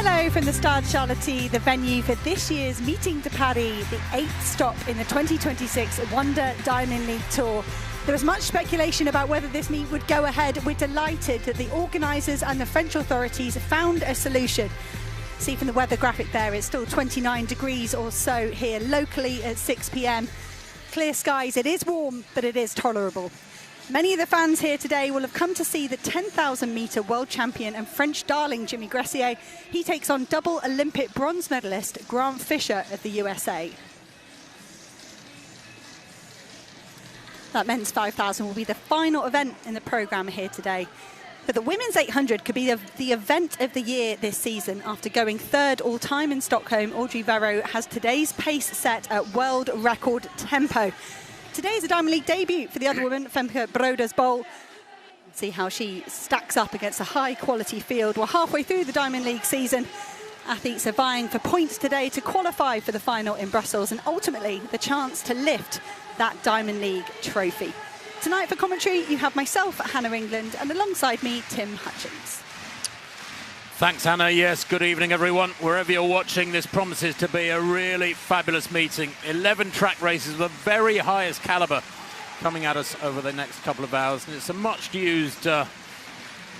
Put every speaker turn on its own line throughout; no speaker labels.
Hello from the Stade Charlotte, the venue for this year's Meeting de Paris, the 8th stop in the 2026 Wonder Diamond League Tour. There was much speculation about whether this meet would go ahead. We're delighted that the organisers and the French authorities found a solution. See from the weather graphic there, it's still 29 degrees or so here locally at 6 p.m. Clear skies, it is warm, but it is tolerable. Many of the fans here today will have come to see the 10,000 metre world champion and French darling Jimmy Gressier. He takes on double Olympic bronze medalist Grant Fisher of the USA. That men's 5,000 will be the final event in the programme here today. But the women's 800 could be the event of the year this season. After going third all-time in Stockholm, Audrey Verreaux has today's pace set at world record tempo. Today is a Diamond League debut for the other woman, Femke Broders-Bol. See how she stacks up against a high-quality field. We're halfway through the Diamond League season. Athletes are vying for points today to qualify for the final in Brussels and ultimately the chance to lift that Diamond League trophy. Tonight for commentary, you have myself, Hannah England, and alongside me, Tim Hutchins.
Thanks, Hannah. Yes, good evening, everyone. Wherever you're watching, this promises to be a really fabulous meeting. 11 track races of the very highest calibre coming at us over the next couple of hours. And it's a much-used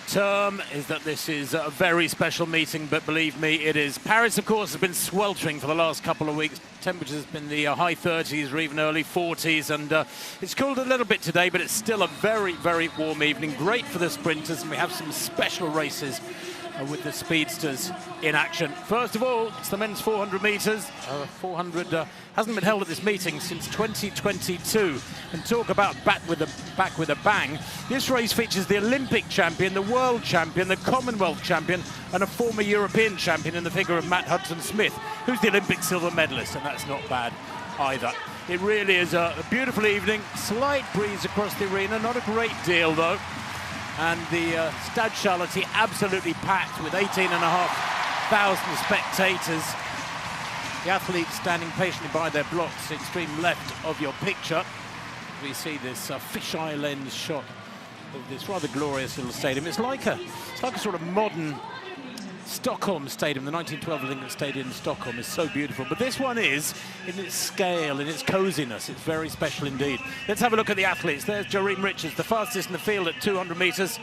term, is that this is a very special meeting, but believe me, it is. Paris, of course, has been sweltering for the last couple of weeks. Temperatures have been the high 30s or even early 40s, and it's cooled a little bit today, but it's still a very, very warm evening. Great for the sprinters, and we have some special races with the speedsters in action. First of all, it's the men's 400 metres. 400 hasn't been held at this meeting since 2022. And talk about back with a bang. This race features the Olympic champion, the world champion, the Commonwealth champion, and a former European champion in the figure of Matt Hudson-Smith, who's the Olympic silver medalist, and that's not bad either. It really is a beautiful evening. Slight breeze across the arena, not a great deal though. And the Stade Charlotte absolutely packed with 18,500 spectators. The athletes standing patiently by their blocks, extreme left of your picture. We see this fisheye lens shot of this rather glorious little stadium. It's like a sort of modern Stockholm Stadium. The 1912 Olympic Stadium in Stockholm is so beautiful, but this one is, in its scale, in its coziness, it's very special indeed. Let's have a look at the athletes. There's Joreem Richards, the fastest in the field at 200 metres.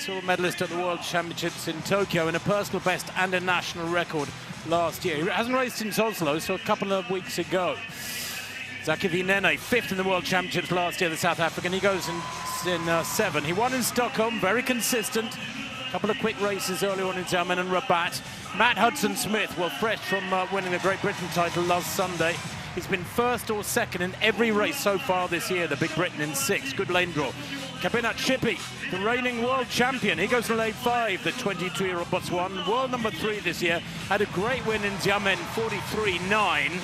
Silver medalist at the World Championships in Tokyo, in a personal best and a national record last year. He hasn't raced since Oslo, so a couple of weeks ago. Zakivi Nene, 5th in the World Championships last year, the South African. He goes in 7. He won in Stockholm, very consistent. Couple of quick races early on in Xiamen and Rabat. Matt Hudson-Smith, well, fresh from winning the Great Britain title last Sunday. He's been first or second in every race so far this year, the Big Britain in 6. Good lane draw. Kabinat Shippey, the reigning world champion. He goes to lane 5, the 22-year-old Botswan. World number 3 this year. Had a great win in Xiamen, 43.9.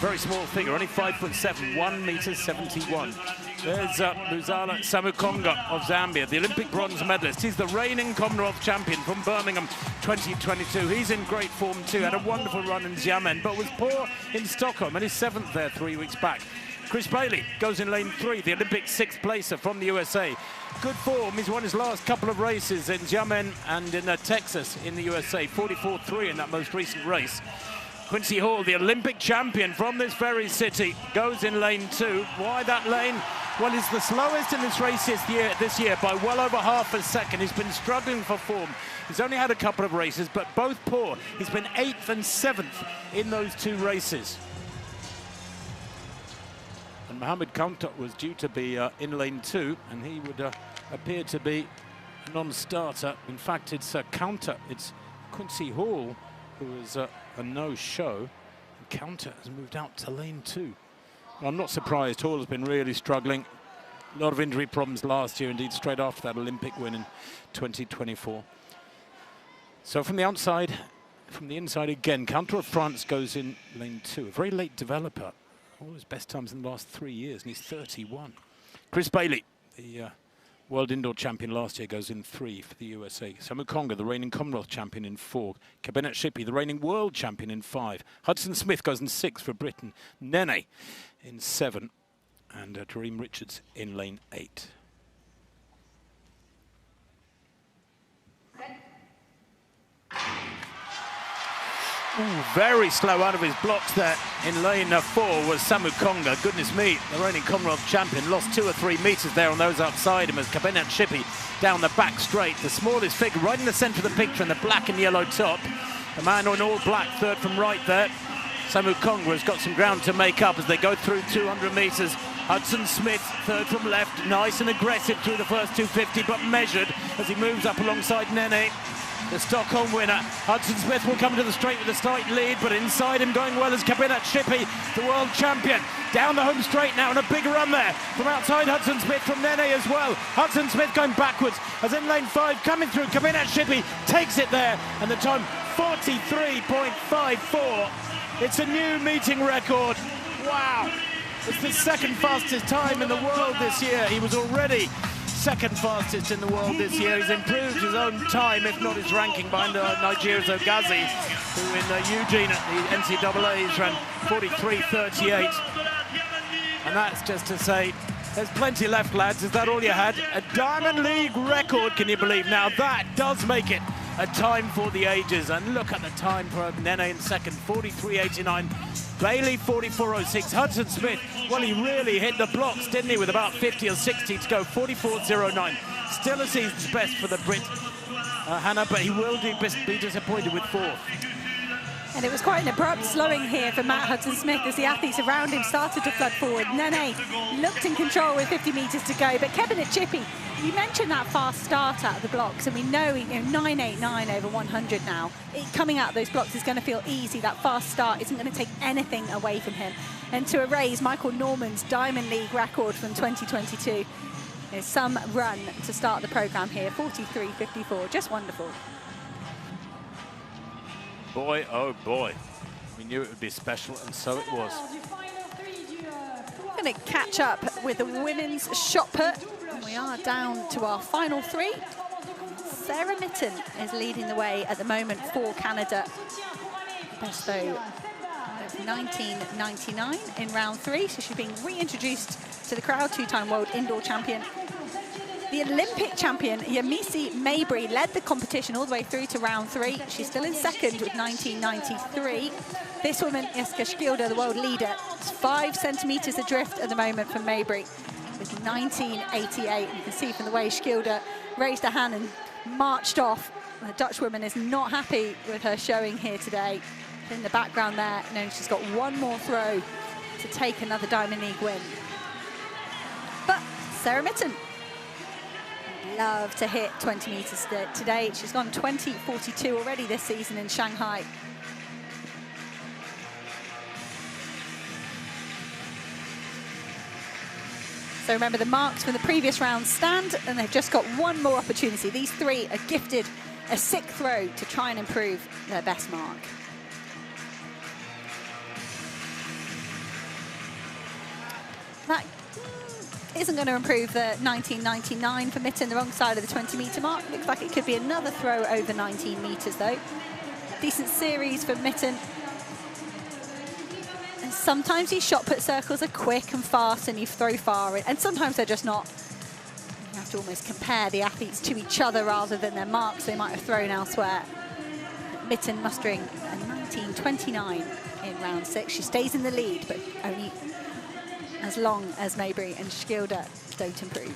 Very small figure, only 5'7", 1m71. There's Luzala Samukonga of Zambia, the Olympic bronze medalist. He's the reigning Commonwealth champion from Birmingham 2022. He's in great form too, had a wonderful run in Xiamen, but was poor in Stockholm, and he's 7th there 3 weeks back. Chris Bailey goes in lane 3, the Olympic 6th placer from the USA. Good form, he's won his last couple of races in Xiamen and in Texas in the USA, 44.3 in that most recent race. Quincy Hall, the Olympic champion from this very city, goes in lane 2. Why that lane? Well, he's the slowest in this race this year by well over half a second. He's been struggling for form. He's only had a couple of races, but both poor. He's been 8th and 7th in those 2 races. And Mohamed Counter was due to be in lane 2, and he would appear to be a non-starter. In fact, it's Counter. It's Quincy Hall who is a no-show. Counter has moved out to lane 2. I'm not surprised. Hall has been really struggling. A lot of injury problems last year, indeed, straight after that Olympic win in 2024. So from the outside, from the inside again, Counter of France goes in lane 2. A very late developer. All his best times in the last 3 years, and he's 31. Chris Bailey, the world indoor champion last year, goes in 3 for the USA. Samukonga, the reigning Commonwealth champion, in 4. Kabinat Shippey, the reigning world champion, in 5. Hudson-Smith goes in 6 for Britain. Nene in 7. And Joreem Richards in lane 8. Very slow out of his blocks there in lane 4 was Samu Konga. Goodness me, the reigning Commonwealth champion lost 2 or 3 metres there on those outside him as Kebena Chippy down the back straight. The smallest figure right in the centre of the picture in the black and yellow top. The man in all black, third from right there. Samu Konga has got some ground to make up as they go through 200 metres. Hudson Smith, third from left, nice and aggressive through the first 250, but measured as he moves up alongside Nene. The Stockholm winner, Hudson Smith, will come to the straight with a slight lead, but inside him going well is Kebena Chippy, the world champion. Down the home straight now, and a big run there from outside Hudson Smith, from Nene as well. Hudson Smith going backwards as in lane 5, coming through. Kebena Chippy takes it there, and the time 43.54. It's a new meeting record. Wow. It's the second fastest time in the world this year. He was already second fastest in the world this year. He's improved his own time, if not his ranking, behind Nigeria's Ogazi, who in Eugene at the NCAA's ran 43.38. And that's just to say, there's plenty left, lads. Is that all you had? A Diamond League record, can you believe? Now that does make it a time for the ages. And look at the time for Nene in second, 43.89. Bailey 44.06. Hudson Smith, well, he really hit the blocks, didn't he, with about 50 or 60 to go, 44.09. Still a season's best for the Brit, Hannah, but he will be disappointed with 4th.
And it was quite an abrupt slowing here for Matt Hudson Smith as the athletes around him started to flood forward. Nene looked in control with 50 metres to go, but Kebena Chippy, you mentioned that fast start out of the blocks, and we know, 9.89 over 100 now. Coming out of those blocks is going to feel easy. That fast start isn't going to take anything away from him. And to erase Michael Norman's Diamond League record from 2022, there's some run to start the programme here, 43.54, just wonderful.
Boy, oh boy, we knew it would be special, and so it was.
We're going to catch up with the women's shot put. We are down to our final 3. Sarah Mitten is leading the way at the moment for Canada. Best though of 1999 in round 3, so she's being reintroduced to the crowd, 2-time world indoor champion. The Olympic champion, Yemisi Mabry, led the competition all the way through to round 3. She's still in second with 1993. This woman, Jessica Skilda, the world leader, is 5 centimetres adrift at the moment from Mabry with 1988. You can see from the way Skilda raised her hand and marched off. The Dutch woman is not happy with her showing here today. In the background there, she's got one more throw to take another Diamond League win. But Sarah Mitten, love to hit 20 metres today. She's gone 20.42 already this season in Shanghai. So remember, the marks from the previous round stand, and they've just got one more opportunity. These 3 are gifted a 6th throw to try and improve their best mark. That isn't going to improve the 19.99 for Mitten, the wrong side of the 20-metre mark. Looks like it could be another throw over 19 metres, though. Decent series for Mitten. And sometimes these shot put circles are quick and fast and you throw far, and sometimes they're just not. You have to almost compare the athletes to each other rather than their marks they might have thrown elsewhere. Mitten mustering a 19.29 in round 6. She stays in the lead, but only as long as Mabry and Skilda don't improve.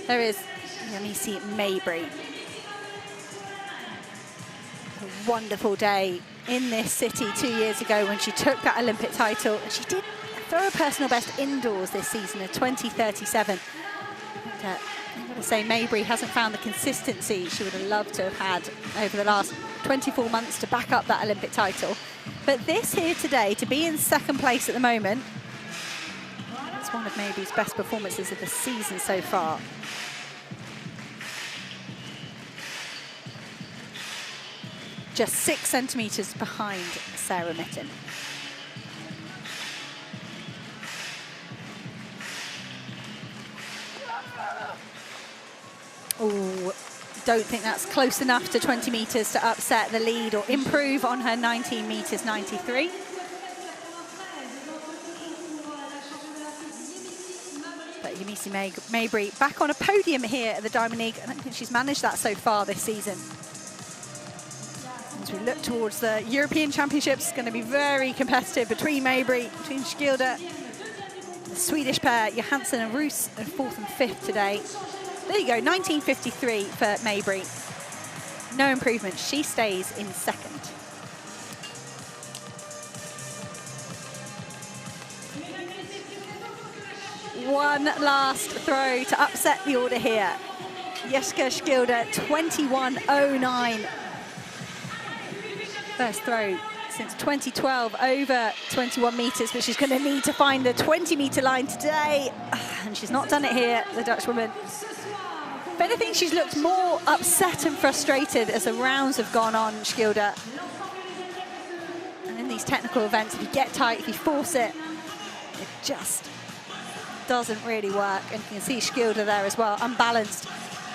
There is Yemisi Mabry. A wonderful day in this city 2 years ago when she took that Olympic title, and she did throw a personal best indoors this season, a 20.37. I've got to say, Mabry hasn't found the consistency she would have loved to have had over the last 24 months to back up that Olympic title. But this here today, to be in second place at the moment, it's one of Mabry's best performances of the season so far. Just 6 centimetres behind Sarah Mitten. Oh, don't think that's close enough to 20 metres to upset the lead or improve on her 19 metres 93. Stacey Mabry back on a podium here at the Diamond League. I don't think she's managed that so far this season. As we look towards the European Championships, it's going to be very competitive between Mabry, between Skilde, the Swedish pair, Johansson and Roos, in 4th and 5th today. There you go, 19.53 for Mabry. No improvement, she stays in 2nd. One last throw to upset the order here. Jessica Skilde, 21.09. First throw since 2012, over 21 metres, but she's going to need to find the 20-metre line today. And she's not done it here, the Dutch woman. If anything, she's looked more upset and frustrated as the rounds have gone on, Skilde. And in these technical events, if you get tight, if you force it, it just doesn't really work. And you can see Skilde there as well, unbalanced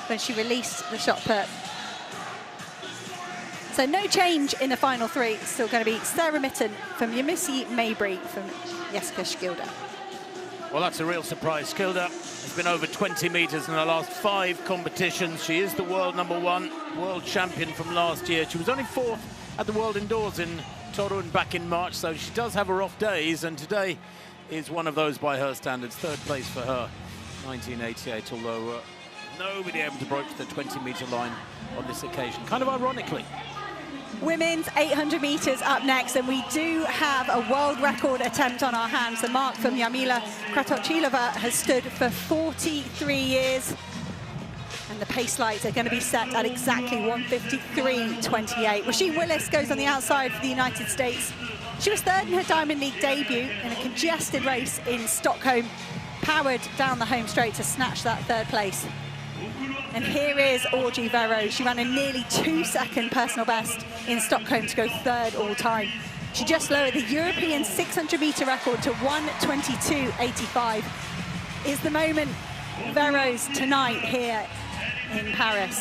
when she released the shot put. So no change in the final 3. It's still going to be Sarah Mitten from Yamissi Mabry from Jessica Skilde.
Well, that's a real surprise. Skilde has been over 20 metres in the last 5 competitions. She is the world #1, world champion from last year. She was only 4th at the World Indoors in Torun back in March, so she does have her off days, and today is one of those by her standards. 3rd place for her, 1988, although nobody able to broach the 20-metre line on this occasion, kind of ironically.
Women's 800 metres up next, and we do have a world record attempt on our hands. The mark from Jarmila Kratochvilova has stood for 43 years, and the pace lights are going to be set at exactly 1:53.28. Roisin Willis goes on the outside for the United States. She was 3rd in her Diamond League debut in a congested race in Stockholm, powered down the home straight to snatch that 3rd place. And here is Audrey Verreaux. She ran a nearly 2-second personal best in Stockholm to go 3rd all time. She just lowered the European 600-metre record to 1:22.85. Is the moment Verreaux tonight here in Paris.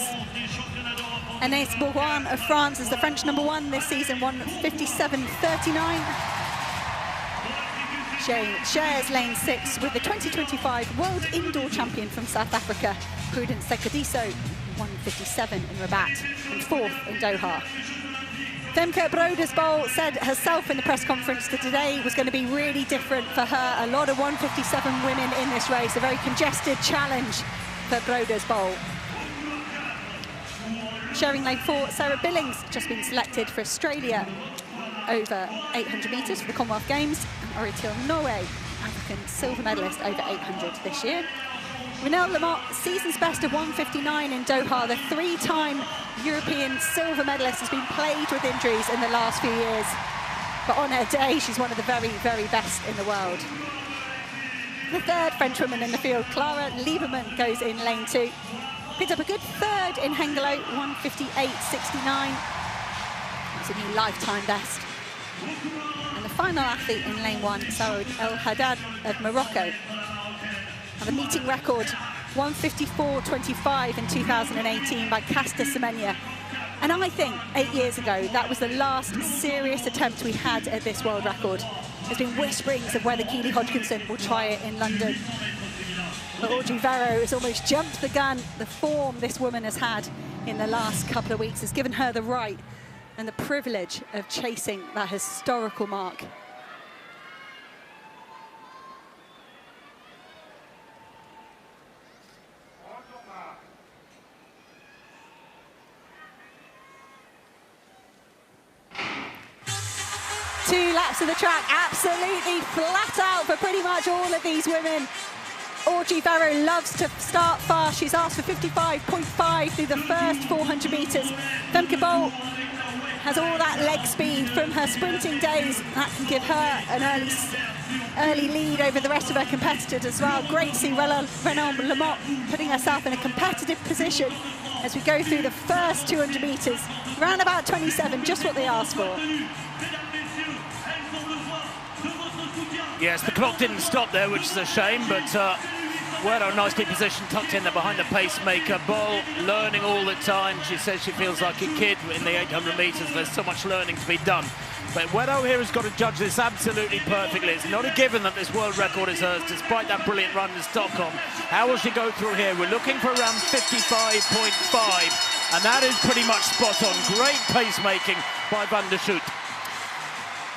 Anaïs Bourgoin of France is the French #1 this season, 1:57.39. Shares lane 6 with the 2025 World Indoor Champion from South Africa, Prudence Sekadiso, 1:57 in Rabat, and 4th in Doha. Femke Brodersbol said herself in the press conference that today was going to be really different for her. A lot of 1:57 women in this race, a very congested challenge for Brodersbol. Sharing lane 4, Sarah Billings, just been selected for Australia over 800 metres for the Commonwealth Games. And Oritil Noe, African silver medalist over 800 this year. Renelle Lamotte, season's best of 1:59 in Doha. The 3-time European silver medalist has been plagued with injuries in the last few years. But on her day, she's one of the very, very best in the world. The 3rd French woman in the field, Clara Lieberman, goes in lane 2. Picked up a good 3rd in Hengelo, 1:58.69. It's a new lifetime best. And the final athlete in lane 1, Saoud El Haddad of Morocco. And the meeting record, 1:54.25 in 2018 by Caster Semenya. And I think 8 years ago, that was the last serious attempt we had at this world record. There's been whisperings of whether Keely Hodgkinson will try it in London. But Audrey Verreaux has almost jumped the gun. The form this woman has had in the last couple of weeks has given her the right and the privilege of chasing that historical mark. Two laps of the track, absolutely flat out for pretty much all of these women. Audrey Verreaux loves to start fast. She's asked for 55.5 through the first 400 metres. Femke Bol has all that leg speed from her sprinting days. That can give her an early lead over the rest of her competitors as well. Great to see Renelle Lamotte putting herself in a competitive position as we go through the first 200 metres. Around about 27, just what they asked for.
Yes, the clock didn't stop there, which is a shame, but Guerrero nicely positioned, tucked in there behind the pacemaker. Bol learning all the time. She says she feels like a kid in the 800 metres. There's so much learning to be done But Wedo here has got to judge this absolutely perfectly. It's not a given that this world record is hers, despite that brilliant run in Stockholm. How will she go through here? We're looking for around 55.5, and that is pretty much spot on. Great pacemaking by van der Schoot.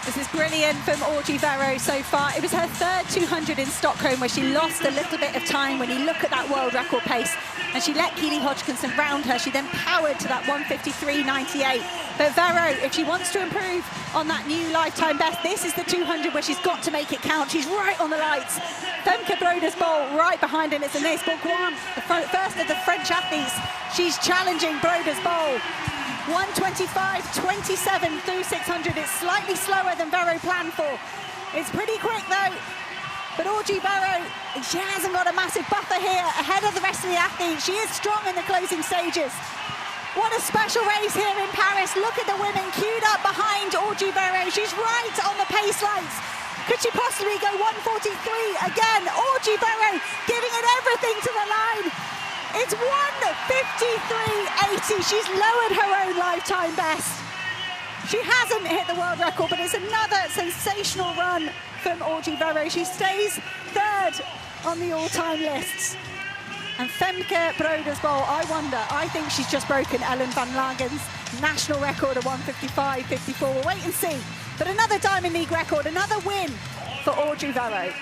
This is brilliant from Audrey Verreaux so far. It was her third 200 in Stockholm where she lost a little bit of time when you look at that world record pace, and she let Keely Hodgkinson round her. She then powered to that 1:53.98. But Verreaux, if she wants to improve on that new lifetime best, this is the 200 where she's got to make it count. She's right on the lights. Femke Broders-Bol right behind, and it's Anaïs Bourgoin, the first of the French athletes. She's challenging Broders-Bol. 1:25.27 through 600. It's slightly slower than Verreaux planned for. It's pretty quick though. But Audrey Verreaux, she hasn't got a massive buffer here ahead of the rest of the athletes. She is strong in the closing stages. What a special race here in Paris. Look at the women queued up behind Audrey Verreaux. She's right on the pace lights. Could she possibly go 1:43? Again, Audrey Verreaux giving it everything to the line. It's 1:53.80. She's lowered her own lifetime best. She hasn't hit the world record, but it's another sensational run from Audrey Verreaux. She stays third on the all-time lists. And Femke Broders-Bol, I think she's just broken Ellen van Lagen's national record of 1:55.54. We'll wait and see. But another Diamond League record, another win for Audrey Verreaux.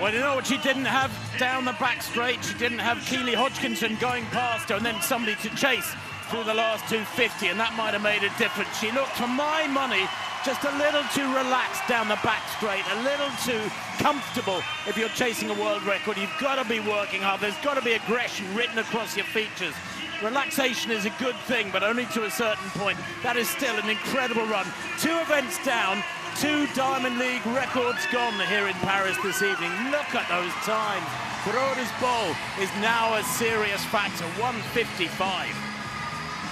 Well, you know what she didn't have down the back straight? She didn't have Keely Hodgkinson going past her and then somebody to chase through the last 250, and that might have made a difference. She looked, for my money, just a little too relaxed down the back straight, a little too comfortable. If you're chasing a world record, you've got to be working hard. There's got to be aggression written across your features. Relaxation is a good thing, but only to a certain point. That is still an incredible run. 2 events down, 2 Diamond League records gone here in Paris this evening. Look at those times. Broders-Bol is now a serious factor, 1:55.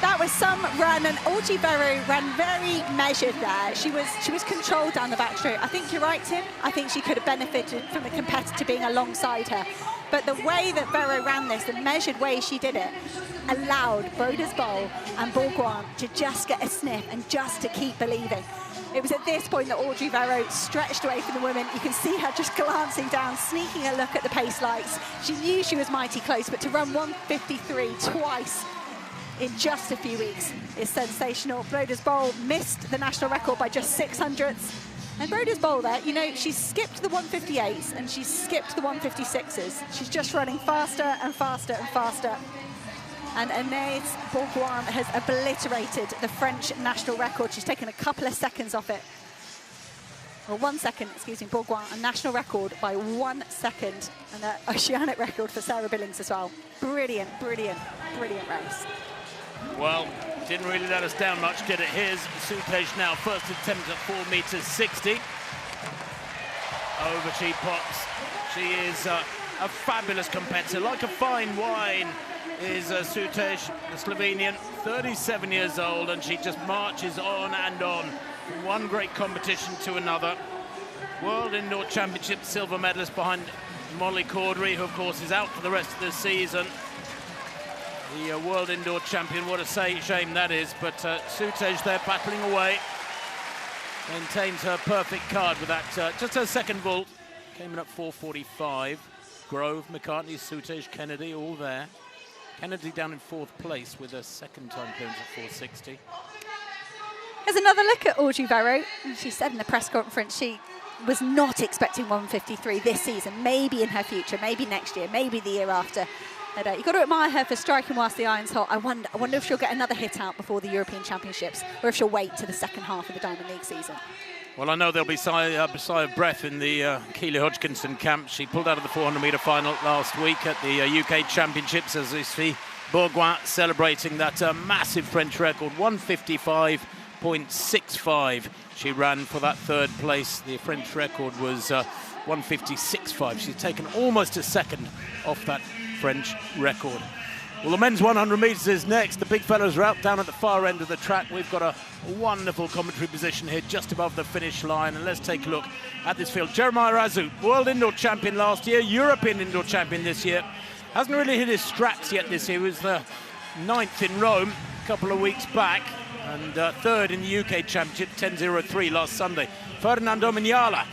That was some run, and Audrey Verreaux ran very measured there. She was controlled down the back straight. I think you're right, Tim. I think she could have benefited from a competitor being alongside her. But the way that Verreaux ran this, the measured way she did it, allowed Broders-Bol and Bourgoin to just get a sniff and just to keep believing. It was at this point that Audrey Verreaux stretched away from the women. You can see her just glancing down, sneaking a look at the pace lights. She knew she was mighty close, but to run 1:53 twice in just a few weeks is sensational. Broders-Bol missed the national record by just 600ths. And Broders-Bol there, you know, she's skipped the 1:58s and she's skipped the 1:56s. She's just running faster and faster and faster. And Anaïs Bourgoin has obliterated the French national record. She's taken a couple of seconds off it. Well, 1 second, excuse me, Bourgoin, a national record by 1 second. And an oceanic record for Sarah Billings as well. Brilliant, brilliant, brilliant race.
Well, didn't really let us down much, did it? Here's Soutej now, first attempt at 4:60. Over she pops. She is a fabulous competitor, like a fine wine is Soutej, the Slovenian, 37 years old, and she just marches on and on from one great competition to another. World Indoor Championship silver medalist behind Molly Caudry, who of course is out for the rest of the season. The world indoor champion, what a shame that is, but Soutej there battling away. Maintains her perfect card with that, just her second vault. Came in at 4:45. Grove, McCartney, Soutej, Kennedy, all there. Kennedy down in 4th place with a second time clearance at 4:60.
Here's another look at Audrey Verreaux. She said in the press conference she was not expecting 1:53 this season, maybe in her future, maybe next year, maybe the year after. But, you've got to admire her for striking whilst the iron's hot. I wonder if she'll get another hit out before the European Championships, or if she'll wait to the second half of the Diamond League season.
Well, I know there'll be a sigh of breath in the Keely Hodgkinson camp. She pulled out of the 400-metre final last week at the UK Championships, as we see Bourgoin celebrating that massive French record, 1:55.65. She ran for that 3rd place. The French record was 1:56.5. She's taken almost a second off that French record. Well, the men's 100 metres is next. The big fellows are out down at the far end of the track. We've got a wonderful commentary position here just above the finish line. And let's take a look at this field. Jeremiah Razout, world indoor champion last year, European indoor champion this year. Hasn't really hit his straps yet this year. He was the 9th in Rome a couple of weeks back. and third in the UK Championship, 10.03 last Sunday. Ferdinand Omanyala,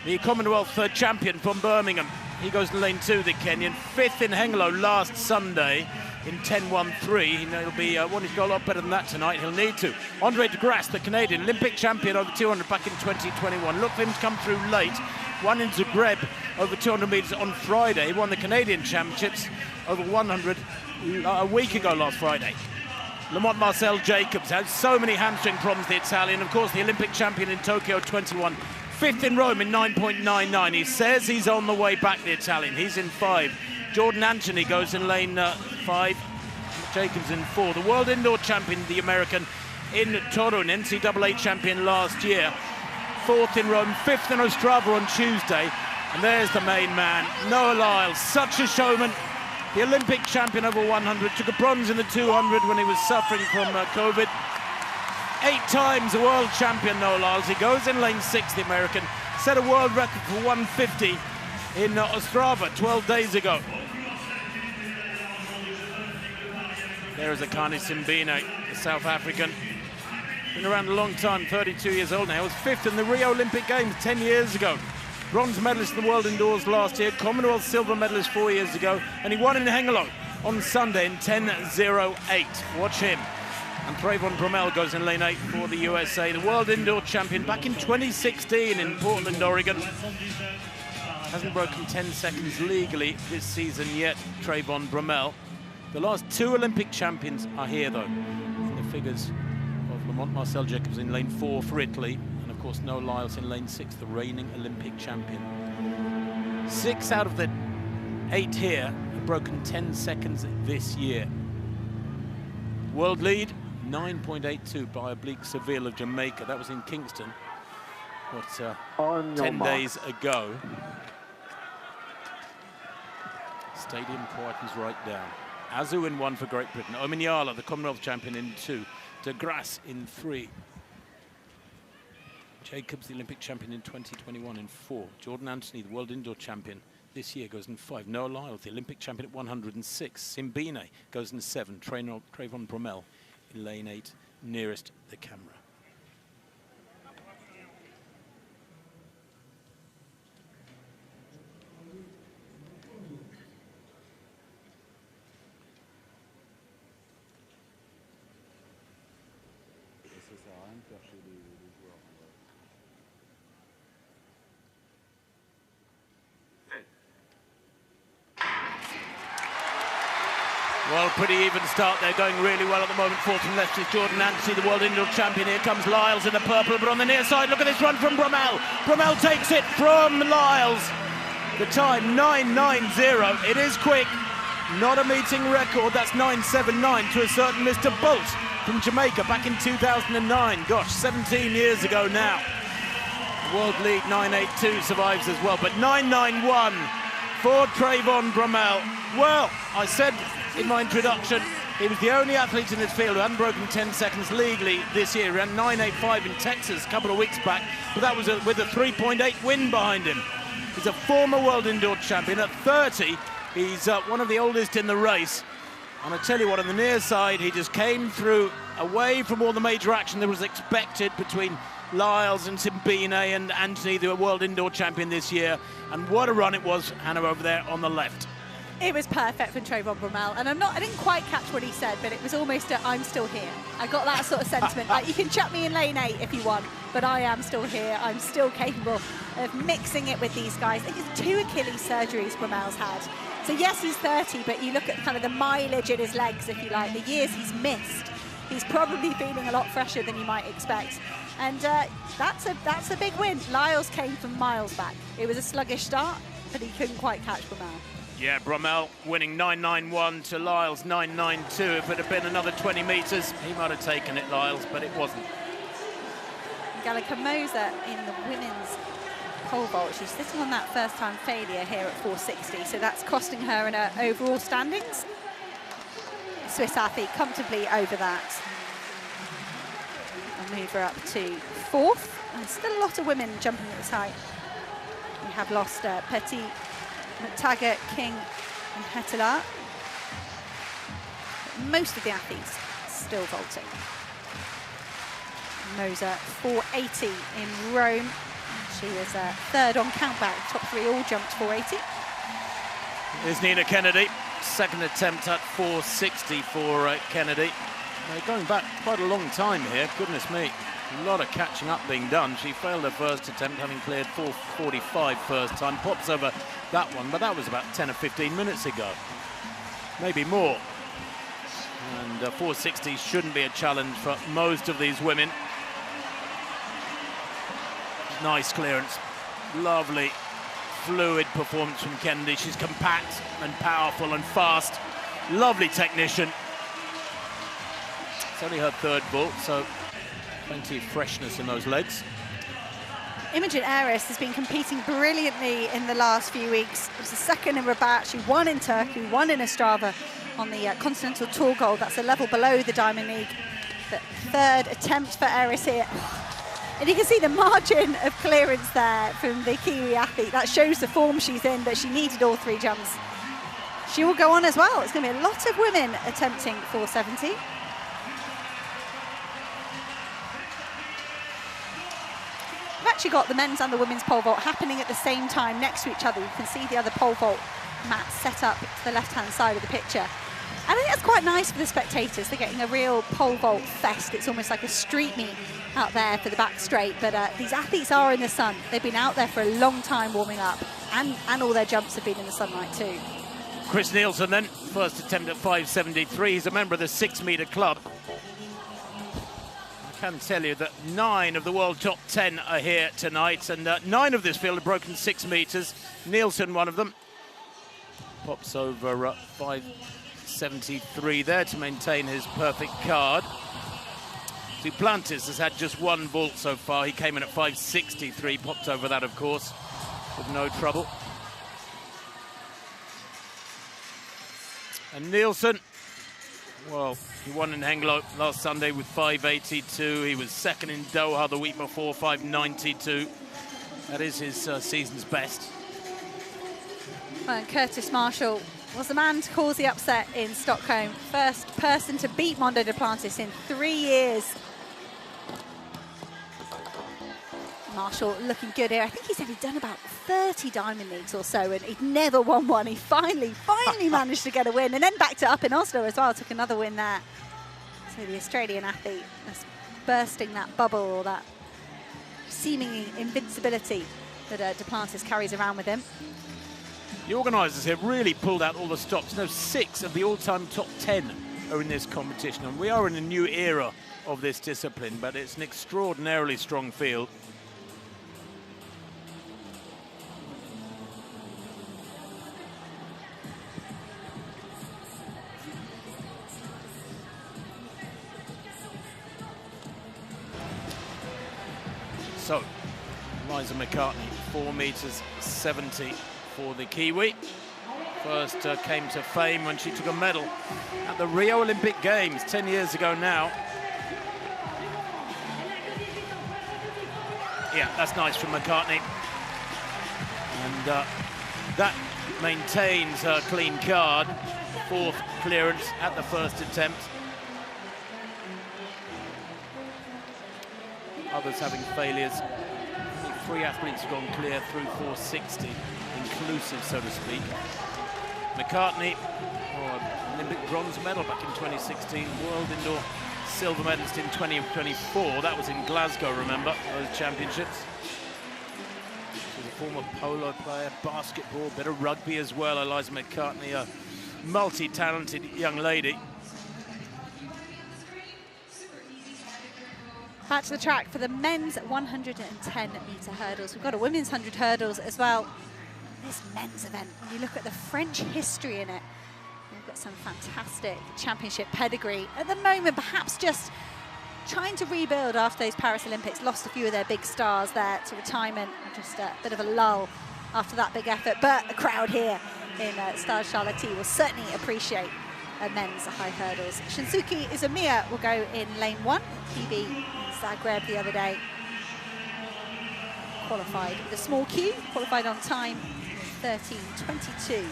the Commonwealth champion from Birmingham. He goes to lane 2, the Kenyan. Fifth in Hengelo last Sunday in 10.13. He'll be wanting to go a lot better than that tonight. He'll need to. Andre de Grasse, the Canadian, Olympic champion over 200 back in 2021. Look for him to come through late. Won in Zagreb over 200 metres on Friday. He won the Canadian Championships over 100 a week ago last Friday. Lamont Marcel Jacobs has so many hamstring problems, the Italian. Of course, the Olympic champion in Tokyo 21. Fifth in Rome in 9.99. He says he's on the way back, the Italian. He's in 5. Jordan Anthony goes in lane 5. Jacobs in 4. The world indoor champion, the American, in Torun, NCAA champion last year. 4th in Rome, 5th in Ostrava on Tuesday. And there's the main man, Noah Lyles, such a showman. The Olympic champion over 100, took a bronze in the 200 when he was suffering from COVID. 8 times a world champion, Noah Lyles. He goes in lane 6, the American. Set a world record for 150 in Ostrava 12 days ago. There is Akani Simbine, the South African. Been around a long time, 32 years old now. He was 5th in the Rio Olympic Games 10 years ago. Bronze medalist in the World Indoors last year. Commonwealth silver medalist 4 years ago. And he won in Hengelo on Sunday in 10.08. Watch him. And Trayvon Bromell goes in lane 8 for the USA. The world indoor champion back in 2016 in Portland, Oregon. Hasn't broken 10 seconds legally this season yet, Trayvon Bromell. The last 2 Olympic champions are here, though, in the figures of Lamont Marcel Jacobs in lane 4 for Italy. And, of course, Noah Lyles in lane 6, the reigning Olympic champion. 6 out of the 8 here have broken 10 seconds this year. World lead, 9.82 by Oblique Seville of Jamaica. That was in Kingston, 10 days ago. Stadium quietens right down. Azu in 1 for Great Britain. Omanyala, the Commonwealth champion, in 2. De Grasse in 3. Jacobs, the Olympic champion in 2021, in 4. Jordan Anthony, the world indoor champion this year, goes in 5. Noah Lyles, the Olympic champion at 106. Simbine goes in 7. Trayvon Bromell in lane 8, nearest the camera. Well, pretty even start. They're going really well at the moment. 4th from left is Jordan Anthony, the world indoor champion. Here comes Lyles in the purple, but on the near side, look at this run from Bromell. Bromell takes it from Lyles. The time, 9.90. It is quick. Not a meeting record. That's 9.79 to a certain Mr. Bolt from Jamaica back in 2009. Gosh, 17 years ago now. World lead 9.82 survives as well, but 9.91 for Trayvon Bromell. Well, I said in my introduction, he was the only athlete in this field who hadn't broken 10 seconds legally this year. He ran 9.85 in Texas a couple of weeks back, but that was with a 3.8 win behind him. He's a former world indoor champion. At 30, he's one of the oldest in the race. And I tell you what, on the near side, he just came through away from all the major action that was expected between Lyles and Simbine and Anthony, the world indoor champion this year. And what a run it was, Hannah, over there on the left.
It was perfect for Trayvon Bromell, and I didn't quite catch what he said, but it was almost a, I'm still here. I got that sort of sentiment, like you can chuck me in lane 8 if you want, but I am still here. I'm still capable of mixing it with these guys. It's 2 Achilles surgeries Bromell's had. So yes, he's 30, but you look at kind of the mileage in his legs, if you like, the years he's missed. He's probably feeling a lot fresher than you might expect. And that's a big win. Lyles came from miles back. It was a sluggish start, but he couldn't quite catch Bromell.
Yeah, Bromell winning 9.91 to Lyles 9.92. If it had been another 20 metres, he might have taken it, Lyles, but it wasn't.
Gallica Moser in the women's pole vault. She's sitting on that first-time failure here at 460, so that's costing her in her overall standings. Swiss athlete comfortably over that. I'll move her up to 4th. And still a lot of women jumping at this height. We have lost Petit, Taggart, King and Hetela. Most of the athletes still vaulting. Moser 480 in Rome. She was third on countback. Top three all jumped 480.
Here's Nina Kennedy. Second attempt at 460 for Kennedy. They're going back quite a long time here. Goodness me. A lot of catching up being done. She failed her first attempt, having cleared 4:45 first time. Pops over that one, but that was about 10 or 15 minutes ago. Maybe more. And 460 shouldn't be a challenge for most of these women. Nice clearance. Lovely, fluid performance from Kennedy. She's compact and powerful and fast. Lovely technician. It's only her third vault, so plenty of freshness in those legs.
Imogen Eris has been competing brilliantly in the last few weeks. It was the second in Rabat. She won in Turkey, won in Ostrava on the Continental Tour Gold. That's a level below the Diamond League. The third attempt for Eris here. And you can see the margin of clearance there from the Kiwi athlete. That shows the form she's in, but she needed all three jumps. She will go on as well. It's going to be a lot of women attempting 470. We've actually got the men's and the women's pole vault happening at the same time next to each other. You can see the other pole vault mat set up to the left-hand side of the picture. And I think that's quite nice for the spectators. They're getting a real pole vault fest. It's almost like a street meet out there for the back straight. But these athletes are in the sun. They've been out there for a long time warming up. And all their jumps have been in the sunlight too.
Chris Nielsen then, first attempt at 573. He's a member of the 6-metre club. I can tell you that 9 of the world top 10 are here tonight, and 9 of this field have broken 6 metres. Nielsen, one of them, pops over 573 there to maintain his perfect card. Duplantis has had just one vault so far. He came in at 563, popped over that, of course, with no trouble. And Nielsen, well, he won in Hengelo last Sunday with 582. He was second in Doha the week before, 592. That is his season's best.
And Curtis Marshall was the man to cause the upset in Stockholm. First person to beat Mondo Duplantis in 3 years. Marshall looking good here. I think he's only done about 30 Diamond Leagues or so, and he'd never won one. He finally managed to get a win, and then backed it up in Oslo as well. Took another win there. So the Australian athlete is bursting that bubble, or that seeming invincibility that Duplantis carries around with him.
The organisers here really pulled out all the stops. No, 6 of the all-time top 10 are in this competition, and we are in a new era of this discipline, but it's an extraordinarily strong field. So, Liza McCartney, 4 metres 70 for the Kiwi. First came to fame when she took a medal at the Rio Olympic Games 10 years ago now. Yeah, that's nice from McCartney. And that maintains her clean card. 4th clearance at the first attempt. Others having failures. Only 3 athletes have gone clear through 460, inclusive, so to speak. McCartney, Olympic bronze medal back in 2016, world indoor silver medalist in 2024. That was in Glasgow, remember, those championships. She's a former polo player, basketball, bit of rugby as well. Eliza McCartney, a multi-talented young lady.
Back to the track for the men's 110-metre hurdles. We've got a women's 100 hurdles as well. This men's event, when you look at the French history in it, we've got some fantastic championship pedigree. At the moment, perhaps just trying to rebuild after those Paris Olympics, lost a few of their big stars there to retirement, just a bit of a lull after that big effort. But the crowd here in Stade Charlotte will certainly appreciate men's high hurdles. Shinsuke Izumiya will go in lane 1. PB in Zagreb the other day. Qualified with a small queue, qualified on time 13:22.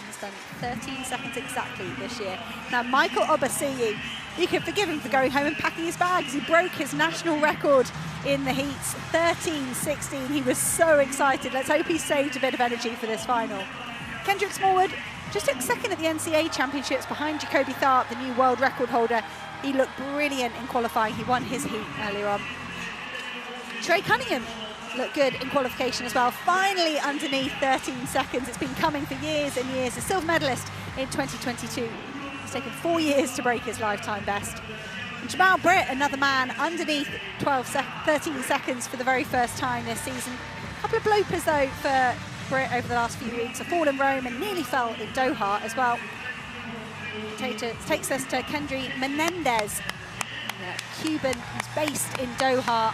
He's done 13 seconds exactly this year. Now Michael Obasiyi You can forgive him for going home and packing his bags. He broke his national record in the heats, 13:16. He was so excited. Let's hope he saved a bit of energy for this final. Kendrick Smallwood just took second at the NCAA Championships behind Jacoby Tharp, the new world record holder. He looked brilliant in qualifying. He won his heat earlier on. Trey Cunningham looked good in qualification as well. Finally underneath 13 seconds. It's been coming for years and years. A silver medalist in 2022. It's taken 4 years to break his lifetime best. And Jamal Britt, another man, underneath 13 seconds for the very first time this season. A couple of bloopers though for Britt over the last few weeks. A fall in Rome and nearly fell in Doha as well. Takes us to Kendry Menendez, Cuban who's based in Doha.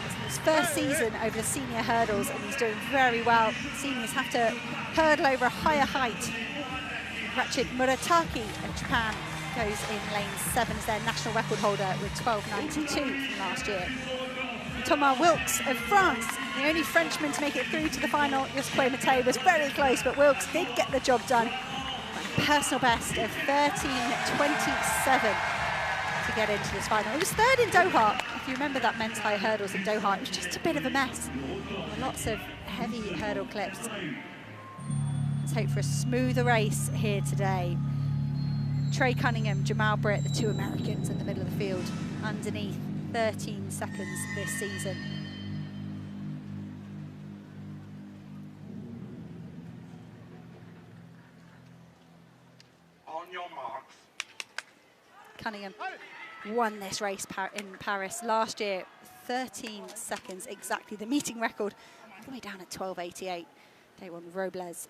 It's his first season over the senior hurdles and he's doing very well. Seniors have to hurdle over a higher height. Rachid Murataki of Japan goes in lane 7 as their national record holder with 12.92 from last year. And Thomas Wilkes of France, the only Frenchman to make it through to the final. Josquin Matei was very close, but Wilkes did get the job done. Personal best of 13:27 to get into this final. He was third in Doha. If you remember that men's high hurdles in Doha, it was just a bit of a mess. Lots of heavy hurdle clips. Let's hope for a smoother race here today. Trey Cunningham, Jamal Britt, the two Americans in the middle of the field, underneath 13 seconds this season. Cunningham won this race in Paris last year, 13 seconds exactly, the meeting record, all the way down at 12:88. Day one with Robles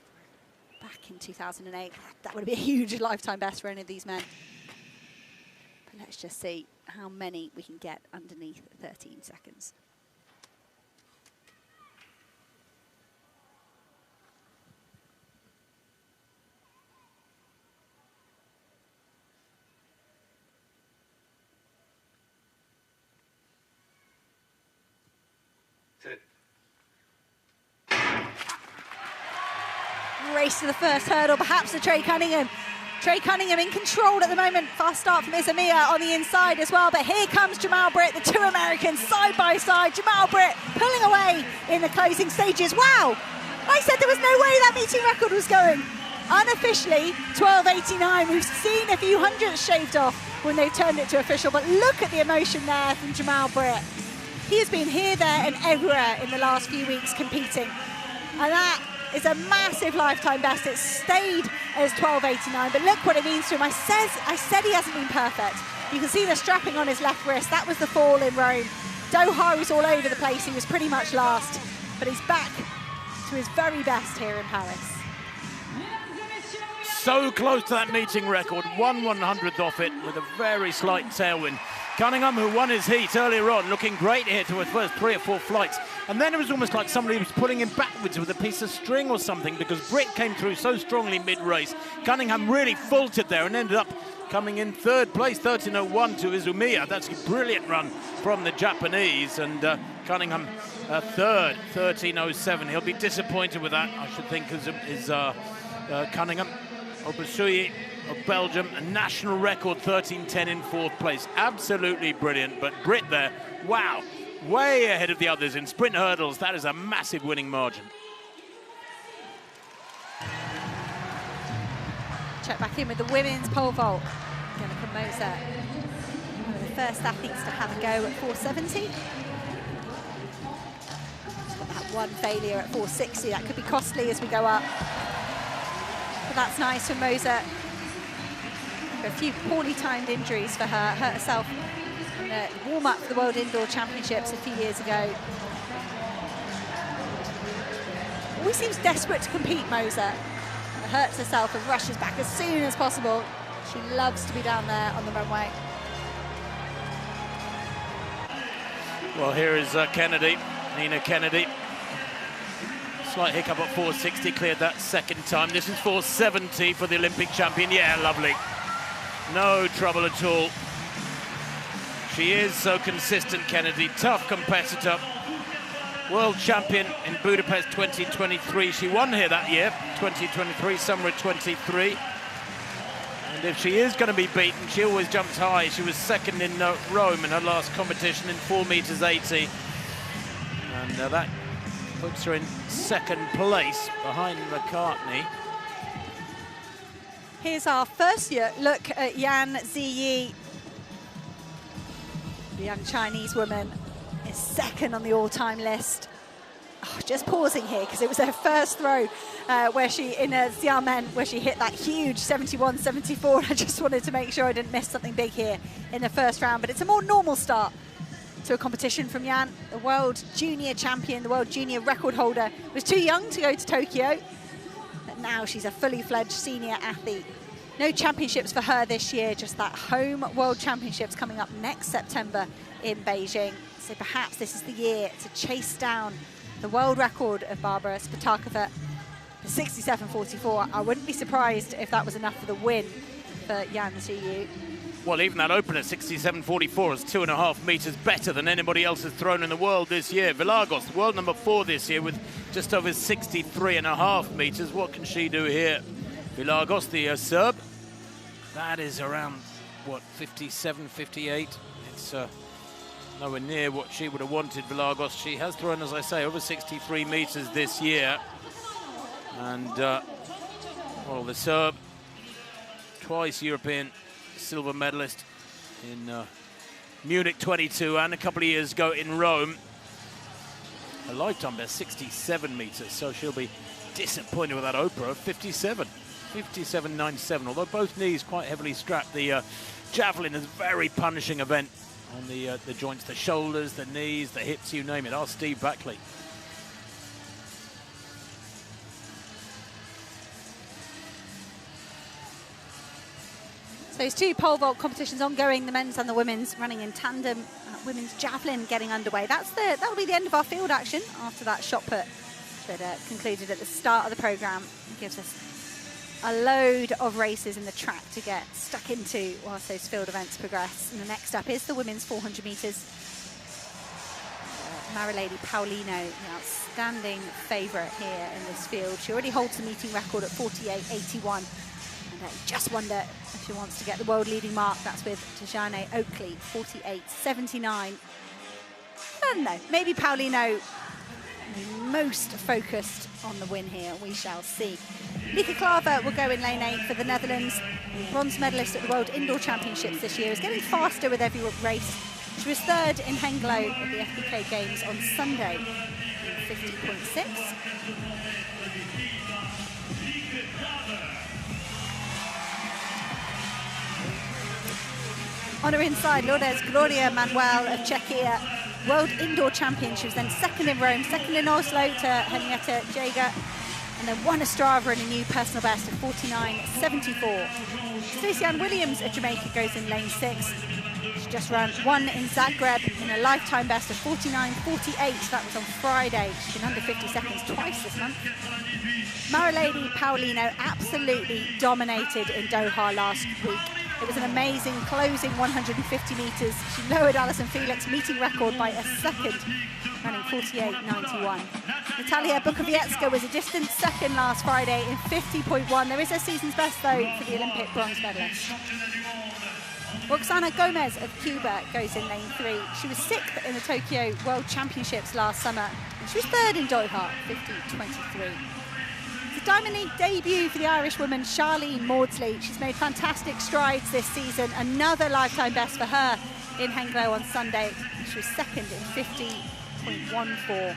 back in 2008. That would be a huge lifetime best for any of these men. But let's just see how many we can get underneath 13 seconds. Race to the first hurdle, perhaps to Trey Cunningham. Trey Cunningham in control at the moment. Fast start from Izamiya on the inside as well. But here comes Jamal Britt, the two Americans side by side. Jamal Britt pulling away in the closing stages. Wow! I said there was no way that meeting record was going. Unofficially, 12:89. We've seen a few hundredths shaved off when they turned it to official. But look at the emotion there from Jamal Britt. He has been here, there and everywhere in the last few weeks competing. And that is a massive lifetime best. It stayed as 12:89, but look what it means to him. I said he hasn't been perfect. You can see the strapping on his left wrist. That was the fall in Rome. Doha was all over the place. He was pretty much last, but he's back to his very best here in Paris.
So close to that meeting record, 1/100th off it with a very slight tailwind. Cunningham, who won his heat earlier on, looking great here to his first 3 or 4 flights. And then it was almost like somebody was pulling him backwards with a piece of string or something because Britt came through so strongly mid-race. Cunningham really faltered there and ended up coming in third place, 13:01 to Izamiya. That's a brilliant run from the Japanese. And Cunningham third, 13:07. He'll be disappointed with that, I should think, is Cunningham. Obusuyi of Belgium, a national record 13:10 in 4th place. Absolutely brilliant, but Britt there, wow, way ahead of the others in sprint hurdles. That is a massive winning margin.
Check back in with the women's pole vault. Jennifer Moser, one of the first athletes to have a go at 470. She's got that one failure at 460. That could be costly as we go up. But that's nice for Moser. A few poorly timed injuries for her. Hurt herself in the warm-up for the World Indoor Championships a few years ago. Always seems desperate to compete, Moser. Hurts herself and rushes back as soon as possible. She loves to be down there on the runway.
Well, here is Kennedy, Nina Kennedy. Slight hiccup at 460, cleared that second time. This is 470 for the Olympic champion. Yeah, lovely. No trouble at all. She is so consistent, Kennedy. Tough competitor. World champion in Budapest 2023. She won here that year, 2023, summer of 23. And if she is going to be beaten, she always jumps high. She was second in Rome in her last competition in 4 meters 80. And that puts her in second place behind McCartney.
Here's our first look at Yan Ziyi. The young Chinese woman is second on the all-time list. Oh, just pausing here because it was her first throw where she, in Xiamen, where she hit that huge 71-74. I just wanted to make sure I didn't miss something big here in the first round. But it's a more normal start to a competition from Yan, the world junior champion, the world junior record holder. Was too young to go to Tokyo, but now she's a fully fledged senior athlete. No championships for her this year, just that home world championships coming up next September in Beijing. So perhaps this is the year to chase down the world record of Barbara Spatakova, the 67.44. I wouldn't be surprised if that was enough for the win for Yan Ziyi.
Well, even that opener, 67.44, is 2.5 meters better than anybody else has thrown in the world this year. Vilagos, world number 4 this year, with just over 63.5 meters. What can she do here? Vilagos, the Serb, that is around, what, 57, 58? It's nowhere near what she would have wanted, Vilagos. She has thrown, as I say, over 63 meters this year. And, well, the Serb, twice European silver medalist in Munich 22 and a couple of years ago in Rome. A lifetime best, 67 meters, so she'll be disappointed with that Oprah of 57.97, although both knees quite heavily strapped. The javelin is a very punishing event on the joints, the shoulders, the knees, the hips, you name it. Ask Steve Buckley.
So there's 2 pole vault competitions ongoing, the men's and the women's, running in tandem. Women's javelin getting underway. That'll be the end of our field action after that shot put that concluded at the start of the programme. It gives us a load of races in the track to get stuck into whilst those field events progress. And the next up is the women's 400 metres. Marilady Paulino, the outstanding favourite here in this field. She already holds the meeting record at 48.81. And I just wonder if she wants to get the world leading mark. That's with Tijane Oakley, 48.79. I don't know, maybe Paulino most focused on the win here. We shall see. Lieke Klaver will go in lane 8 for the Netherlands. Bronze medalist at the World Indoor Championships this year, is getting faster with every race. She was 3rd in Hengelo at the FBK Games on Sunday in 50.6. On her inside, Lourdes Gloria Manuel of Czechia, World Indoor Champion. She was then 2nd in Rome, 2nd in Oslo to Henrietta Jaeger, and then won a Strava in a new personal best of 49.74. Stacey Ann Williams of Jamaica goes in lane 6. She just ran 1 in Zagreb in a lifetime best of 49.48. That was on Friday. She's been under 50 seconds twice this month. Marilady Paulino absolutely dominated in Doha last week. It was an amazing closing 150 metres. She lowered Alison Felix' meeting record by a second, running 48.91. Natalia Bukowiecka was a distant 2nd last Friday in 50.1. There is her season's best, though, for the Olympic bronze medalist. Roxana Gomez of Cuba goes in lane 3. She was 6th in the Tokyo World Championships last summer. And she was 3rd in Doha, 50.23. It's a Diamond League debut for the Irish woman Charlene Maudsley. She's made fantastic strides this season. Another lifetime best for her in Hengelo on Sunday. She was 2nd in 50.14.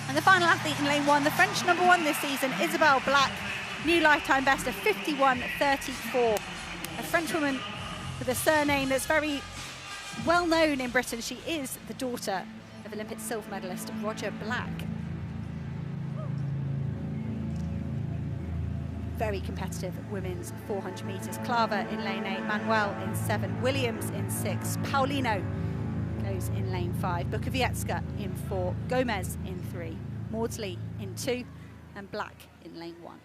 And the final athlete in lane 1, the French number 1 this season, Isabelle Black. New lifetime best of 51.34. A Frenchwoman with a surname that's very well known in Britain. She is the daughter of Olympic silver medalist Roger Black. Very competitive women's 400 metres. Klaver in lane 8, Manuel in 7, Williams in 6, Paulino goes in lane 5, Bukowiecka in 4, Gomez in 3, Maudsley in 2, and Black in lane 1.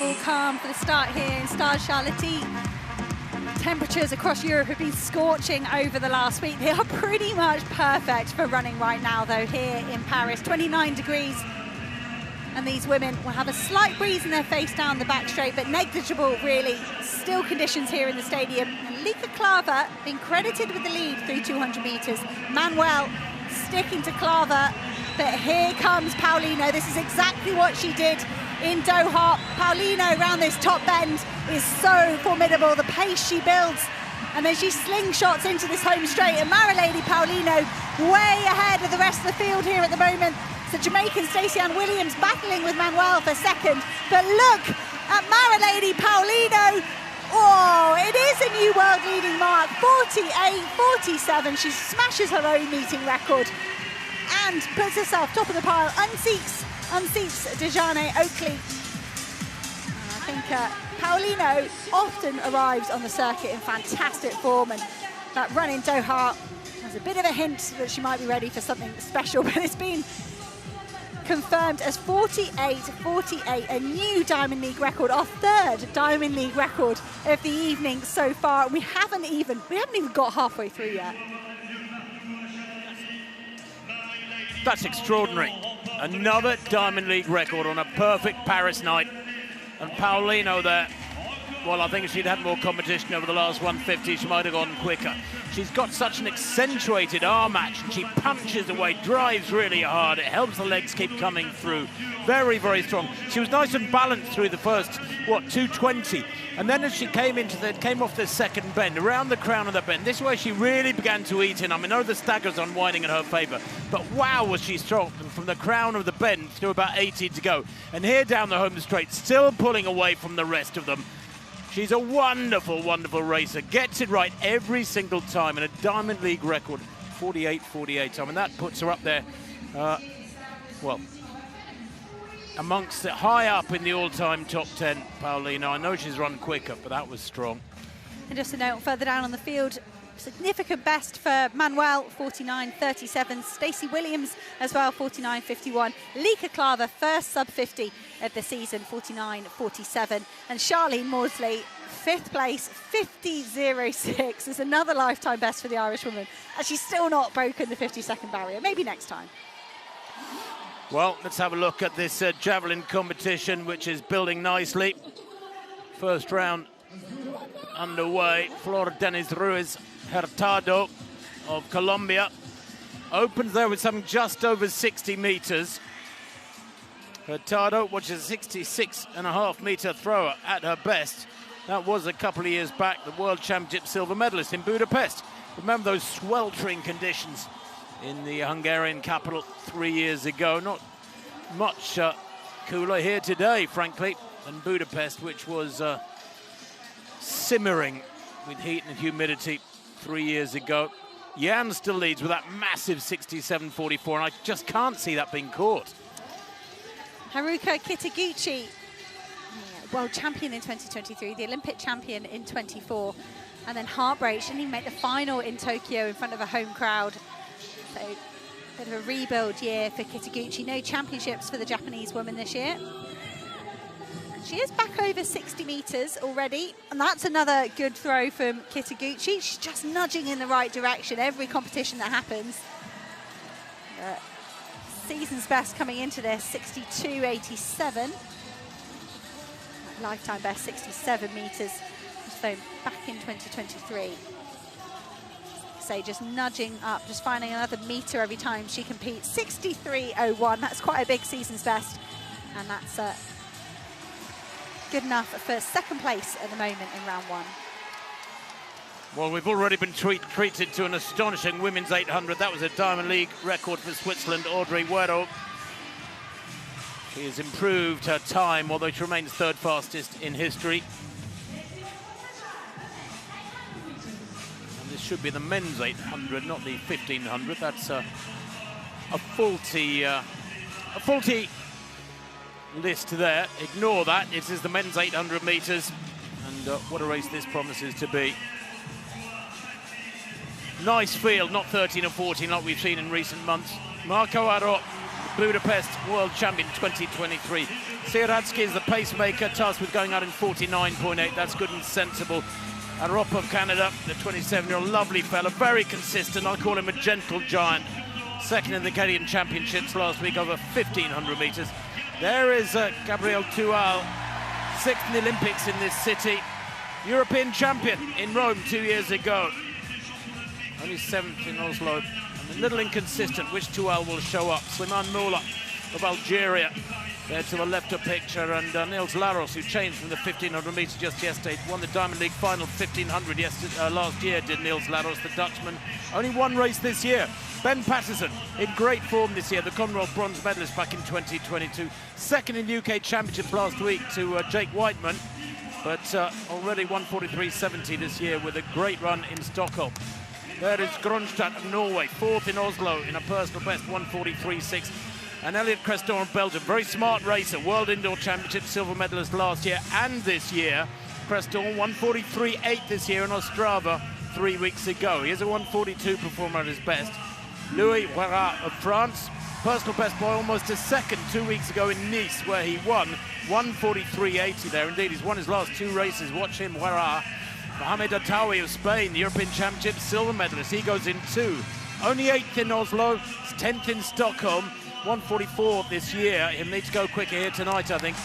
All calm for the start here in Stade Charlotte. Temperatures across Europe have been scorching over the last week. They are pretty much perfect for running right now, though, here in Paris. 29 degrees. And these women will have a slight breeze in their face down the back straight, but negligible, really. Still conditions here in the stadium. And Lieke Klaver being credited with the lead through 200 metres. Manuel sticking to Klaver, but here comes Paulino. This is exactly what she did in Doha. Paulino around this top bend is so formidable. The pace she builds, and then she slingshots into this home straight. And Marilady Paulino way ahead of the rest of the field here at the moment. The Jamaican Stacey Ann Williams battling with Manuel for second. But look at Marilady Paulino. Oh, it is a new world leading mark, 48.47. She smashes her own meeting record and puts herself top of the pile, unseats Dejane Oakley. And I think Paulino often arrives on the circuit in fantastic form, and that run in Doha was a bit of a hint that she might be ready for something special, but it's been confirmed as 48.48, a new Diamond League record, our third Diamond League record of the evening so far. We haven't even got halfway through yet.
That's extraordinary. Another Diamond League record on a perfect Paris night. And Paulino there, well, I think if she'd had more competition over the last 150, she might have gone quicker. She's got such an accentuated arm match, and she punches away, drives really hard. It helps the legs keep coming through. Very, very strong. She was nice and balanced through the first, 220. And then as she came off the second bend, around the crown of the bend, this is where she really began to eat in. I mean, I know the stagger's unwinding in her favour, but wow, was she strong from the crown of the bend to about 80 to go. And here down the home straight, still pulling away from the rest of them. She's a wonderful, wonderful racer. Gets it right every single time, and a Diamond League record, 48.48. I mean, that puts her up there, well, amongst the high up in the all-time top 10, Paulino. I know she's run quicker, but that was strong.
And just a note further down on the field, significant best for Manuel, 49.37. Stacey Williams as well, 49.51. Lieke Klaver, first sub-50 of the season, 49.47. And Charlene Maudsley, fifth place, 50.06. Is another lifetime best for the Irish woman. And she's still not broken the 50-second barrier. Maybe next time.
Well, let's have a look at this javelin competition, which is building nicely. First round underway. Flor Denis Ruiz Hurtado of Colombia opens there with something just over 60 meters. Hurtado, which is a 66.5-meter thrower at her best. That was a couple of years back, the World Championship silver medalist in Budapest. Remember those sweltering conditions in the Hungarian capital 3 years ago. Not much cooler here today, frankly, than Budapest, which was simmering with heat and humidity 3 years ago. Jan still leads with that massive 67.44, and I just can't see that being caught.
Haruka Kitaguchi, world champion in 2023, the Olympic champion in 24, and then heartbreak. She didn't even make the final in Tokyo in front of a home crowd. So, a bit of a rebuild year for Kitaguchi. No championships for the Japanese woman this year. She is back over 60 meters already, and that's another good throw from Kitaguchi. She's just nudging in the right direction every competition that happens. Season's best coming into this, 62.87. Lifetime best, 67 meters. So back in 2023. So just nudging up, just finding another meter every time she competes. 63.01, that's quite a big season's best. And that's good enough for second place at the moment in round one.
Well, we've already been treated to an astonishing women's 800. That was a Diamond League record for Switzerland, Audrey Huero. She has improved her time, although she remains third fastest in history. And this should be the men's 800, not the 1500. That's a faulty list there. Ignore that. It is the men's 800 meters, and what a race this promises to be. Nice field, not 13 or 14 like we've seen in recent months. Marco Aró, Budapest world champion 2023. Sieradski is the pacemaker, tasked with going out in 49.8. That's good and sensible. Arop of Canada, the 27-year-old, lovely fella, very consistent. I call him a gentle giant. Second in the Canadian Championships last week over 1,500 metres. There is Gabriel Tual, sixth in the Olympics in this city. European champion in Rome 2 years ago. Only seventh in Oslo. And a little inconsistent which Tual will show up. Slimane Moula of Algeria there to the left of picture, and Niels Laros, who changed from the 1,500 metres just yesterday, won the Diamond League final 1,500 last year, did Niels Laros, the Dutchman. Only one race this year. Ben Patterson in great form this year, the Commonwealth bronze medalist back in 2022. Second in UK Championships last week to Jake Whiteman, but already 1:43.70 this year with a great run in Stockholm. There is Gronstad of Norway, fourth in Oslo in a personal best 1:43.6. And Elliot Creston of Belgium, very smart racer, World Indoor Championship silver medalist last year and this year. Creston 1:43.8 this year in Ostrava 3 weeks ago. He is a 1:42 performer at his best. Louis Huerat of France, personal best by almost a second 2 weeks ago in Nice, where he won 1:43.80 there. Indeed, he's won his last two races. Watch him, Huerat. Mohamed Attawi of Spain, the European Championship silver medalist. He goes in two. Only 8th in Oslo, 10th in Stockholm. 1:44 this year. He'll need to go quicker here tonight, I think.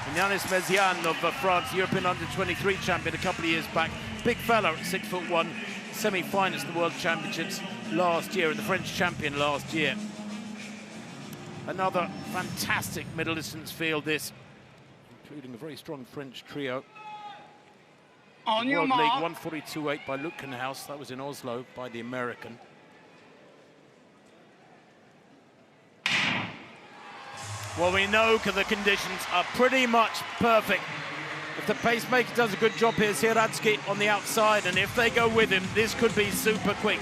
And Yannis Meziane of France, European Under-23 champion a couple of years back. Big fella at 6'1", semi-finalist at the World Championships last year, and the French champion last year. Another fantastic middle distance field, this, including a very strong French trio. On your World League 1:42.8 by Lutkenhaus. That was in Oslo by the American. Well, we know the conditions are pretty much perfect. If the pacemaker does a good job here, Sieradski on the outside, and if they go with him, this could be super quick.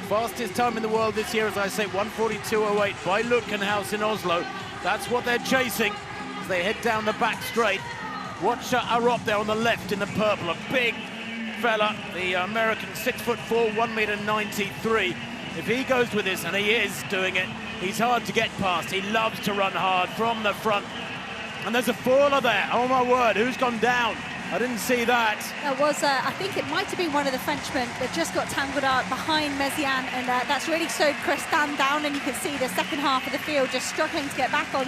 Fastest time in the world this year, as I say, 1:42.08 by Lutkenhaus in Oslo. That's what they're chasing as they head down the back straight. Watch Arop there on the left in the purple, a big fella, the American, 6'4", 1'93". If he goes with this, and he is doing it, he's hard to get past. He loves to run hard from the front. And there's a faller there. Oh, my word. Who's gone down? I didn't see that.
It was, I think it might have been one of the Frenchmen that just got tangled out behind Meziane, and that's really slowed Creston down, and you can see the second half of the field just struggling to get back on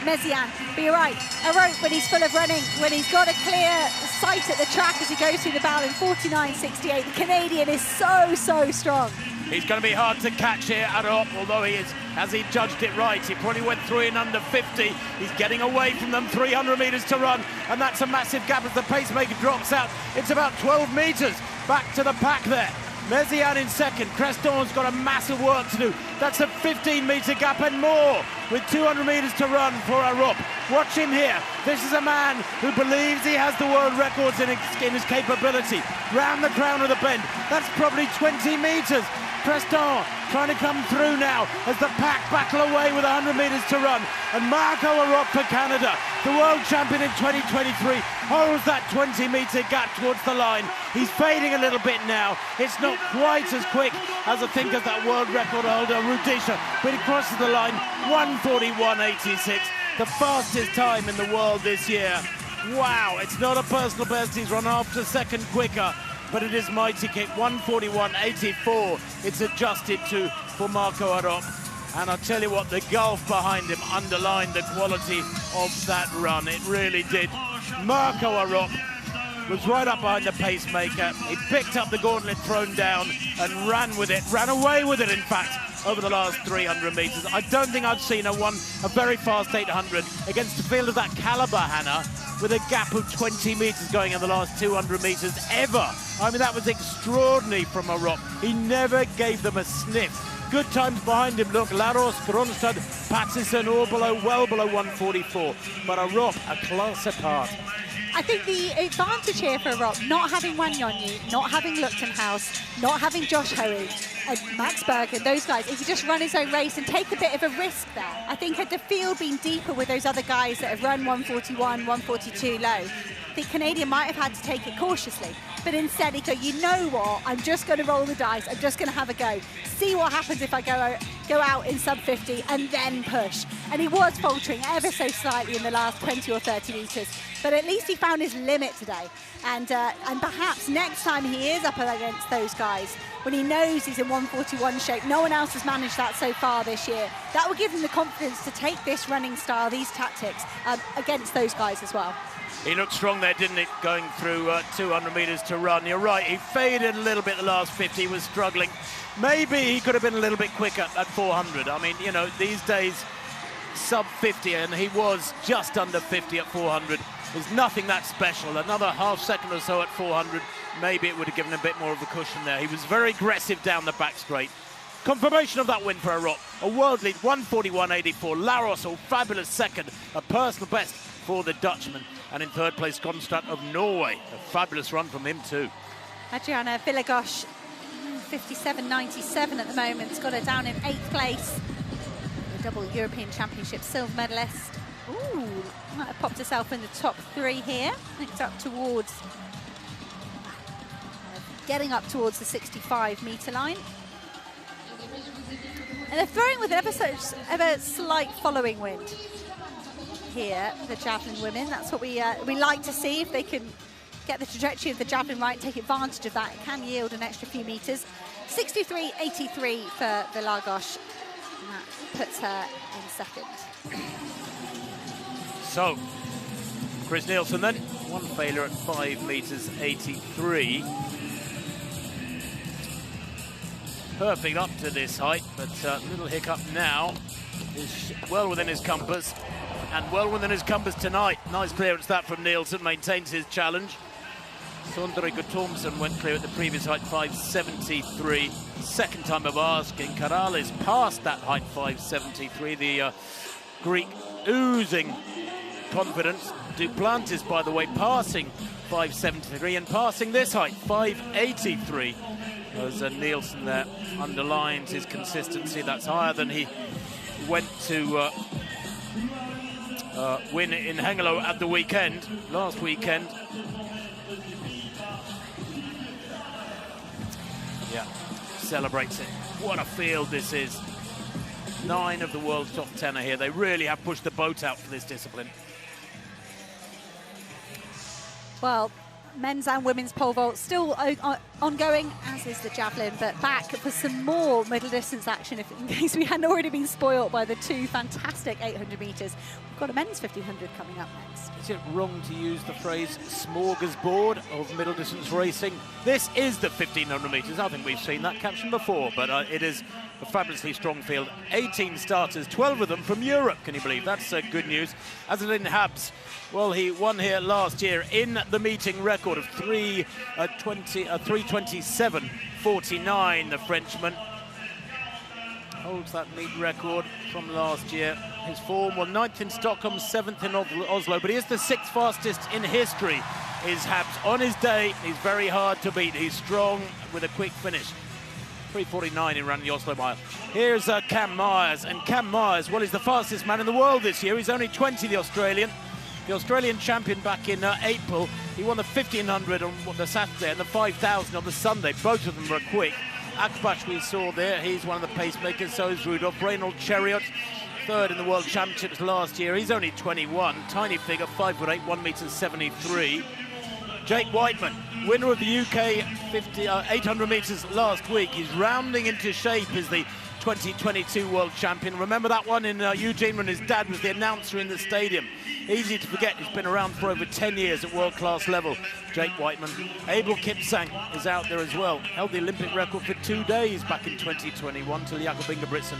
Meziane. But you're right, Arop, when he's full of running, when he's got a clear sight at the track as he goes through the barrel in 49.68, the Canadian is so strong.
He's going to be hard to catch here, Arop, although he is, as he judged it right, he probably went through in under 50. He's getting away from them, 300 metres to run, and that's a massive gap as the pacemaker drops out. It's about 12 metres back to the pack there. Meziane in second. Creston's got a massive work to do. That's a 15-metre gap and more with 200 metres to run for Arop. Watch him here. This is a man who believes he has the world records in his capability. Round the crown of the bend. That's probably 20 metres. Creston trying to come through now as the pack battle away with 100 metres to run. And Marco Arop for Canada, the world champion in 2023, holds that 20-metre gap towards the line. He's fading a little bit now. It's not quite as quick as I think as that world record holder, Rudisha, but he crosses the line, 1:41.86, the fastest time in the world this year. Wow, it's not a personal best. He's run half a second quicker, but it is mighty kick, 1:41.84. It's adjusted to for Marco Arop. And I'll tell you what, the gulf behind him underlined the quality of that run. It really did. Marco Arop was right up behind the pacemaker. He picked up the gauntlet thrown down and ran with it, ran away with it, in fact, over the last 300 metres. I don't think I've seen a very fast 800 against a field of that calibre, Hannah, with a gap of 20 metres going in the last 200 metres ever. I mean, that was extraordinary from Arop. He never gave them a sniff. Good times behind him. Look, Laros, Gronstad, Patterson, all well below 1:44. But Arop, a class apart.
I think the advantage here for Arop, not having Wanyonyi, not having Lutkenhaus, not having Josh Hoey, and Max Berger, those guys, if he just run his own race and take a bit of a risk there. I think had the field been deeper with those other guys that have run 1:41, 1:42 low, the Canadian might have had to take it cautiously. But instead he go, you know what, I'm just going to roll the dice, I'm just going to have a go. See what happens if I go go out in sub 50 and then push. And he was faltering ever so slightly in the last 20 or 30 metres, but at least he found his limit today. And perhaps next time he is up against those guys, when he knows he's in 141 shape, no one else has managed that so far this year, that will give him the confidence to take this running style, these tactics, against those guys as well.
He looked strong there, didn't it, going through 200 metres to run. You're right, he faded a little bit the last 50, he was struggling. Maybe he could have been a little bit quicker at 400. I mean, you know, these days, sub 50, and he was just under 50 at 400. There's nothing that special. Another half second or so at 400, maybe it would have given a bit more of a cushion there. He was very aggressive down the back straight. Confirmation of that win for Arup. A world lead, 141.84. Laros, a fabulous second, a personal best for the Dutchman. And in third place, Konstad of Norway. A fabulous run from him too.
Adriana Villagos, 57.97 at the moment. It's got her down in 8th place. The double European Championship silver medalist. Ooh, might have popped herself in the top 3 here. Next up towards, getting up towards the 65-metre line. And they're throwing with ever slight following wind here, the javelin women. That's what we like to see. If they can get the trajectory of the javelin right, take advantage of that, it can yield an extra few metres. 63.83 for Villagos, and that puts her in second.
So, Chris Nielsen then, one failure at 5 metres 83. Perfect up to this height, but a little hiccup now. Is well within his compass, and well within his compass tonight. Nice clearance that from Nielsen, maintains his challenge. Sondre Guttormsen went clear at the previous height, 5.73. Second time of asking. Karalis passed that height, 5.73. The Greek oozing confidence. Duplantis, by the way, passing 5.73 and passing this height, 5.83. As Nielsen there underlines his consistency. That's higher than he went to win in Hengelo at the weekend, last weekend. Yeah, celebrates it. What a field this is. 9 of the world's top 10 are here. They really have pushed the boat out for this discipline.
Well, men's and women's pole vault still ongoing, as is the javelin, but back for some more middle distance action in case we hadn't already been spoilt by the 2 fantastic 800 metres. We've got a men's 1500 coming up next.
Is it wrong to use the phrase smorgasbord of middle distance racing? This is the 1500 metres. I think we've seen that caption before, but it is a fabulously strong field. 18 starters, 12 of them from Europe, can you believe? That's good news. Azzedine Habs, well, he won here last year in the meeting record of 3:27.49, the Frenchman. Holds that meet record from last year. His form, well, 9th in Stockholm, 7th in Oslo, but he is the 6th fastest in history, is Habs. On his day, he's very hard to beat. He's strong with a quick finish. 3:49 in running the Oslo Mile. Here's Cam Myers, and Cam Myers, well, he's the fastest man in the world this year. He's only 20, the Australian champion back in April. He won the 1500 on the Saturday and the 5000 on the Sunday. Both of them were quick. Akbash we saw there, he's one of the pacemakers, so is Rudolf. Reynold Chariot, 3rd in the World Championships last year. He's only 21, tiny figure, 5'8", 1.73 m. Jake Whiteman, winner of the UK 800 metres last week. He's rounding into shape as the 2022 World Champion. Remember that one in Eugene when his dad was the announcer in the stadium? Easy to forget, he's been around for over 10 years at world-class level, Jake Whiteman. Abel Kipsang is out there as well. Held the Olympic record for 2 days back in 2021 till Jakob Ingebrigtsen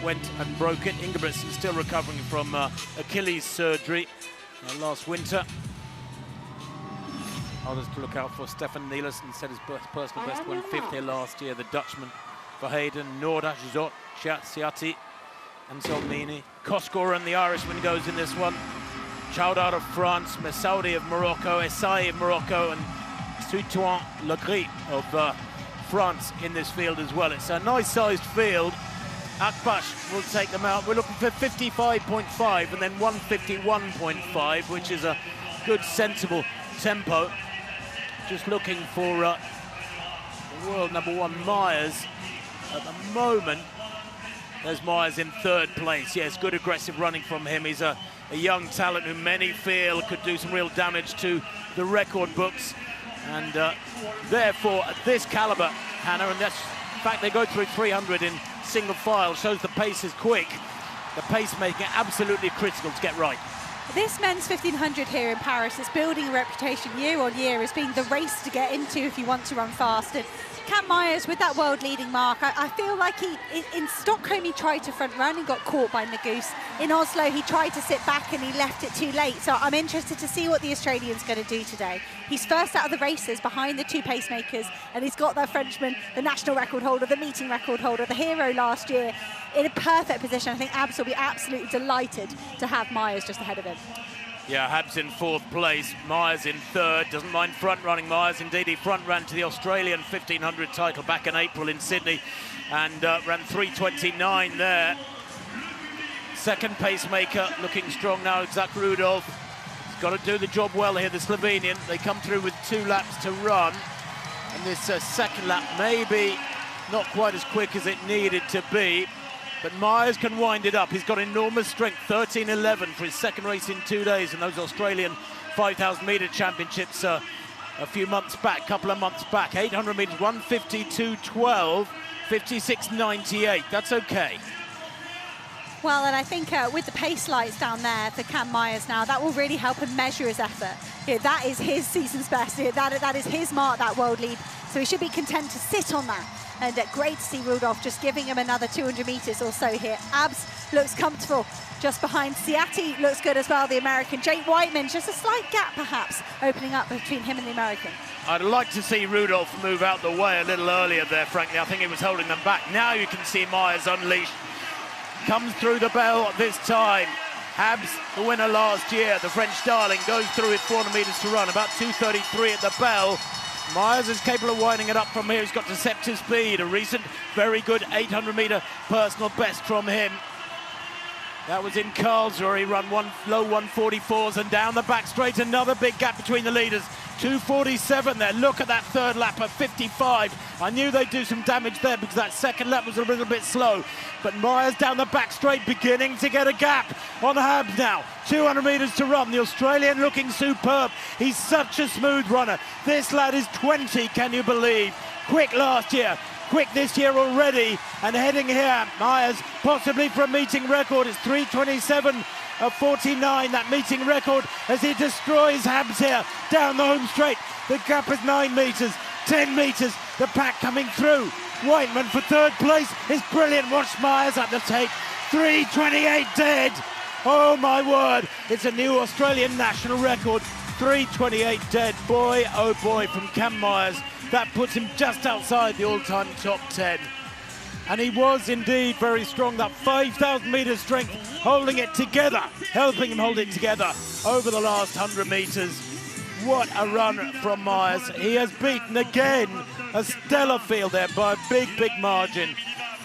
went and broke it. Ingebrigtsen still recovering from Achilles surgery last winter. Others to look out for. Stefan Nielsen set his personal best, went 5th here last year. The Dutchman for Hayden, Norda, Zot, Siati, and Solmini. Koskoren, the Irishman, goes in this one. Chaudard of France, Messaoudi of Morocco, Essay of Morocco, and Suitouan Legris of France in this field as well. It's a nice-sized field. Akbash will take them out. We're looking for 55.5 and then 151.5, which is a good, sensible tempo. Just looking for the world #1 Myers at the moment. There's Myers in third place. Yes, good aggressive running from him. He's a young talent who many feel could do some real damage to the record books. And therefore, at this caliber, Hannah, and that's in fact they go through 300 in single file, shows the pace is quick. The pace making it absolutely critical to get right.
This men's 1500 here in Paris is building a reputation year on year as being the race to get into if you want to run fast. And Cam Myers with that world leading mark, I feel like in Stockholm he tried to front run and got caught by Nagus. In Oslo he tried to sit back and he left it too late. So I'm interested to see what the Australian's going to do today. He's first out of the races behind the two pacemakers, and he's got that Frenchman, the national record holder, the meeting record holder, the hero last year, in a perfect position. I think Habs will be absolutely delighted to have Myers just ahead of him.
Yeah, Habs in fourth place, Myers in third. Doesn't mind front-running Myers. Indeed, he front-ran to the Australian 1500 title back in April in Sydney and ran 3:29 there. Second pacemaker looking strong now, Zach Rudolph. He's got to do the job well here, the Slovenian. They come through with 2 laps to run. And this second lap maybe not quite as quick as it needed to be. But Myers can wind it up. He's got enormous strength, 13:11 for his second race in 2 days in those Australian 5,000 metre championships a couple of months back. 800 metres, 1:52.12, 56.98. That's okay.
Well, and I think with the pace lights down there for Cam Myers now, that will really help him measure his effort. That is his season's best. That is his mark, that world lead. So he should be content to sit on that. And great to see Rudolph just giving him another 200 metres or so here. Abs looks comfortable just behind. Siati looks good as well, the American. Jake Whiteman, just a slight gap perhaps opening up between him and the American.
I'd like to see Rudolph move out the way a little earlier there, frankly. I think he was holding them back. Now you can see Myers unleashed. Comes through the bell this time. Habs, the winner last year, the French darling, goes through with 400 metres to run, about 2:33 at the bell. Myers is capable of winding it up from here. He's got deceptive speed, a recent very good 800 metre personal best from him. That was in Karlsruhe. He ran low 1:44s and down the back straight, another big gap between the leaders. 2:47 there. Look at that third lap at 55. I knew they'd do some damage there because that second lap was a little bit slow. But Myers down the back straight, beginning to get a gap on Habs now. 200 metres to run. The Australian looking superb. He's such a smooth runner. This lad is 20, can you believe? Quick last year. Quick this year already, and heading here, Myers possibly for a meeting record. It's 3:27.49, that meeting record, as he destroys Habs here down the home straight. The gap is 9 metres, 10 metres, the pack coming through. Whiteman for third place is brilliant. Watch Myers at the tape. 3:28 dead. Oh my word, it's a new Australian national record. 3:28 dead. Boy, oh boy, from Cam Myers. That puts him just outside the all-time top 10. And he was indeed very strong. That 5,000 metre strength, holding it together, helping him hold it together over the last 100 metres. What a run from Myers. He has beaten again a stellar field there by a big, big margin.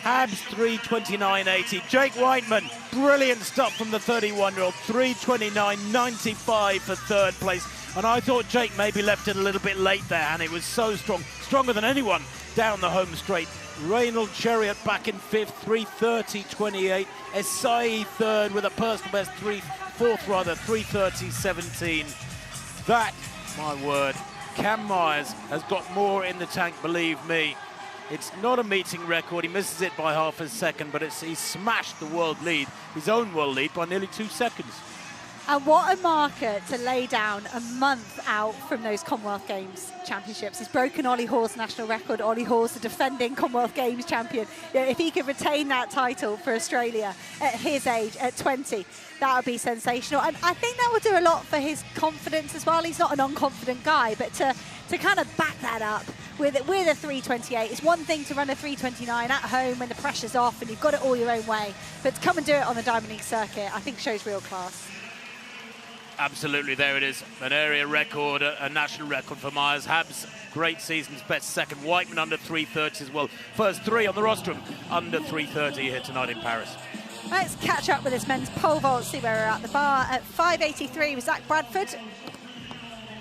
Habs 3:29.80. Jake Whiteman, brilliant stuff from the 31-year-old. 3:29.95 for third place. And I thought Jake maybe left it a little bit late there, and it was so strong, stronger than anyone down the home straight. Reynald Chariot back in fifth, 3:30.28. Esai third with a personal best, 3:30.17. That, my word, Cam Myers has got more in the tank, believe me. It's not a meeting record. He misses it by half a second, but he smashed the world lead, his own world lead, by nearly 2 seconds.
And what a marker to lay down a month out from those Commonwealth Games championships. He's broken Ollie Hall's national record. Ollie Hall's the defending Commonwealth Games champion. If he could retain that title for Australia at his age, at 20, that would be sensational. And I think that will do a lot for his confidence as well. He's not an unconfident guy, but to kind of back that up with a 3:28. It's one thing to run a 3:29 at home when the pressure's off and you've got it all your own way. But to come and do it on the Diamond League circuit, I think shows real class.
Absolutely, there it is. An area record, a national record for Myers. Habs, great season's best second. Whiteman under 3:30 as well. First 3 on the rostrum under 3:30 here tonight in Paris.
Let's catch up with this men's pole vault, see where we're at the bar. At 5:83 was Zach Bradford.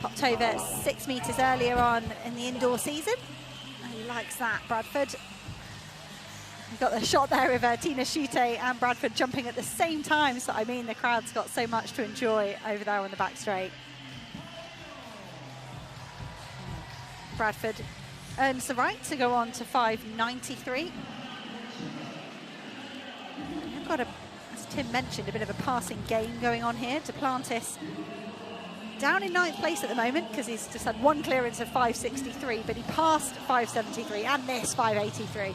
Popped over 6 metres earlier on in the indoor season. He likes that, Bradford. You've got the shot there of Tina Schutte and Bradford jumping at the same time. So, I mean, the crowd's got so much to enjoy over there on the back straight. Bradford earns the right to go on to 5.93. We've got, as Tim mentioned, a bit of a passing game going on here. Duplantis down in 9th place at the moment because he's just had one clearance of 5.63, but he passed 5.73 and missed 5.83.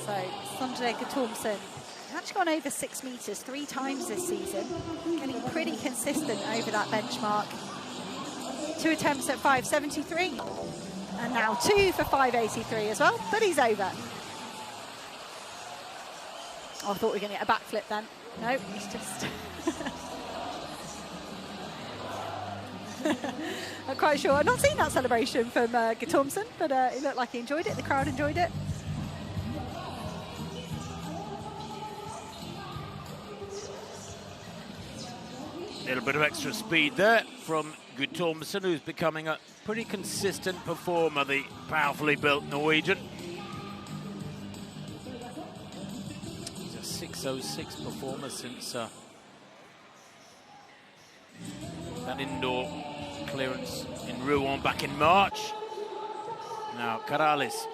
So Sondre Guttormsen has actually gone over 6 metres 3 times this season, getting pretty consistent over that benchmark. 2 attempts at 5.73, and now 2 for 5.83 as well, but he's over. Oh, I thought we were going to get a backflip then. No, he's just... Not quite sure. I've not seen that celebration from Guttormsen, but it looked like he enjoyed it. The crowd enjoyed it.
A little bit of extra speed there from Guttormsen, who's becoming a pretty consistent performer, the powerfully built Norwegian. He's a 6.06 performer since that indoor clearance in Rouen back in March. Now Karalis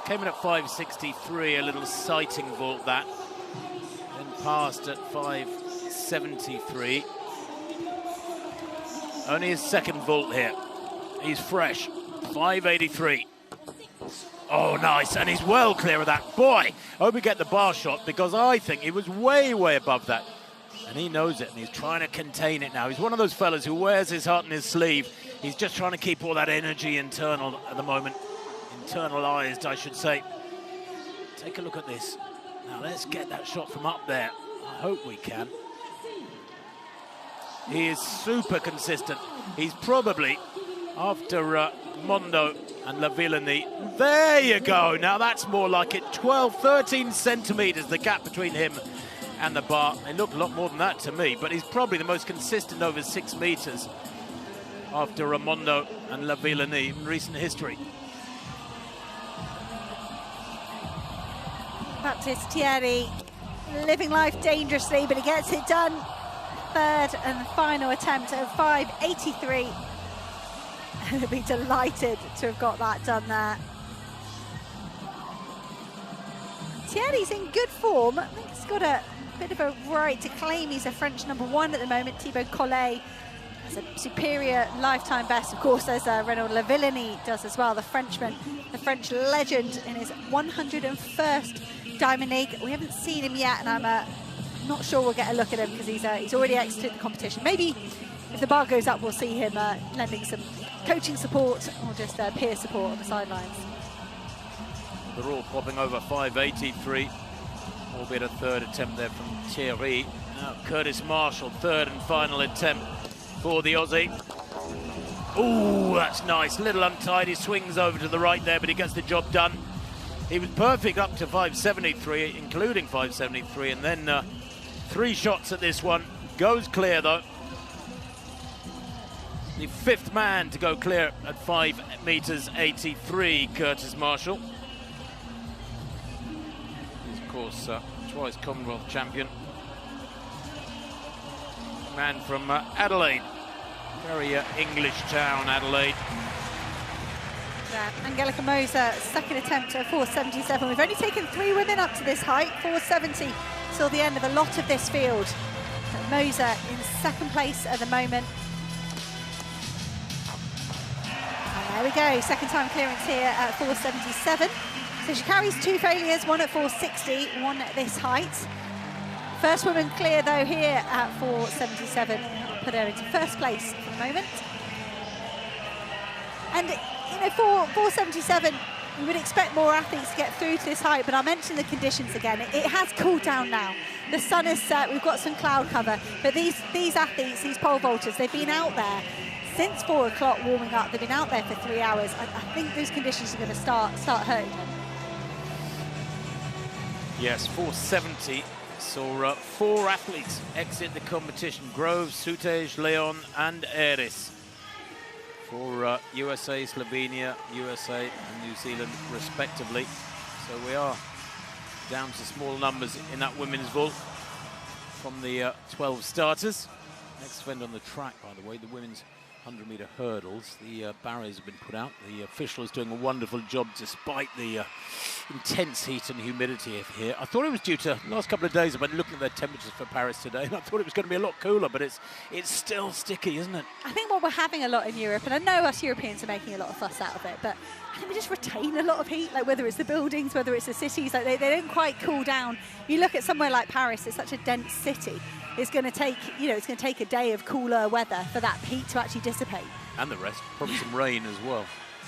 came in at 5.63, a little sighting vault that. Then passed at 5.73. Only his second vault here. He's fresh. 5.83. Oh, nice. And he's well clear of that. Boy, I hope we get the bar shot because I think he was way, way above that. And he knows it and he's trying to contain it now. He's one of those fellas who wears his heart on his sleeve. He's just trying to keep all that energy internal at the moment. Internalized, I should say. Take a look at this. Now let's get that shot from up there. I hope we can. He is super consistent. He's probably, after Mondo and La Villani, there you go. Now that's more like it. 12, 13 centimetres, the gap between him and the bar. They look a lot more than that to me, but he's probably the most consistent over 6 metres after Ramondo and La Villani in recent history.
Baptiste Thierry living life dangerously, but he gets it done. Third and final attempt at 5.83. And he'll be delighted to have got that done there. Thierry's in good form. I think he's got a bit of a right to claim he's a French #1 at the moment. Thibaut Collet has a superior lifetime best, of course, as Renaud Lavillenie does as well, the Frenchman, the French legend in his 101st Diamond League. We haven't seen him yet, and I'm not sure we'll get a look at him because he's already exited the competition. Maybe if the bar goes up, we'll see him lending some coaching support or just peer support on the sidelines.
They're all popping over 5.83, albeit a third attempt there from Thierry. Now Curtis Marshall, third and final attempt for the Aussie. Ooh, that's nice. Little untidy, swings over to the right there, but he gets the job done. He was perfect up to 5.73, including 5.73, and then 3 shots at this one. Goes clear, though. The 5th man to go clear at 5 metres 83, Curtis Marshall. He's, of course, twice Commonwealth champion. Man from Adelaide. Very English town, Adelaide.
Angelica Moser, second attempt at 4.77. We've only taken 3 women up to this height. 4.70 till the end of a lot of this field. But Moser in second place at the moment. And there we go, second time clearance here at 4.77. So she carries 2 failures, one at 4.60, one at this height. First woman clear though here at 4.77. I'll put her into first place for the moment. And you know, for 4.77, we would expect more athletes to get through to this height, but I'll mention the conditions again. It has cooled down now. The sun is set, we've got some cloud cover, but these athletes, these pole vaulters, they've been out there since 4 o'clock warming up. They've been out there for 3 hours. I think those conditions are going to start hurting them.
Yes, 4.70 saw 4 athletes exit the competition. Groves, Sutej, Leon and Eris. for USA, Slovenia, USA and New Zealand respectively. So we are down to small numbers in that women's vault from the 12 starters. Next event on the track, by the way, the women's 100-meter hurdles. The barriers have been put out. The official is doing a wonderful job despite the intense heat and humidity here. I thought it was due to the last couple of days. I've been looking at the temperatures for Paris today, and I thought it was going to be a lot cooler, but it's still sticky, isn't it?
I think what we're having a lot in Europe, and I know us Europeans are making a lot of fuss out of it, but I think we just retain a lot of heat, like whether it's the buildings, whether it's the cities, like they don't quite cool down. You look at somewhere like Paris, it's such a dense city. It's going to take, it's going to take a day of cooler weather for that heat to actually dissipate.
And the rest, probably some rain as well.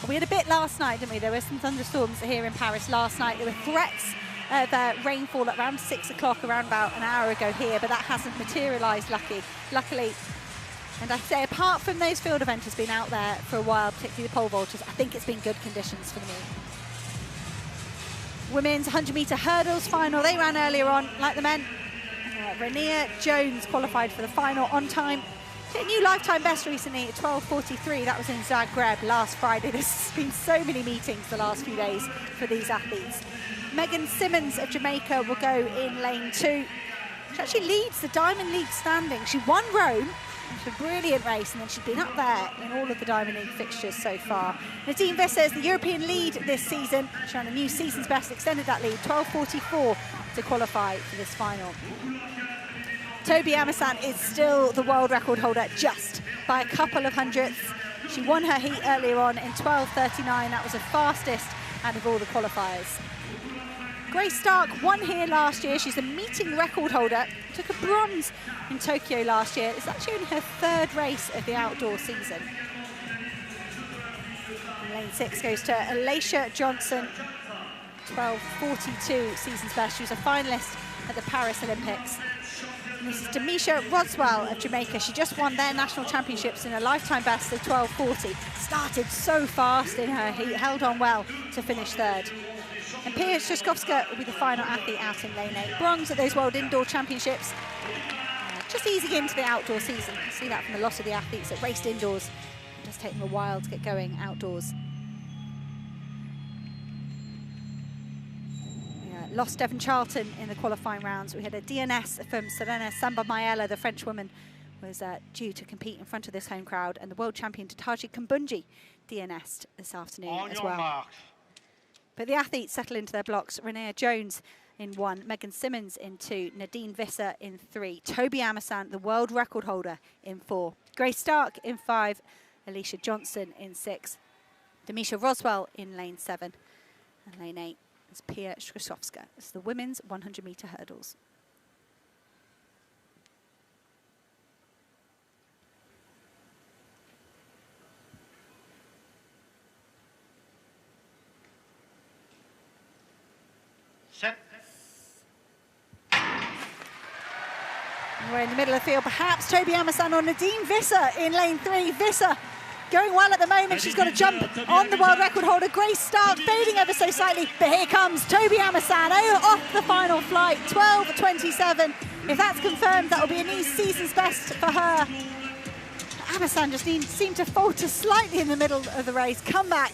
We had a bit last night, didn't we? There were some thunderstorms here in Paris last night. There were threats of rainfall at around 6 o'clock, around about an hour ago here, but that hasn't materialised, luckily. And I'd say apart from those field eventers being out there for a while, particularly the pole vaulters, I think it's been good conditions for the meet. Women's 100-metre hurdles final, they ran earlier on, like the men. Renea Jones qualified for the final on time. Hit a new lifetime best recently at 12:43. That was in Zagreb last Friday. There's been so many meetings the last few days for these athletes. Megan Simmons of Jamaica will go in lane 2. She actually leads the Diamond League standing. She won Rome. It's a brilliant race, and then she's been up there in all of the Diamond League fixtures so far. Nadine Visser is the European lead this season. She ran a new season's best, extended that lead, 12:44 to qualify for this final. Toby Amusan is still the world record holder, just by a couple of hundredths. She won her heat earlier on in 12:39. That was the fastest out of all the qualifiers. Grace Stark won here last year. She's a meeting record holder. Took a bronze in Tokyo last year. It's actually only her 3rd race of the outdoor season. And lane 6 goes to Alicia Johnson. 12:42 season's best. She was a finalist at the Paris Olympics. And this is Demisha Roswell of Jamaica. She just won their national championships in a lifetime best of 12:40. Started so fast in her heat, held on well to finish 3rd. And Pia Strzykowska will be the final athlete out in lane 8. Bronze at those World Indoor Championships. Just easing into the outdoor season. You see that from a lot of the athletes that raced indoors. It does take them a while to get going outdoors. Lost Devon Charlton in the qualifying rounds. We had a DNS from Serena Samba-Mayela, the French woman, was due to compete in front of this home crowd, and the world champion Tataji Kumbunji DNS'd this afternoon as well. But the athletes settle into their blocks. Renea Jones in 1, Megan Simmons in 2, Nadine Visser in 3, Toby Amusan, the world record holder, in 4, Grace Stark in 5, Alicia Johnson in 6, Demisha Roswell in lane 7, and lane 8 is Pia Strzykowska. It's the women's 100-metre hurdles.
Set.
We're in the middle of the field, perhaps Toby Amusan or Nadine Visser in lane 3. Visser going well at the moment. She's got a jump on the world record holder. Grace Stark fading ever so slightly, but here comes Toby Amusan off the final flight, 12:27. If that's confirmed, that will be a new season's best for her. Amusan just seemed to falter slightly in the middle of the race, come back.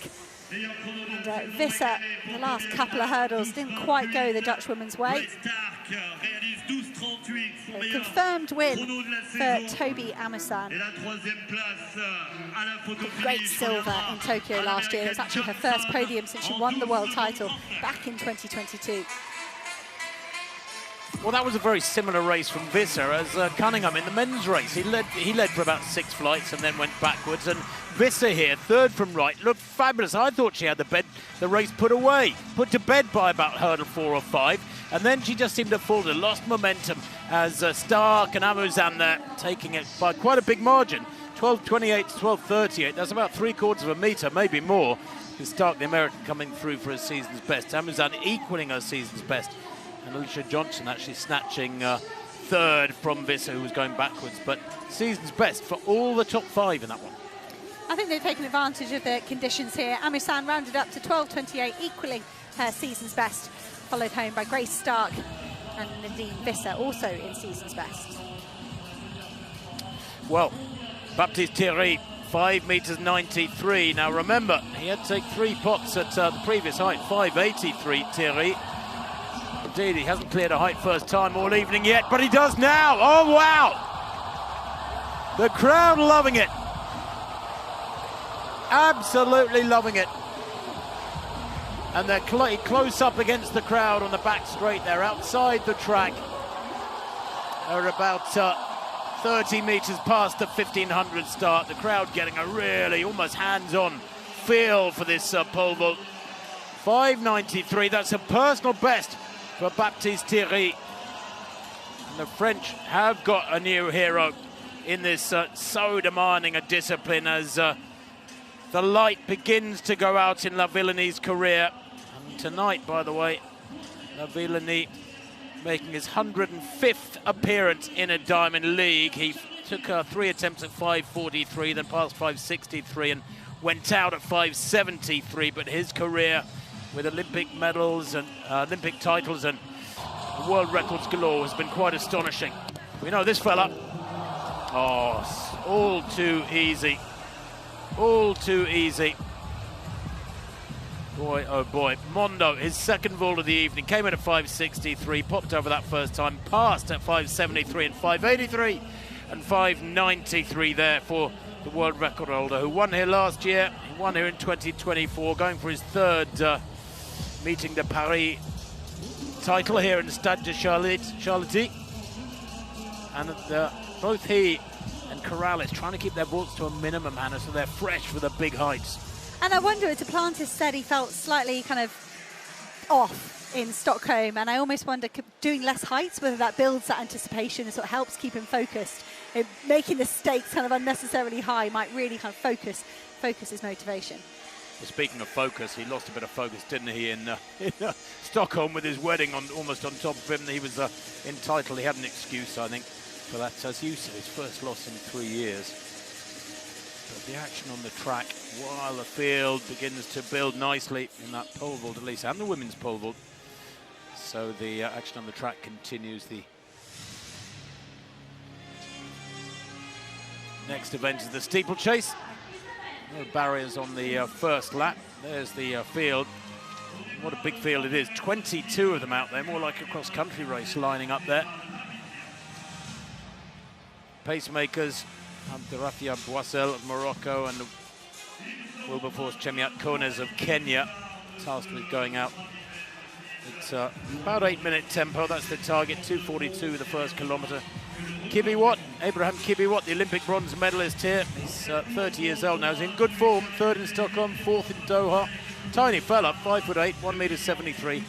And Visser, the last couple of hurdles, didn't quite go the Dutch woman's way. A confirmed win for Toby Amusan. Great silver in Tokyo last year. It was actually her first podium since she won the world title back in 2022.
Well, that was a very similar race from Visser as Cunningham in the men's race. He led for about 6 flights and then went backwards. And Visser here, 3rd from right, looked fabulous. I thought she had the race put to bed by about hurdle 4 or 5. And then she just seemed to falter, lost momentum as Stark and Amusan there taking it by quite a big margin. 12:28 to 12:38. That's about 3/4 of a metre, maybe more. With Stark, the American, coming through for his season's best. Amusan equaling her season's best. And Alicia Johnson actually snatching 3rd from Visser, who was going backwards. But season's best for all the top 5 in that one.
I think they've taken advantage of the conditions here. Amusan rounded up to 12:28, equaling her season's best, followed home by Grace Stark and Nadine Visser, also in season's best.
Well, Baptiste Thierry 5 meters 93. Now remember, he had to take 3 pots at the previous height, 5.83, Thierry. Indeed, he hasn't cleared a height first time all evening yet, but he does now. Oh, wow. The crowd loving it. Absolutely loving it. And they're close up against the crowd on the back straight. They're outside the track. They're about 30 meters past the 1500 start. The crowd getting a really almost hands-on feel for this pole vault. 5.93, that's a personal best for Baptiste Thierry. And the French have got a new hero in this so demanding a discipline as the light begins to go out in La Villeni's career. And tonight, by the way, La Villeni making his 105th appearance in a Diamond League. He took 3 attempts at 5.43, then passed 5.63 and went out at 5.73. But his career with Olympic medals and Olympic titles and world records galore has been quite astonishing. We know this fella. Oh, all too easy. All too easy. Boy, oh boy. Mondo, his second vault of the evening, came in at 5.63, popped over that first time, passed at 5.73 and 5.83 and 5.93 there for the world record holder who won here last year. He won here in 2024, going for his third Meeting de Paris title here in the Stade de Charletti. And both he and Corrales trying to keep their vaults to a minimum, Hannah, so they're fresh for the big heights. And
I wonder, Duplantis said he felt slightly kind of off in Stockholm, and I almost wonder, doing less heights, whether that builds that anticipation and sort of helps keep him focused. Making the stakes kind of unnecessarily high might really kind of focus his motivation.
Well, speaking of focus, he lost a bit of focus, didn't he, in Stockholm with his wedding almost on top of him. He was entitled, he had an excuse, I think, for that. As you said, his first loss in 3 years. But the action on the track, while the field begins to build nicely in that pole vault, at least, and the women's pole vault. So the action on the track continues. The next event is the steeplechase. No barriers on the first lap. There's the field. What a big field it is. 22 of them out there, more like a cross-country race lining up there. Pacemakers, Abderrafia Boissel of Morocco and Wilberforce Chemiat Kones of Kenya, tasked with going out. It's about 8-minute tempo, that's the target, 2:42 the first kilometre. Kibiwott, Abraham Kibiwott, the Olympic bronze medalist here. He's 30 years old now, he's in good form, 3rd in Stockholm, 4th in Doha. Tiny fella, 5'8", 1.73 m.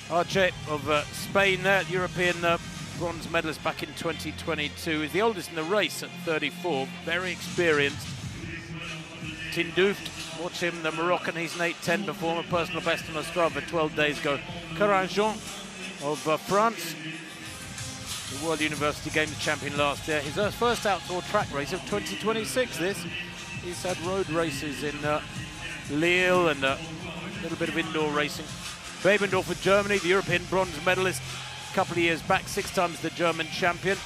Arche of Spain there, European bronze medalist back in 2022. He's the oldest in the race at 34, very experienced. Tindouf, watch him, the Moroccan, he's an 8:10 performer, personal best on Ostrava 12 days ago. Caranjon of France, the World University Games champion last year. His first outdoor track race of 2026, this. He's had road races in Lille and a little bit of indoor racing. Babendorf of Germany, the European bronze medalist a couple of years back, 6 times the German champion.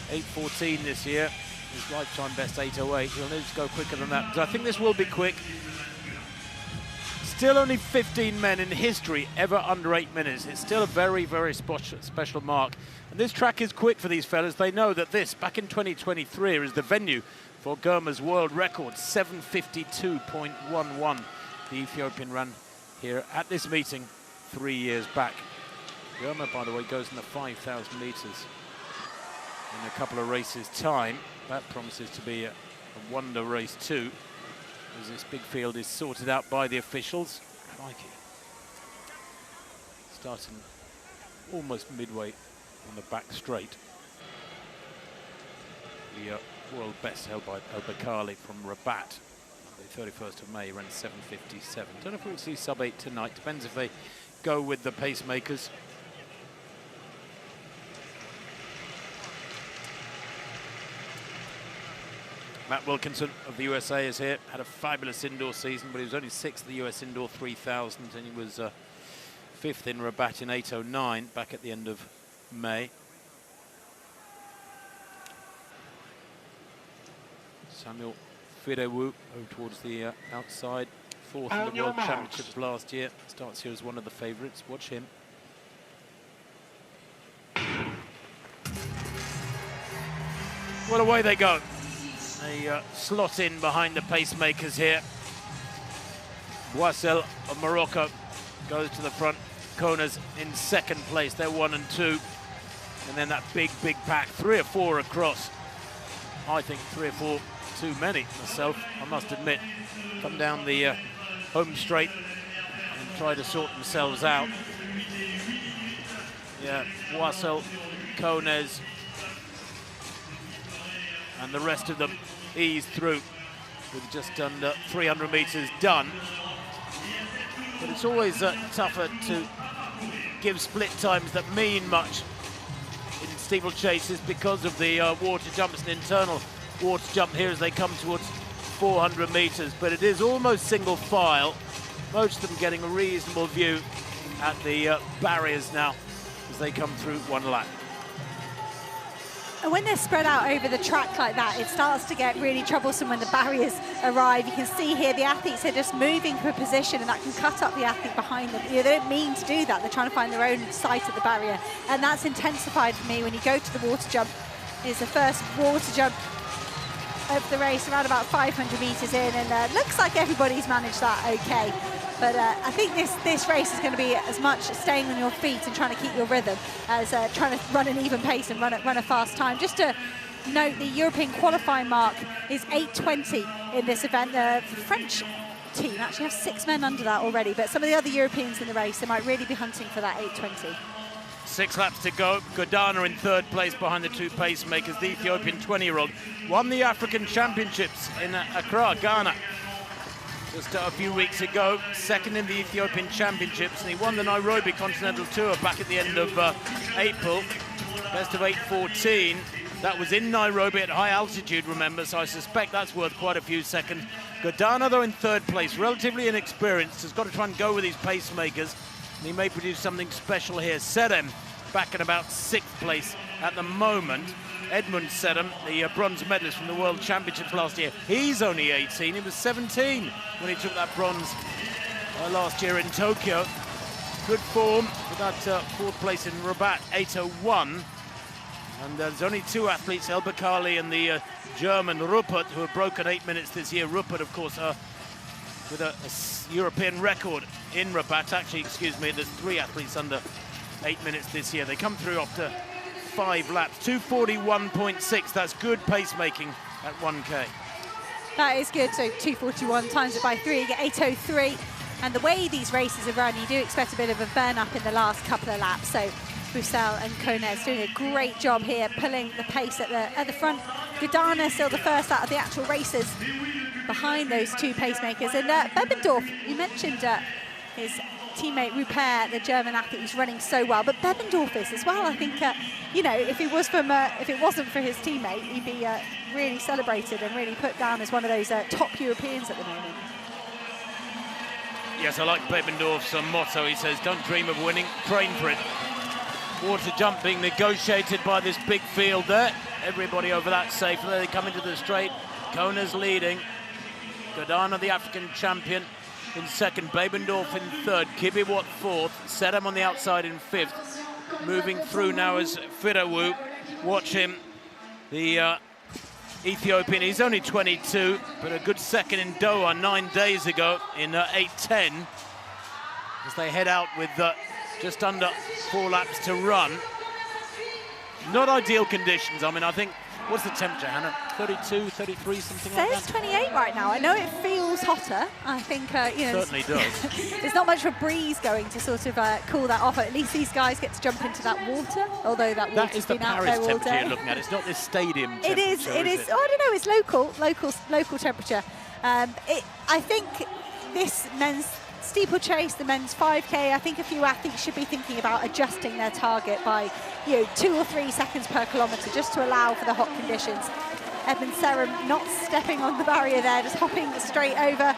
8:14 this year. His lifetime best 8:08. He'll need to go quicker than that, because I think this will be quick. Still only 15 men in history ever under 8 minutes. It's still a very, very special mark. And this track is quick for these fellas. They know that this, back in 2023, is the venue for Germa's world record, 7:52.11. The Ethiopian ran here at this meeting 3 years back. Germa, by the way, goes in the 5,000 metres in a couple of races' time. That promises to be a wonder race too, as this big field is sorted out by the officials. Crikey. Starting almost midway on the back straight. The world best held by El Bakkali from Rabat. The 31st of May, ran 7:57. Don't know if we'll see sub-8 tonight. Depends if they go with the pacemakers. Matt Wilkinson of the USA is here. Had a fabulous indoor season, but he was only 6th at the US Indoor 3000, and he was 5th in Rabat in 8:09 back at the end of May. Samuel Firewu over towards the outside. 4th in the World Championships last year. Starts here as one of the favourites. Watch him. Well, away they go. They slot in behind the pacemakers here. Bouassel of Morocco goes to the front. Kona's in 2nd place. They're 1 and 2. And then that big pack, 3 or 4 across. I think 3 or 4 too many myself, I must admit. Come down the home straight and try to sort themselves out. Yeah, Bouassel, Kones, and the rest of them ease through with just under 300 meters done. But it's always tougher to give split times that mean much in steeplechases because of the water jump. It's an internal water jump here as they come towards 400 meters, but it is almost single file. Most of them getting a reasonable view at the barriers now as they come through one lap.
And when they're spread out over the track like that, it starts to get really troublesome when the barriers arrive. You can see here the athletes are just moving for position, and that can cut up the athlete behind them. You know, they don't mean to do that. They're trying to find their own site at the barrier. And that's intensified for me when you go to the water jump. It's the first water jump of the race, around about 500 meters in, and looks like everybody's managed that okay. But I think this race is going to be as much staying on your feet and trying to keep your rhythm as trying to run an even pace and run a fast time. Just to note, the European qualifying mark is 8:20 in this event. The French team actually have 6 men under that already, but some of the other Europeans in the race, they might really be hunting for that 8:20.
6 laps to go. Godana in 3rd place behind the 2 pacemakers. The Ethiopian 20-year-old won the African Championships in Accra, Ghana, just a few weeks ago. 2nd in the Ethiopian Championships, and he won the Nairobi Continental Tour back at the end of April. Best of 8:14. That was in Nairobi at high altitude, remember, so I suspect that's worth quite a few seconds. Godana, though, in 3rd place, relatively inexperienced, has got to try and go with these pacemakers, and he may produce something special here. Serem back in about 6th place at the moment. Edmund Serem, the bronze medalist from the World Championships last year, he's only 18. He was 17 when he took that bronze last year in Tokyo. Good form with that 4th place in Rabat, 8:01. And there's only 2 athletes, El Bakali and the German Ruppert, who have broken 8 minutes this year. Ruppert, of course, with a European record in Rabat. Actually, excuse me, there's 3 athletes under 8 minutes this year. They come through after 5 laps. 2:41.6, that's good pacemaking at 1K.
That is good, so 2:41 times it by 3, you get 8:03. And the way these races are run, you do expect a bit of a burn up in the last couple of laps. So Bouassel and Kones doing a great job here, pulling the pace at the front. Godana still the first out of the actual races behind those 2 pacemakers. And Bebendorf, you mentioned his teammate Rupert, the German athlete, who's running so well, but Bebendorf is as well. I think, you know, if it wasn't for his teammate, he'd be really celebrated and really put down as one of those top Europeans at the moment.
Yes, I like Bebendorf's motto. He says, don't dream of winning, train for it. Water jump being negotiated by this big field there. Everybody over that safe. They come into the straight. Kona's leading. Godana, the African champion, in 2nd. Bebendorf in 3rd. Kibiwot 4th. Serem on the outside in 5th. Moving through now is Firewu. Watch him. The Ethiopian, he's only 22, but a good 2nd in Doha 9 days ago in 8:10. As they head out with just under 4 laps to run. Not ideal conditions. I mean, I think, what's the temperature, Hannah? 32, 33, something like that?
It says 28 right now. I know it feels hotter. I think, you know...
Certainly does.
There's not much of a breeze going to sort of cool that off. At least these guys get to jump into that water, although that water's been out there all day.
That is the Paris temperature you're looking at. It's not this stadium temperature,
It is. Oh, I don't know. It's local temperature. I think this men's steeplechase, the men's 5K, I think a few athletes should be thinking about adjusting their target by, you know, 2 or 3 seconds per kilometre, just to allow for the hot conditions. Edmund Serem not stepping on the barrier there, just hopping straight over.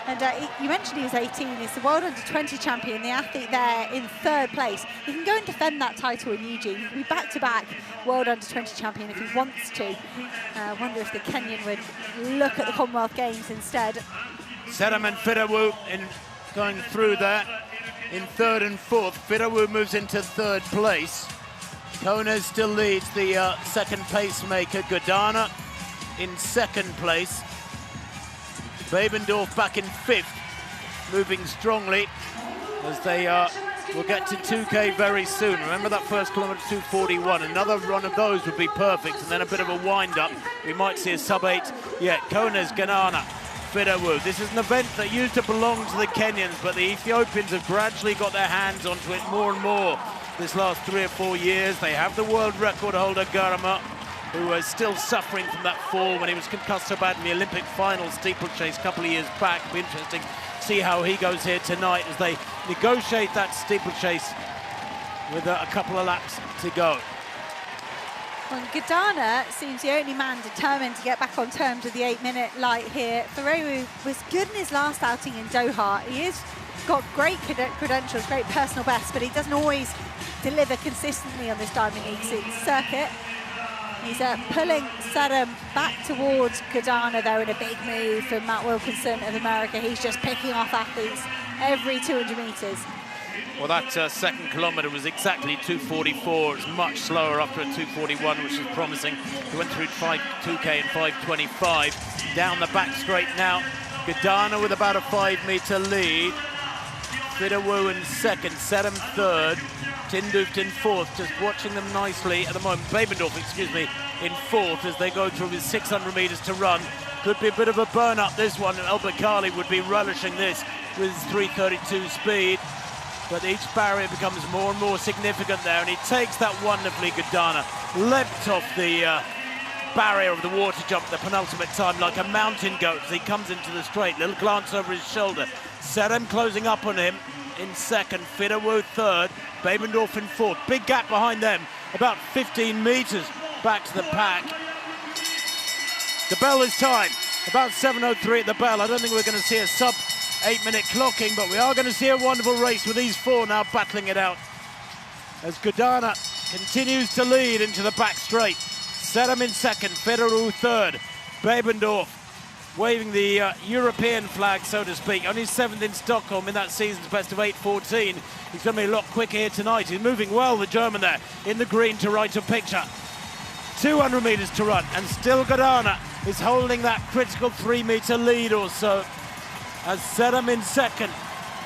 And you mentioned he was 18. He's the World Under-20 champion, the athlete there in 3rd place. He can go and defend that title in Eugene. He can be back-to-back World Under-20 champion if he wants to. I wonder if the Kenyan would look at the Commonwealth Games instead.
Sereman Firawu going through there in 3rd and 4th. Firawu moves into 3rd place. Kona still leads the 2nd pacemaker. Godana in 2nd place. Babendorf back in 5th, moving strongly as they will get to 2K very soon. Remember that first kilometre, 2:41. Another run of those would be perfect, and then a bit of a wind-up. We might see a sub-8 yet. Kona's Ganana, Firawu. This is an event that used to belong to the Kenyans, but the Ethiopians have gradually got their hands onto it more and more this last 3 or 4 years. They have the world record holder, Garama, who was still suffering from that fall when he was concussed so bad in the Olympic final steeplechase a couple of years back. It'll be interesting to see how he goes here tonight as they negotiate that steeplechase with a couple of laps to go.
Well, Godana seems the only man determined to get back on terms with the 8-minute light here. Firawu was good in his last outing in Doha. He has got great credentials, great personal best, but he doesn't always deliver consistently on this Diamond League circuit. He's pulling Serem back towards Godana, though, in a big move from Matt Wilkinson of America. He's just picking off athletes every 200 metres.
Well, that 2nd kilometre was exactly 2:44. It's much slower after a 2:41, which is promising. He went through 2K in 5:25. Down the back straight now. Godana with about a 5-metre lead. Firawu in 2nd, Serem 3rd. Tindouf in 4th, just watching them nicely at the moment. Babendorf, excuse me, in 4th as they go through with 600 metres to run. Could be a bit of a burn-up, this one, and El Bakkali would be relishing this with his 3:32 speed. But each barrier becomes more and more significant there, and he takes that wonderfully. Godana leapt off the barrier of the water jump, the penultimate time, like a mountain goat as he comes into the straight. Little glance over his shoulder. Serem closing up on him in 2nd, Firawu 3rd, Babendorf in 4th. Big gap behind them, about 15 metres back to the pack. The bell is time, about 7:03 at the bell. I don't think we're going to see a sub-8-minute clocking, but we are going to see a wonderful race with these 4 now battling it out as Godana continues to lead into the back straight. Serem in 2nd, Firawu 3rd, Babendorf waving the European flag, so to speak. Only 7th in Stockholm in that season's best of 8:14. He's going to be a lot quicker here tonight. He's moving well, the German there, in the green to right of picture. 200 metres to run, and still Godana is holding that critical 3-metre lead or so. As Serem in 2nd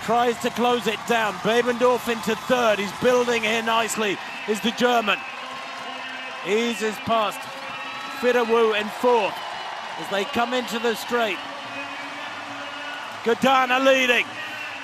tries to close it down. Babendorf into 3rd. He's building here nicely, is the German. Eases past Firawu in 4th. As they come into the straight. Godana leading,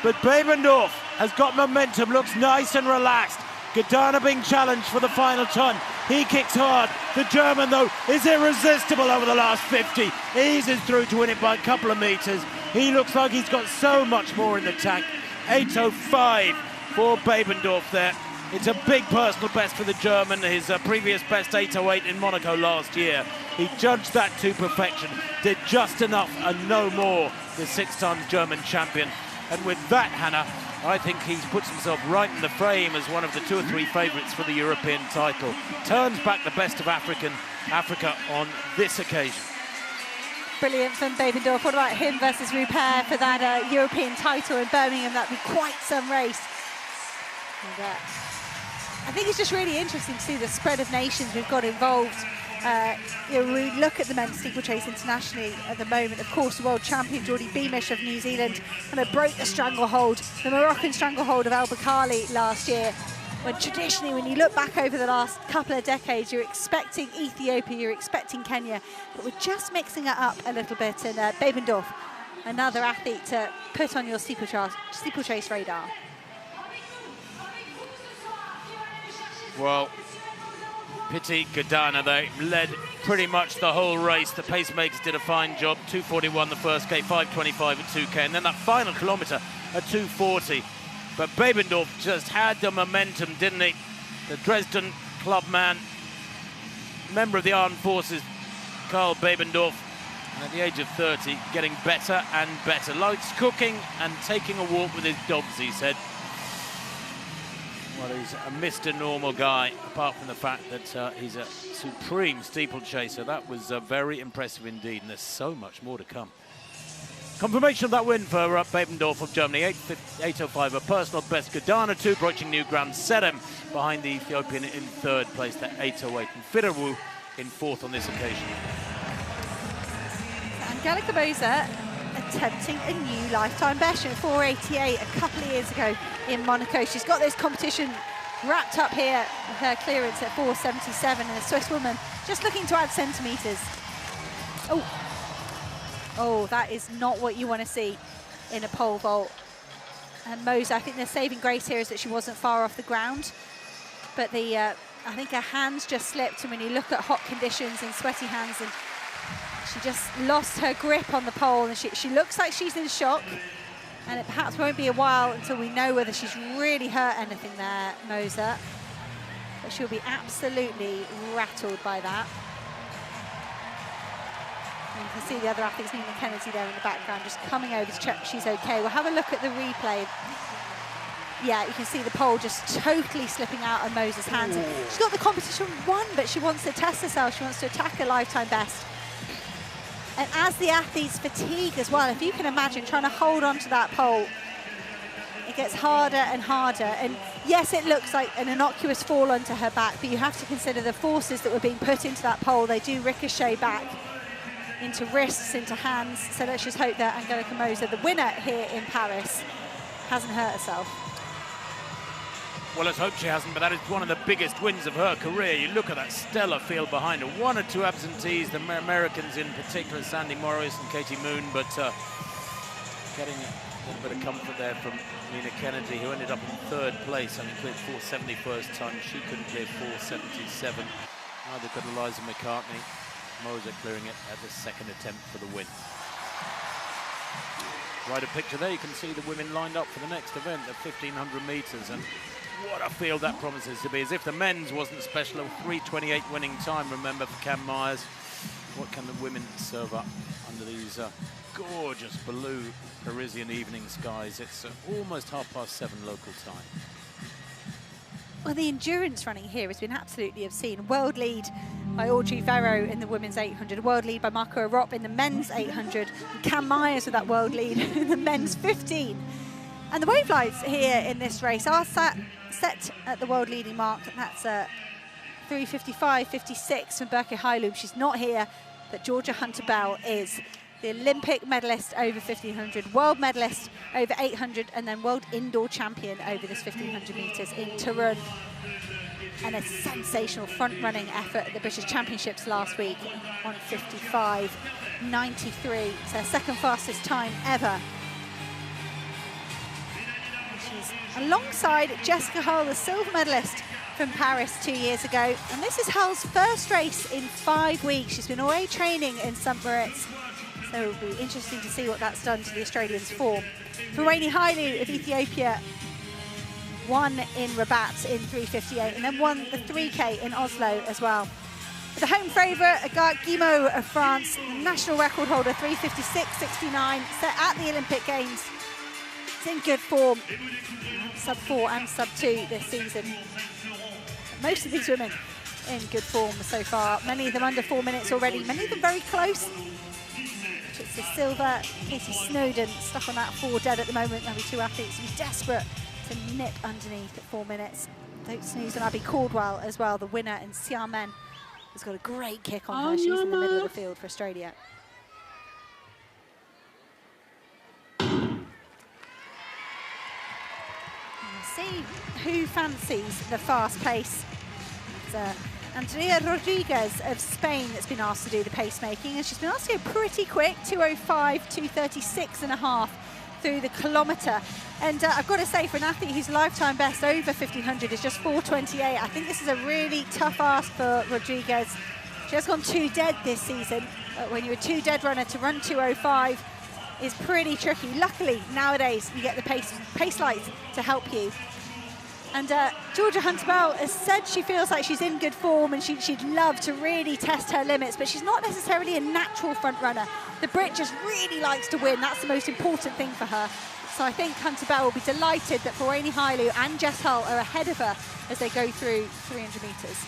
but Babendorf has got momentum, looks nice and relaxed. Godana being challenged for the final time. He kicks hard. The German, though, is irresistible over the last 50. Eases through to win it by a couple of metres. He looks like he's got so much more in the tank. 8:05 for Babendorf there. It's a big personal best for the German, his previous best 8:08 in Monaco last year. He judged that to perfection, did just enough and no more, the 6-time German champion. And with that, Hannah, I think he's puts himself right in the frame as one of the 2 or 3 favourites for the European title. Turns back the best of Africa on this occasion.
Brilliant from Babendorf. What about him versus Rupert for that European title in Birmingham? That'd be quite some race. And, I think it's just really interesting to see the spread of nations we've got involved. We look at the men's steeplechase internationally at the moment. Of course, the world champion Jordi Beamish of New Zealand kind of broke the stranglehold, the Moroccan stranglehold of El Bakkali last year. When traditionally, when you look back over the last couple of decades, you're expecting Ethiopia, you're expecting Kenya, but we're just mixing it up a little bit. And Babendorf, another athlete to put on your steeplechase radar.
Well, pity Godana, they led pretty much the whole race. The pacemakers did a fine job. 2:41 the first K, 5:25 at 2K, and then that final kilometre at 2:40. But Babendorf just had the momentum, didn't he? The Dresden club man, member of the armed forces, Karl Babendorf, At the age of 30, getting better and better. Likes cooking and taking a walk with his dogs, he said. Well, he's a Mr. Normal guy, apart from the fact that he's a supreme steeplechaser. That was very impressive indeed, and there's so much more to come. Confirmation of that win for Babendorf of Germany, 8:05, a personal best. Gudana too, broaching new ground. Serem behind the Ethiopian in third place, at 8:08, and Firewu in fourth on this occasion.
Angelika Moser attempting a new lifetime best at 4:88 a couple of years ago in Monaco. She's got this competition wrapped up here with her clearance at 4:77, and the Swiss woman just looking to add centimetres. Oh, that is not what you want to see in a pole vault. And Moser, I think the saving grace here is that she wasn't far off the ground, but I think her hands just slipped, and when you look at hot conditions and sweaty hands, and she just lost her grip on the pole, and she looks like she's in shock, and it perhaps won't be a while until we know whether she's really hurt anything there, Moser. But she'll be absolutely rattled by that. And you can see the other athletes, Nina Kennedy there in the background, just coming over to check she's okay. We'll have a look at the replay. Yeah, you can see the pole just totally slipping out of Moser's hands. She's got the competition won, but she wants to test herself. She wants to attack a lifetime best. And as the athletes fatigue as well, if you can imagine trying to hold on to that pole, it gets harder and harder. And yes, it looks like an innocuous fall onto her back, but you have to consider the forces that were being put into that pole. They do ricochet back into wrists, into hands. So let's just hope that Angelika Moser, the winner here in Paris, hasn't hurt herself.
Well, let's hope she hasn't, but that is one of the biggest wins of her career. You look at that stellar field behind her. 1 or 2 absentees, the Americans in particular, Sandy Morris and Katie Moon, but getting a little bit of comfort there from Nina Kennedy, who ended up in third place, having cleared 4:70 first time. She couldn't clear 4:77. Neither could Eliza McCartney. Moser clearing it at the second attempt for the win. Right, a picture there. You can see the women lined up for the next event, the 1,500 metres, and what a field that promises to be. As if the men's wasn't special, a 3:28 winning time, remember, for Cam Myers. What can the women serve up under these gorgeous blue Parisian evening skies? It's almost 7:30 local time.
Well, the endurance running here has been absolutely obscene. World lead by Audrey Verreaux in the women's 800, world lead by Marco Arop in the men's 800, and Cam Myers with that world lead in the men's 15. And the wave lights here in this race are set at the world leading mark, and that's 3:55.56 from Berke Heilum. She's not here, but Georgia Hunter-Bell is. The Olympic medalist over 1,500, world medalist over 800, and then world indoor champion over this 1,500 metres in Turin. And a sensational front-running effort at the British Championships last week on 55.93. It's her second fastest time ever. She's alongside Jessica Hull, the silver medalist from Paris 2 years ago. And this is Hull's first race in 5 weeks. She's been away training in St. Moritz. So it'll be interesting to see what that's done to the Australians' form. Ruwaini Hailu of Ethiopia won in Rabat in 3:58 and then won the 3K in Oslo as well. But the home favourite, Agathe Guimot of France, the national record holder, 3:56.69, set at the Olympic Games. It's in good form, sub-4 and sub-2 this season. Most of these women in good form so far. Many of them under 4 minutes already, many of them very close. It's the silver, Katie Snowden, stuck on that 4 dead at the moment. There'll be 2 athletes who's desperate to nip underneath at 4 minutes. Don't snooze on Abby Caldwell as well, the winner in Xiamen, has got a great kick on her. She's in the middle of the field for Australia. See who fancies the fast pace. It's Andrea Rodriguez of Spain that's been asked to do the pacemaking, and she's been asked to go pretty quick, 2:05, 2:36.5 through the kilometre. And I've got to say, for an athlete whose lifetime best over 1,500 is just 4:28, I think this is a really tough ask for Rodriguez. She has gone 2 dead this season, but when you're a 2 dead runner, to run 2:05 is pretty tricky. Luckily, nowadays, you get the pace lights to help you. And Georgia Hunter-Bell has said she feels like she's in good form and she'd love to really test her limits, but she's not necessarily a natural front runner. The Brit just really likes to win. That's the most important thing for her. So I think Hunter-Bell will be delighted that Fourini Hailu and Jess Hull are ahead of her as they go through 300 metres.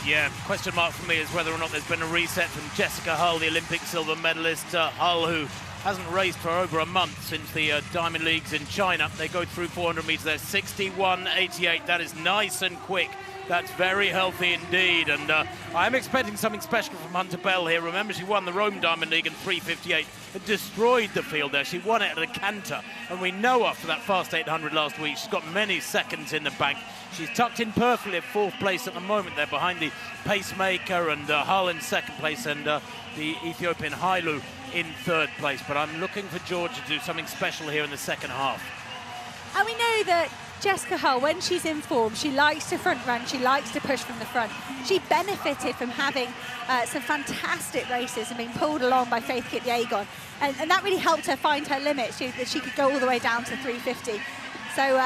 Yeah, question mark for me is whether or not there's been a reset from Jessica Hull, the Olympic silver medalist. Hull, who hasn't raced for over a month since the Diamond Leagues in China. They go through 400 metres there, 61.88. That is nice and quick. That's very healthy indeed. And I'm expecting something special from Hunter-Bell here. Remember, she won the Rome Diamond League in 3:58. It destroyed the field there. She won it at a canter. And we know after that fast 800 last week, she's got many seconds in the bank. She's tucked in perfectly at 4th place at the moment there behind the pacemaker and Hull in 2nd place and the Ethiopian Hailu in 3rd place. But I'm looking for Georgia to do something special here in the second half.
And we know that Jessica Hull, when she's in form, she likes to front run, she likes to push from the front. She benefited from having some fantastic races and being pulled along by Faith Kipyegon. And that really helped her find her limits, that she could go all the way down to 350. So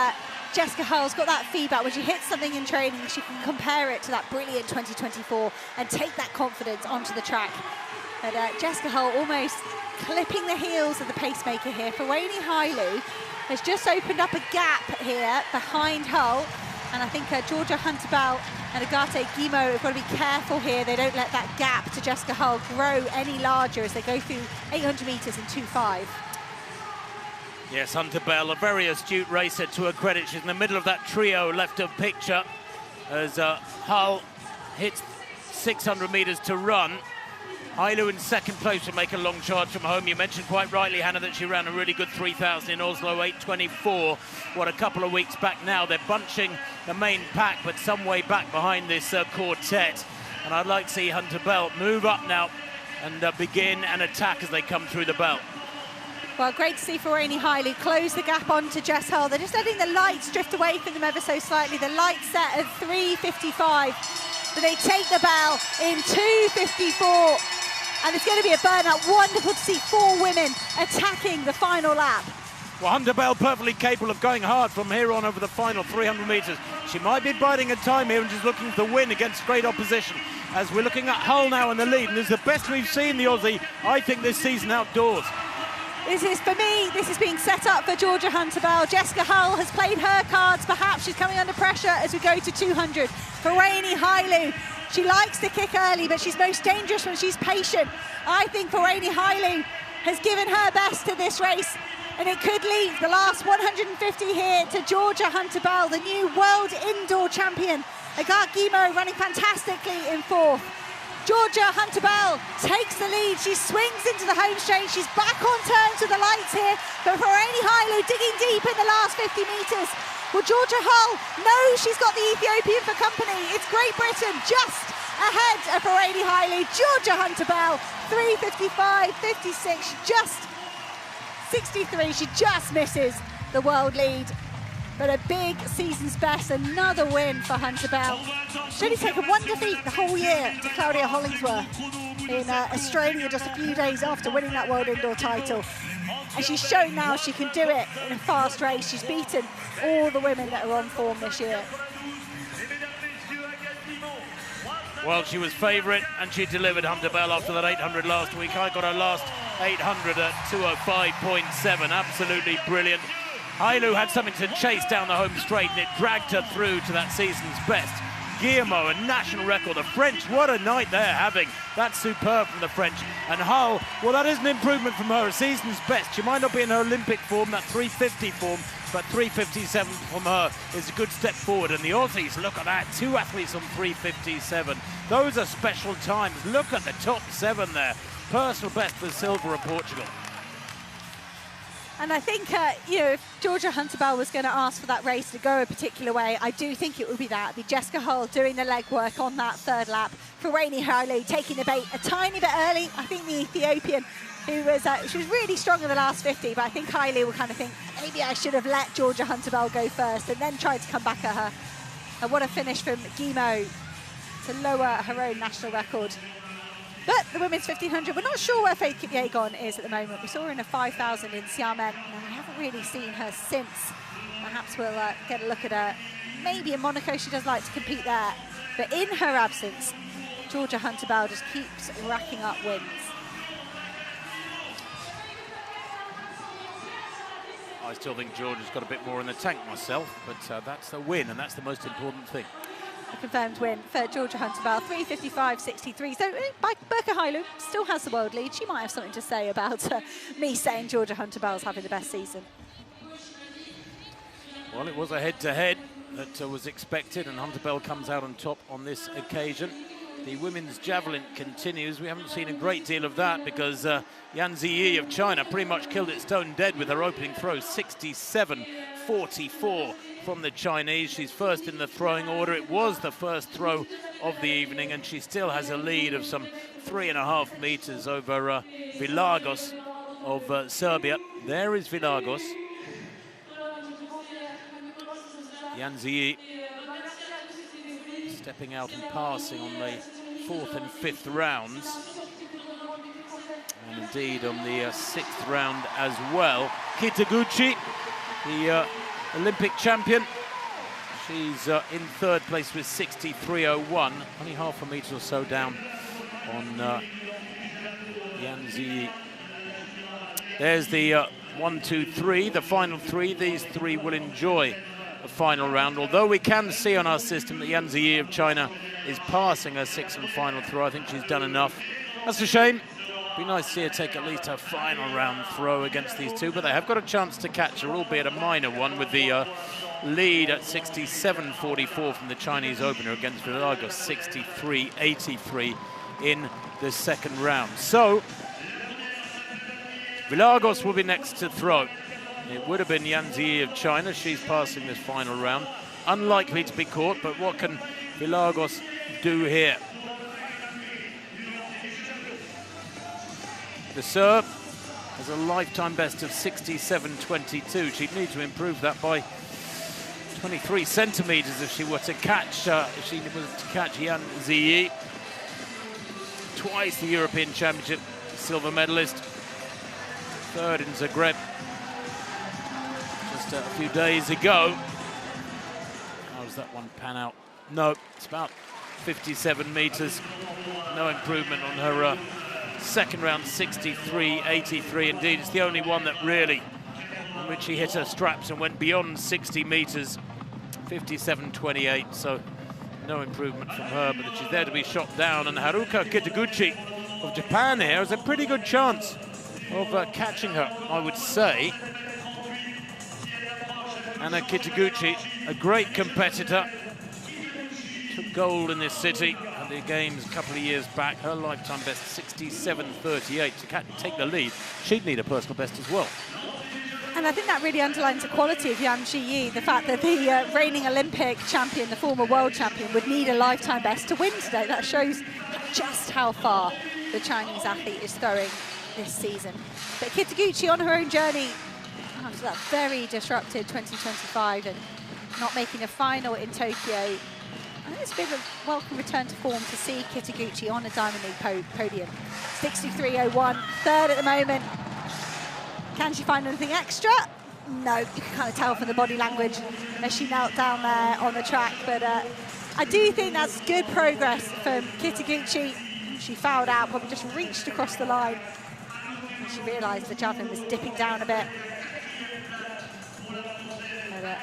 Jessica Hull's got that feedback. When she hits something in training, she can compare it to that brilliant 2024 and take that confidence onto the track. But Jessica Hull almost clipping the heels of the pacemaker here. Fourini Hailu has just opened up a gap here behind Hull, and I think Georgia Hunter-Bell and Agathe Guimot have got to be careful here. They don't let that gap to Jessica Hull grow any larger as they go through 800 metres in 2:5.
Yes, Hunter-Bell, a very astute racer to her credit. She's in the middle of that trio left of picture as Hull hits 600 metres to run. Hailu in 2nd place will make a long charge from home. You mentioned quite rightly, Hannah, that she ran a really good 3,000 in Oslo, 8:24. What, a couple of weeks back now. They're bunching the main pack, but some way back behind this quartet. And I'd like to see Hunter-Bell move up now and begin an attack as they come through the belt.
Well, great to see Fourini Hailu close the gap onto Jess Hull. They're just letting the lights drift away from them ever so slightly. The light set at 3:55. But they take the bell in 2:54. And it's going to be a burnout. Wonderful to see 4 women attacking the final lap.
Well, Hunter-Bell perfectly capable of going hard from here on over the final 300 metres. She might be biding her time here and just looking for the win against great opposition. As we're looking at Hull now in the lead, and this is the best we've seen the Aussie, I think, this season outdoors.
This is, for me, this is being set up for Georgia Hunter-Bell. Jessica Hull has played her cards. Perhaps she's coming under pressure as we go to 200. Fourini Hailu, she likes to kick early, but she's most dangerous when she's patient. I think Fourini Hailu has given her best to this race, and it could leave the last 150 here to Georgia Hunter-Bell, the new world indoor champion. Agathe Guimot running fantastically in 4th. Georgia Hunter-Bell takes the lead. She swings into the home straight. She's back on turns with the lights here, but Fourini Hailu digging deep in the last 50 metres. Well, Georgia Hull knows she's got the Ethiopian for company. It's Great Britain just ahead of Fourini Hailu. Georgia Hunter-Bell, 3:55.56, just 63. She just misses the world lead. But a big season's best, another win for Hunter-Bell. She's only taken 1 defeat the whole year to Claudia Hollingsworth in Australia just a few days after winning that world indoor title. And she's shown now she can do it in a fast race. She's beaten all the women that are on form this year.
Well, she was favourite and she delivered, Hunter-Bell, after that 800 last week. I got her last 800 at 2:05.7. Absolutely brilliant. Hailu had something to chase down the home straight and it dragged her through to that season's best. Guillemot, a national record. The French, what a night they're having. That's superb from the French. And Hull, well, that is an improvement from her, a season's best. She might not be in her Olympic form, that 350 form, but 3:57 from her is a good step forward. And the Aussies, look at that, 2 athletes on 3:57. Those are special times. Look at the top 7 there. Personal best for silver of Portugal.
And I think, if Georgia Hunter-Bell was going to ask for that race to go a particular way, I do think it would be that. It'd be Jessica Hull doing the legwork on that 3rd lap. Fourini Hailu taking the bait a tiny bit early. I think the Ethiopian, who was she was really strong in the last 50, but I think Hailu will kind of think, maybe I should have let Georgia Hunter-Bell go first and then tried to come back at her. And what a finish from Guimot to lower her own national record. But the women's 1500, we're not sure where Faith Kipyegon is at the moment. We saw her in a 5,000 in Xiamen, and we haven't really seen her since Perhaps we'll get a look at her. Maybe in Monaco she does like to compete there. But in her absence, Georgia Hunter-Bell just keeps racking up wins.
I still think Georgia's got a bit more in the tank myself, but that's the win, and that's the most important thing.
A confirmed win for Georgia Hunter-Bell, 3:55.63. So Berke Hailu still has the world lead. She might have something to say about me saying Georgia Hunter-Bell's having the best season.
Well, it was a head-to-head that was expected, and Hunter-Bell comes out on top on this occasion. The women's javelin continues. We haven't seen a great deal of that because Yan Ziyi of China pretty much killed it stone dead with her opening throw, 67.44 from the Chinese. She's first in the throwing order. It was the first throw of the evening, and she still has a lead of some 3.5 meters over Vilagos of Serbia. There is Vilagos. Yan Ziyi stepping out and passing on the 4th and 5th rounds, and indeed on the 6th round as well. Kitaguchi, the Olympic champion, she's in 3rd place with 63.01, only half a metre or so down on Yan Ziyi. There's the 1, 2, 3, the final 3. These 3 will enjoy a final round, although we can see on our system that Yan Ziyi of China is passing her 6th and final throw. I think she's done enough. That's a shame. Be nice to see her take at least her final round throw against these 2, but they have got a chance to catch her, albeit a minor one, with the lead at 67.44 from the Chinese opener against Vilagos, 63.83 in the 2nd round. So Vilagos will be next to throw. It would have been Yan Ziyi of China. She's passing this final round. Unlikely to be caught, but what can Vilagos do here? The Serb has a lifetime best of 67.22. She'd need to improve that by 23 centimeters if she were to catch Yan Ziyi. Twice the European Championship silver medalist. 3rd in Zagreb just a few days ago. How does that one pan out? No, it's about 57 meters. No improvement on her 2nd round, 63.83. Indeed, it's the only one that really, in which she hit her straps and went beyond 60 meters, 57.28. So no improvement from her, but she's there to be shot down. And Haruka Kitaguchi of Japan here has a pretty good chance of catching her, I would say. Anna Kitaguchi, a great competitor, took gold in this city at the Games a couple of years back. Her lifetime best 67.38. To take the lead, she'd need a personal best as well.
And I think that really underlines the quality of Yan Ziyi, the fact that the reigning Olympic champion, the former world champion, would need a lifetime best to win today. That shows just how far the Chinese athlete is throwing this season. But Kitaguchi on her own journey, after that very disrupted 2025 and not making a final in Tokyo, I think it's been a welcome return to form to see Kitaguchi on a Diamond League podium. 63.01, 3rd at the moment. Can she find anything extra? No, you can kind of tell from the body language as she knelt down there on the track. But I do think that's good progress from Kitaguchi. She fouled out, probably just reached across the line. And she realised the javelin was dipping down a bit. But,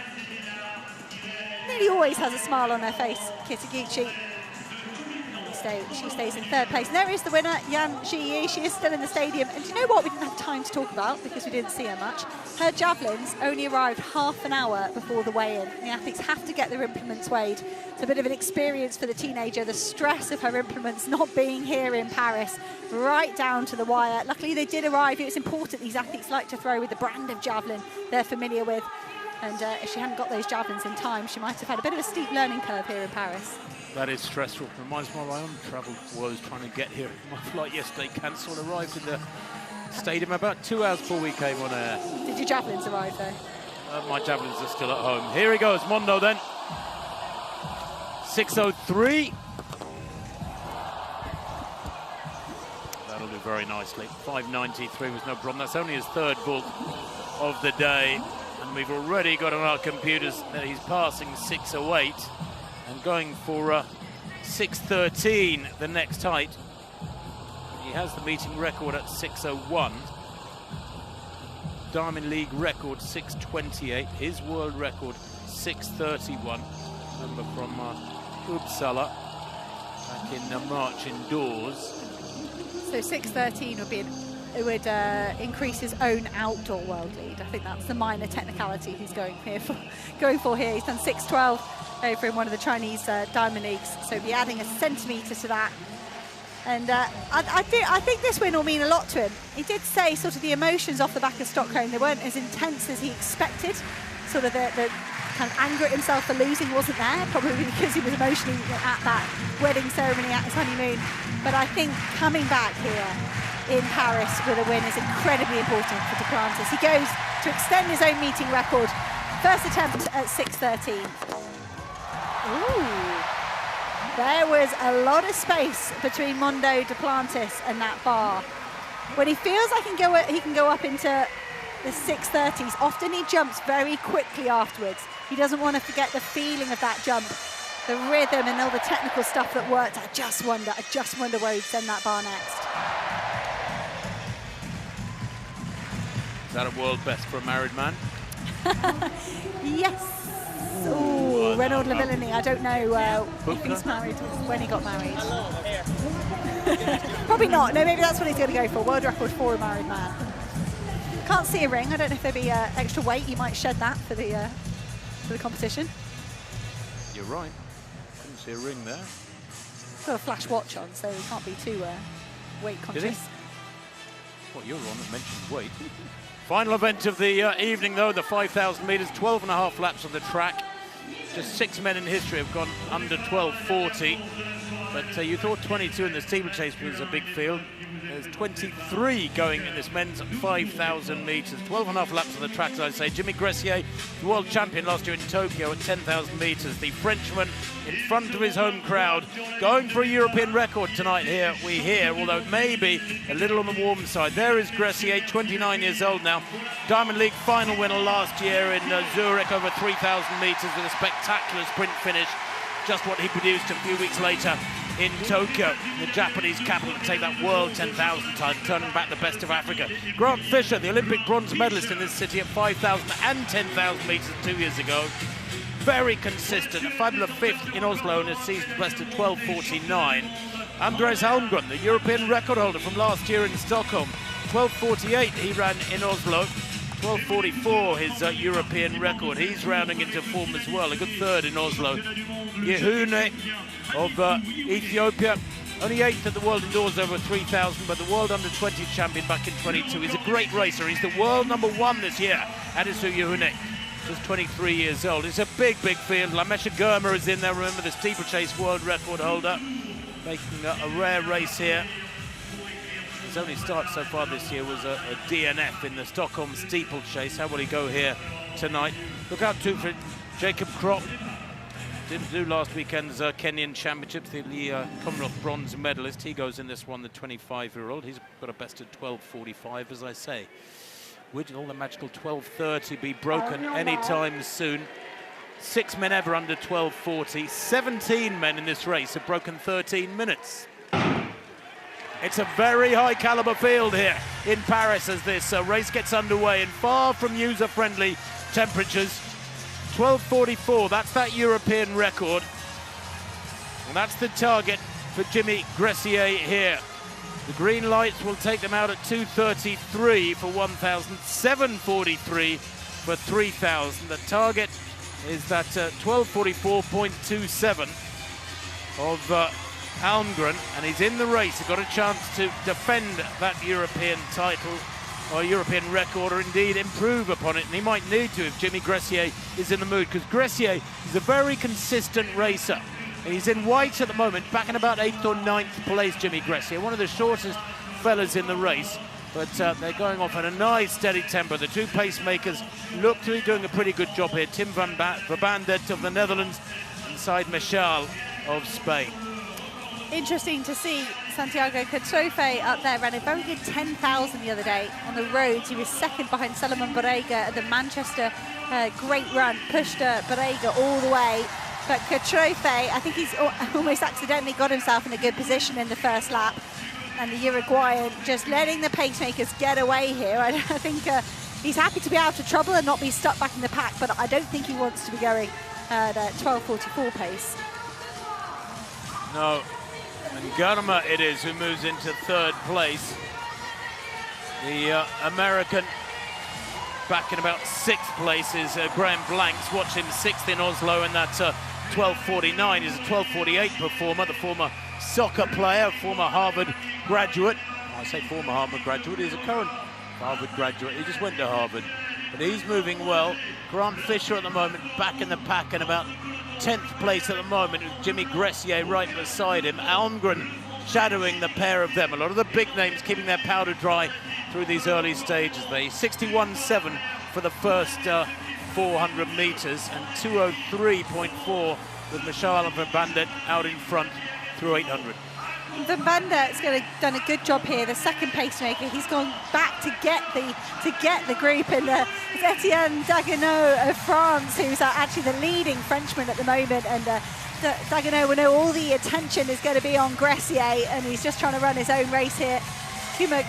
nearly always has a smile on her face, Kitaguchi. She stays in 3rd place. And there is the winner, Yan Ziyi. She is still in the stadium. And do you know what we didn't have time to talk about because we didn't see her much? Her javelins only arrived half an hour before the weigh-in. The athletes have to get their implements weighed. It's a bit of an experience for the teenager, the stress of her implements not being here in Paris, right down to the wire. Luckily, they did arrive. It was important. These athletes like to throw with the brand of javelin they're familiar with. And if she hadn't got those javelins in time, she might have had a bit of a steep learning curve here in Paris.
That is stressful. Reminds me of my own travel woes trying to get here. My flight yesterday cancelled. Arrived in the stadium about 2 hours before we came on air.
Did your javelins arrive though?
My javelins are still at home. Here he goes, Mondo then. 6:03. That'll do very nicely. 5:93 was no problem. That's only his 3rd vault of the day. And we've already got on our computers that he's passing 6:08 and going for 6:13, the next height. He has the meeting record at 6:01. Diamond League record 6:28. His world record 6:31. Remember from Uppsala back in March indoors. So
6:13 would increase his own outdoor world lead. I think that's the minor technicality he's going for here. He's done 6:12 over in one of the Chinese Diamond Leagues, so be adding a centimetre to that. And I think this win will mean a lot to him. He did say sort of the emotions off the back of Stockholm, they weren't as intense as he expected. Sort of the kind of anger at himself for losing wasn't there, probably because he was emotionally at that wedding ceremony at his honeymoon. But I think coming back here in Paris with a win is incredibly important for Duplantis. He goes to extend his own meeting record. First attempt at 6:13. Ooh. There was a lot of space between Mondo Duplantis and that bar. When he feels like he can go up into the 6:30s, often he jumps very quickly afterwards. He doesn't want to forget the feeling of that jump, the rhythm and all the technical stuff that worked. I just wonder where he'd send that bar next.
Is that a world best for a married man?
Yes. Ooh, Renaud Lavillenie. I don't know if he's married, when he got married. Probably not. No, maybe that's what he's going to go for. World record for a married man. Can't see a ring. I don't know if there'd be extra weight. He might shed that for the competition.
You're right. Couldn't see a ring there.
He's got a flash watch on, so he can't be too weight conscious.
Well, you're on that mentioned weight. Final event of the evening, though, the 5,000 metres, 12.5 laps on the track. Just 6 men in history have gone under 12:40. But you thought 22 in the steeplechase was a big field. There's 23 going in this men's 5,000 metres. 12.5 laps on the track, as I say. Jimmy Gressier, the world champion last year in Tokyo at 10,000 metres. The Frenchman in front of his home crowd, going for a European record tonight here, we hear, although it may be a little on the warm side. There is Gressier, 29 years old now. Diamond League final winner last year in Zurich over 3,000 metres with a spectacular sprint finish. Just what he produced a few weeks later in Tokyo, the Japanese capital, to take that world 10,000 title, turning back the best of Africa. Grant Fisher, the Olympic bronze medalist in this city at 5,000 and 10,000 metres 2 years ago. Very consistent, a fabulous 5th in Oslo and a season best at 12:49. Andres Almgren, the European record holder from last year in Stockholm, 12:48 he ran in Oslo. 12:44 his European record. He's rounding into form as well, a good 3rd in Oslo. Yehune of Ethiopia, only 8th at the World Indoors over 3,000, but the World Under-20 champion back in 22. He's a great racer. He's the world #1 this year, Adisu Yehune, just 23 years old. It's a big, big field. Lamesha Girma is in there, remember, the steeplechase world record holder, making a rare race here. His only start so far this year was a DNF in the Stockholm steeplechase. How will he go here tonight? Look out too for Jacob Kropp. Didn't do last weekend's Kenyan Championships, the Commonwealth bronze medalist. He goes in this one, the 25-year-old. He's got a best at 12:45, as I say. Will the magical 12:30 be broken anytime soon? 6 men ever under 12:40. 17 men in this race have broken 13 minutes. It's a very high caliber field here in Paris as this race gets underway in far from user-friendly temperatures. 12:44, that's that European record. And that's the target for Jimmy Gressier here. The green lights will take them out at 2:33 for 1,000, 7:43 for 3,000. The target is that 12:44.27 of Almgren, and he's in the race. He's got a chance to defend that European title or European record, or indeed improve upon it, and he might need to if Jimmy Gressier is in the mood, because Gressier is a very consistent racer. And he's in white at the moment, back in about 8th or 9th place, Jimmy Gressier, one of the shortest fellas in the race, but they're going off at a nice steady tempo. The two pacemakers look to be doing a pretty good job here. Tim van Bandert of the Netherlands, inside Michal of Spain.
Interesting to see Santiago Catrofe up there ran a very good 10,000 the other day on the roads. He was second behind Salomon Barega at the Manchester. Great run, pushed Barega all the way. But Catrofe, I think he's almost accidentally got himself in a good position in the first lap. And the Uruguayan just letting the pacemakers get away here. I think he's happy to be out of trouble and not be stuck back in the pack, but I don't think he wants to be going at 12:44 pace.
No, and Garma it is who moves into third place. The American back in about sixth place is Graham Blanks. Watch him sixth in Oslo, and that's 12:49. He's a 12:48 performer, the former soccer player, former Harvard graduate. I say former Harvard graduate, he's a current Harvard graduate. He just went to Harvard, but he's moving well. Grant Fisher at the moment back in the pack and about 10th place at the moment, with Jimmy Gressier right beside him. Almgren shadowing the pair of them. A lot of the big names keeping their powder dry through these early stages. They 61.7 for the first 400 meters and 2:03.4 with Michal Van Bandet out in front through 800.
Van Bandert's done a good job here. The second pacemaker, he's gone back to get the group, and it's Etienne Dagenot of France, who's actually the leading Frenchman at the moment. And Dagenot will know all the attention is going to be on Gressier, and he's just trying to run his own race here. Guillermo,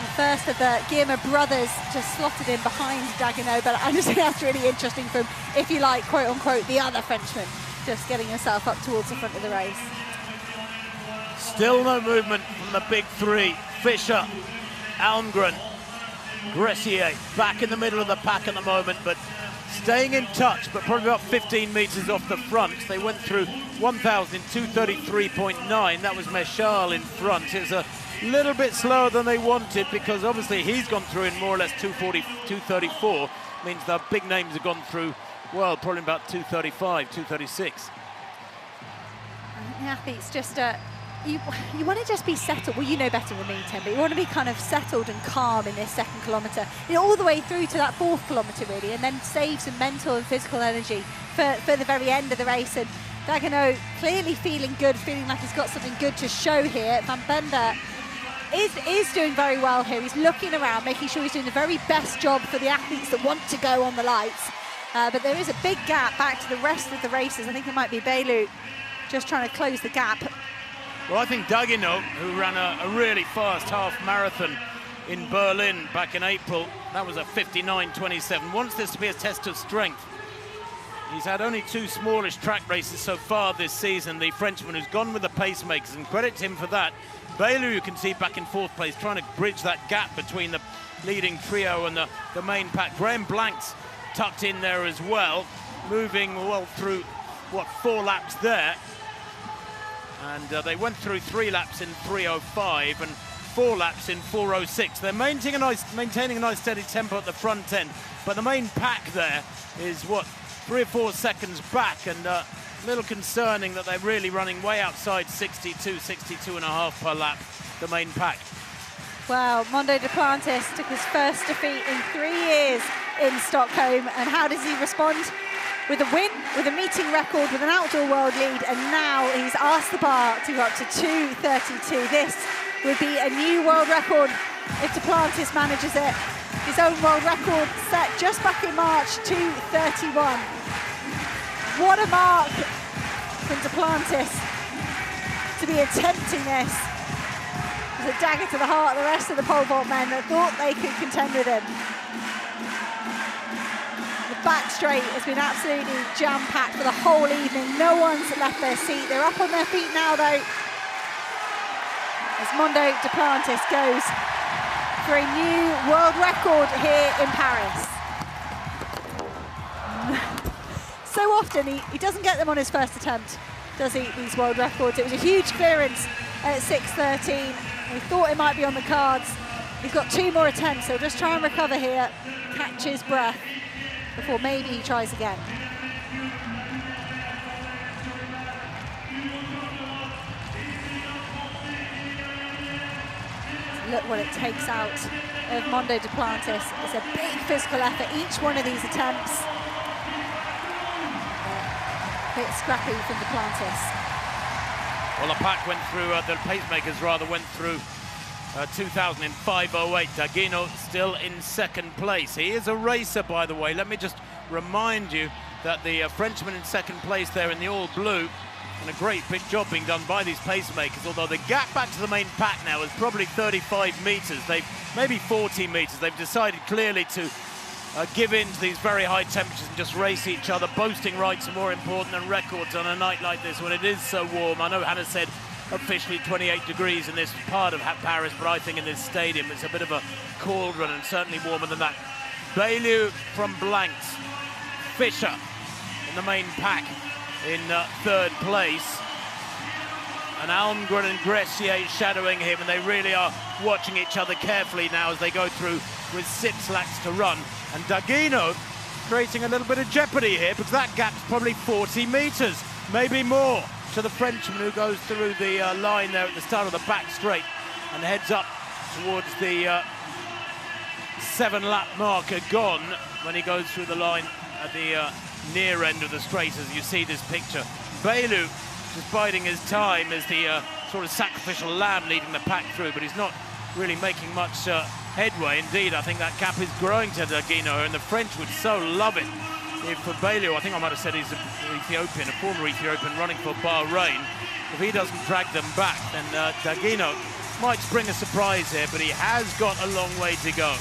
the first of the Guillermo brothers, just slotted in behind Dagenot, but I just think that's really interesting from, if you like, quote unquote, the other Frenchman, just getting himself up towards the front of the race.
Still no movement from the big three. Fisher, Almgren, Gressier back in the middle of the pack at the moment, but staying in touch, but probably about 15 meters off the front. They went through 1,000 in 2:33.9. That was Meshal in front. It was a little bit slower than they wanted, because obviously he's gone through in more or less 2:40, 2:34. Means the big names have gone through, well, probably about 2:35, 2:36.
The athletes just, you want to just be settled. Well, you know better than me, Tim, but you want to be kind of settled and calm in this second kilometre, all the way through to that fourth kilometre, really, and then save some mental and physical energy for the very end of the race. And Dagenot clearly feeling good, feeling like he's got something good to show here. Van Bender is doing very well here. He's looking around, making sure he's doing the very best job for the athletes that want to go on the lights. But there is a big gap back to the rest of the races. I think it might be Beilu just trying to close the gap.
Well, I think Dagenot, who ran a really fast half marathon in Berlin back in April, that was a 59.27, wants this to be a test of strength. He's had only two smallish track races so far this season, the Frenchman who's gone with the pacemakers, and credit to him for that. Beilu, you can see back in fourth place, trying to bridge that gap between the leading trio and the main pack. Graham Blanks tucked in there as well, moving well through, what, 4 laps there. And they went through 3 laps in 3:05 and 4 laps in 4:06. They're maintaining a nice steady tempo at the front end, but the main pack there is, what, 3 or 4 seconds back, and a little concerning that they're really running way outside 62 and a half per lap, the main pack.
Well, Mondo Duplantis took his first defeat in 3 years in Stockholm, and how does he respond? With a win, with a meeting record, with an outdoor world lead, and now he's asked the bar to go up to 2:32. This would be a new world record if Duplantis manages it. His own world record set just back in March, 2:31. What a mark from Duplantis to be attempting this. It's a dagger to the heart of the rest of the pole vault men that thought they could contend with him. Back straight has been absolutely jam-packed for the whole evening. No one's left their seat. They're up on their feet now, though, as Mondo Duplantis goes for a new world record here in Paris. So often he doesn't get them on his first attempt, does he, these world records? It was a huge clearance at 6:13. We thought it might be on the cards. He's got 2 more attempts, so just try and recover here, catch his breath before maybe he tries again. Look what it takes out of Mondo Duplantis. It's a big physical effort, each one of these attempts. A bit scrappy from Duplantis.
Well, the pack went through, the pacemakers rather, went through 2000 in 5:08. Daguino still in second place. He is a racer, by the way. Let me just remind you that the Frenchman in second place there in the all blue, and a great big job being done by these pacemakers, although the gap back to the main pack now is probably 35 metres. Maybe 40 metres. They've decided clearly to give in to these very high temperatures and just race each other. Boasting rights are more important than records on a night like this when it is so warm. I know Hannah said officially 28 degrees in this part of Paris, but I think in this stadium it's a bit of a cauldron and certainly warmer than that. Baillou from Blanks, Fischer in the main pack in third place, and Almgren and Gressier shadowing him, and they really are watching each other carefully now as they go through with 6 laps to run. And Daguino creating a little bit of jeopardy here because that gap's probably 40 metres, maybe more, to the Frenchman who goes through the line there at the start of the back straight and heads up towards the 7-lap marker gone when he goes through the line at the near end of the straight, as you see this picture. Baillou just biding his time as the sort of sacrificial lamb leading the pack through, but he's not really making much headway. Indeed, I think that gap is growing to Daguino, and the French would so love it if for Baillou, I think I might have said he's an Ethiopian, a former Ethiopian running for Bahrain. If he doesn't drag them back, then Daguino might spring a surprise here, but he has got a long way to go.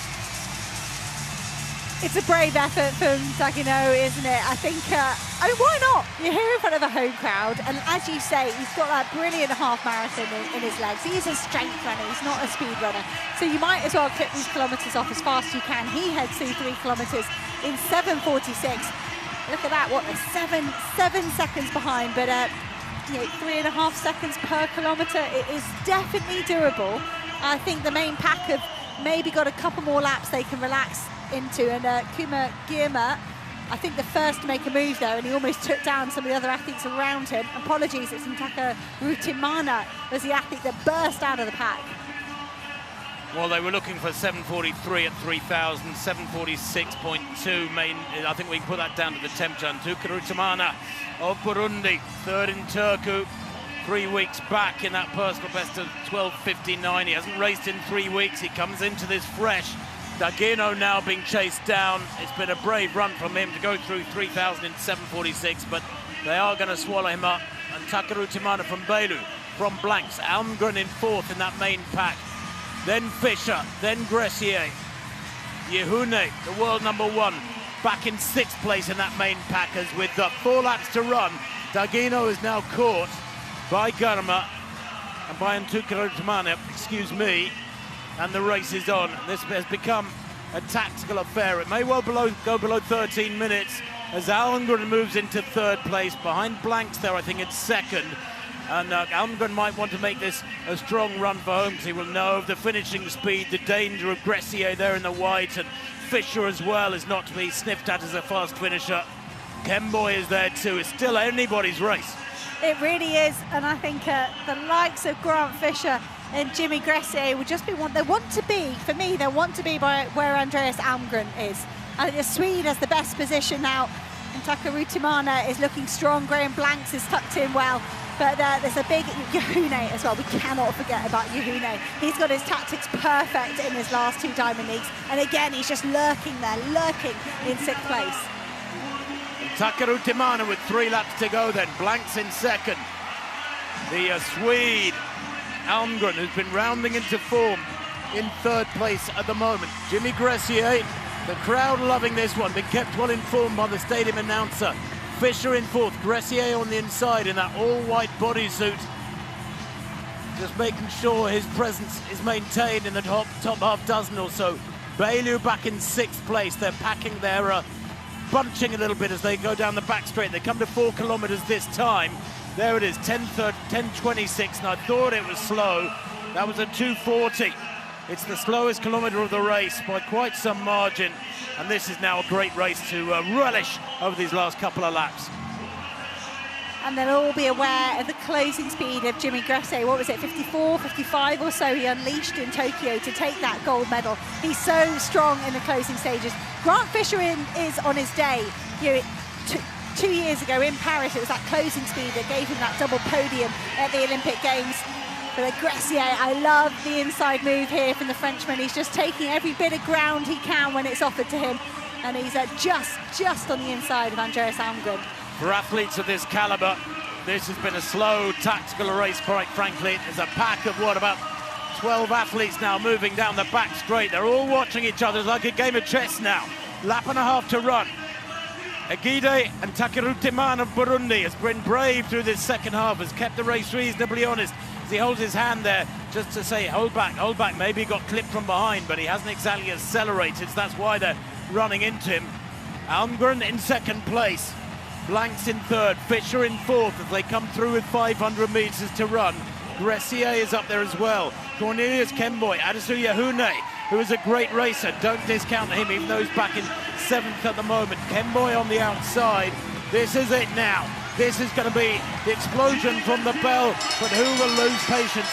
It's a brave effort from Daguino, isn't it? I think, I mean, why not? You're here in front of a home crowd, and as you say, he's got that brilliant half marathon in his legs. He's a strength runner, he's not a speed runner. So you might as well clip these kilometres off as fast as you can. He heads through 3 kilometres in 7:46. Look at that, what, 7 seconds behind, but you know, 3.5 seconds per kilometre. It is definitely doable. I think the main pack have maybe got a couple more laps they can relax into, and Kuma Girma, I think the first to make a move there, and he almost took down some of the other athletes around him. Apologies, it's Ntaka Rutimana was the athlete that burst out of the pack.
Well, they were looking for 7:43 at 3,000, 7:46.2 main. I think we can put that down to the temperature. Ntaka Rutimana of Burundi, third in Turku, 3 weeks back in that personal best of 12:59. He hasn't raced in 3 weeks. He comes into this fresh. Daguino now being chased down. It's been a brave run from him to go through 3,000 in 7:46, but they are going to swallow him up. And Ntaka Rutimana from Baillou, from Blanks, Almgren in fourth in that main pack. Then Fischer, then Gressier. Yehune, the world #1, back in 6th place in that main pack, as with 4 laps to run, Daguino is now caught by Girma and by Ntaka Rutimana, excuse me, and the race is on. This has become a tactical affair. It may well go below 13 minutes as Almgren moves into 3rd place, behind Blanks there, I think, in 2nd. And Almgren might want to make this a strong run for home because he will know of the finishing speed, the danger of Gressier there in the white, and Fischer as well is not to be sniffed at as a fast finisher. Kemboy is there too. It's still anybody's race.
It really is, and I think the likes of Grant Fischer and Jimmy Gressier will just be they want to be, for me, they want to be by where Andreas Almgren is. I think the Swede has the best position now, and Ntaka Rutimana is looking strong. Graham Blanks is tucked in well, but there's a big Yehune as well. We cannot forget about Yehune. He's got his tactics perfect in his last 2 Diamond Leagues, and again, he's just lurking there, lurking in 6th place.
Ntaka Rutimana with 3 laps to go then. Blanks in 2nd. The Swede, Almgren, who's been rounding into form, in 3rd place at the moment. Jimmy Gressier, the crowd loving this one, been kept well informed by the stadium announcer. Fischer in 4th, Gressier on the inside in that all-white bodysuit, just making sure his presence is maintained in the top half dozen or so. Baillou back in 6th place. They're packing their bunching a little bit as they go down the back straight. They come to 4 kilometers this time. There it is, 10:26, and I thought it was slow. That was a 2:40. It's the slowest kilometer of the race by quite some margin, and this is now a great race to relish over these last couple of laps.
And they'll all be aware of the closing speed of Jimmy Gressier. What was it, 54, 55 or so he unleashed in Tokyo to take that gold medal. He's so strong in the closing stages. Grant Fischer is on his day. You know, 2 years ago in Paris, it was that closing speed that gave him that double podium at the Olympic Games. But Gressier, I love the inside move here from the Frenchman. He's just taking every bit of ground he can when it's offered to him. And he's just on the inside of Andreas Almgren.
For athletes of this caliber, this has been a slow, tactical race, quite frankly. There's a pack of, what, about 12 athletes now moving down the back straight. They're all watching each other. It's like a game of chess now. Lap and a half to run. Egide and Takeru Timan of Burundi has been brave through this second half, has kept the race reasonably honest. As he holds his hand there just to say, hold back, hold back. Maybe he got clipped from behind, but he hasn't exactly accelerated, so that's why they're running into him. Almgren in second place. Blanks in third, Fischer in fourth as they come through with 500 metres to run. Gressier is up there as well. Cornelius Kemboi, Adisu Yahune, who is a great racer. Don't discount him, even though he's back in seventh at the moment. Kemboi on the outside. This is it now. This is going to be the explosion from the bell, but who will lose patience?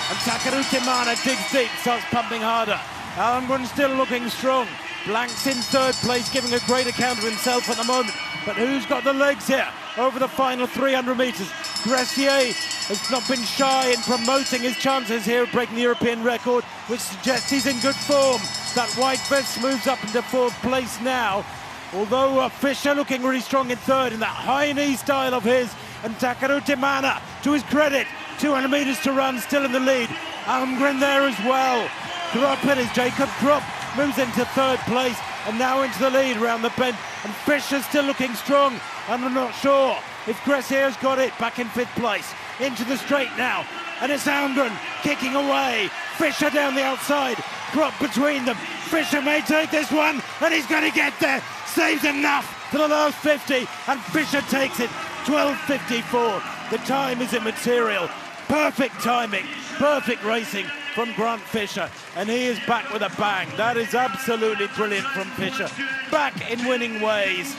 And Takeru Timana digs deep, starts pumping harder. Almgren still looking strong. Blanks in third place, giving a great account of himself at the moment. But who's got the legs here over the final 300 metres? Gressier has not been shy in promoting his chances here of breaking the European record, which suggests he's in good form. That white vest moves up into fourth place now. Although Fischer looking really strong in third in that high knee style of his. And Takeru Timana, to his credit, 200 metres to run, still in the lead. Almgren there as well. Krupp, it is Jacob Krupp, moves into third place and now into the lead around the bend. And Fischer's still looking strong, and I'm not sure if Gressier's got it. Back in fifth place, into the straight now, and it's Almgren kicking away. Fischer down the outside, Krupp between them. Fischer may take this one, and he's going to get there. Saves enough for the last 50, and Fischer takes it. 12:54. The time is immaterial. Perfect timing, perfect racing from Grant Fischer, and he is back with a bang. That is absolutely brilliant from Fischer. Back in winning ways.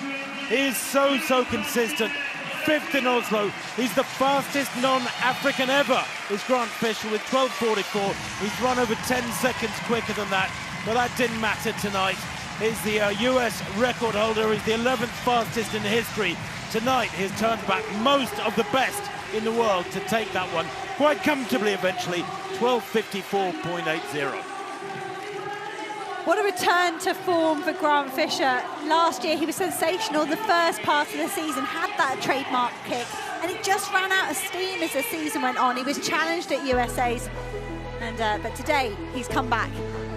He is so consistent. Fifth in Oslo. He's the fastest non-African ever, is Grant Fischer, with 12:44. He's run over 10 seconds quicker than that, but that didn't matter tonight. He's the US record holder. He's the 11th fastest in history. Tonight, he's turned back most of the best in the world to take that one quite comfortably eventually. 12:54.80.
What a return to form for Grant Fischer. Last year he was sensational. The first part of the season had that trademark kick, and it just ran out of steam as the season went on. He was challenged at USA's, and but today he's come back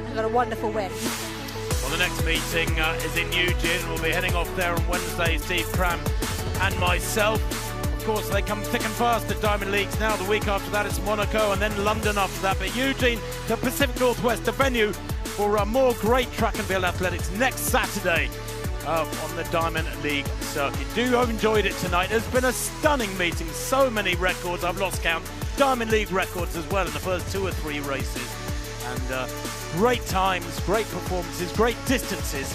and got a wonderful win.
Well, the next meeting is in Eugene. We'll be heading off there on Wednesday, Steve Cram and myself. Of course, they come thick and fast at Diamond Leagues now. The week after that, it's Monaco, and then London after that. But Eugene, the Pacific Northwest, the venue for more great track and field athletics next Saturday on the Diamond League circuit. Do have enjoyed it tonight. There's been a stunning meeting. So many records, I've lost count. Diamond League records as well in the first 2 or 3 races. And great times, great performances, great distances.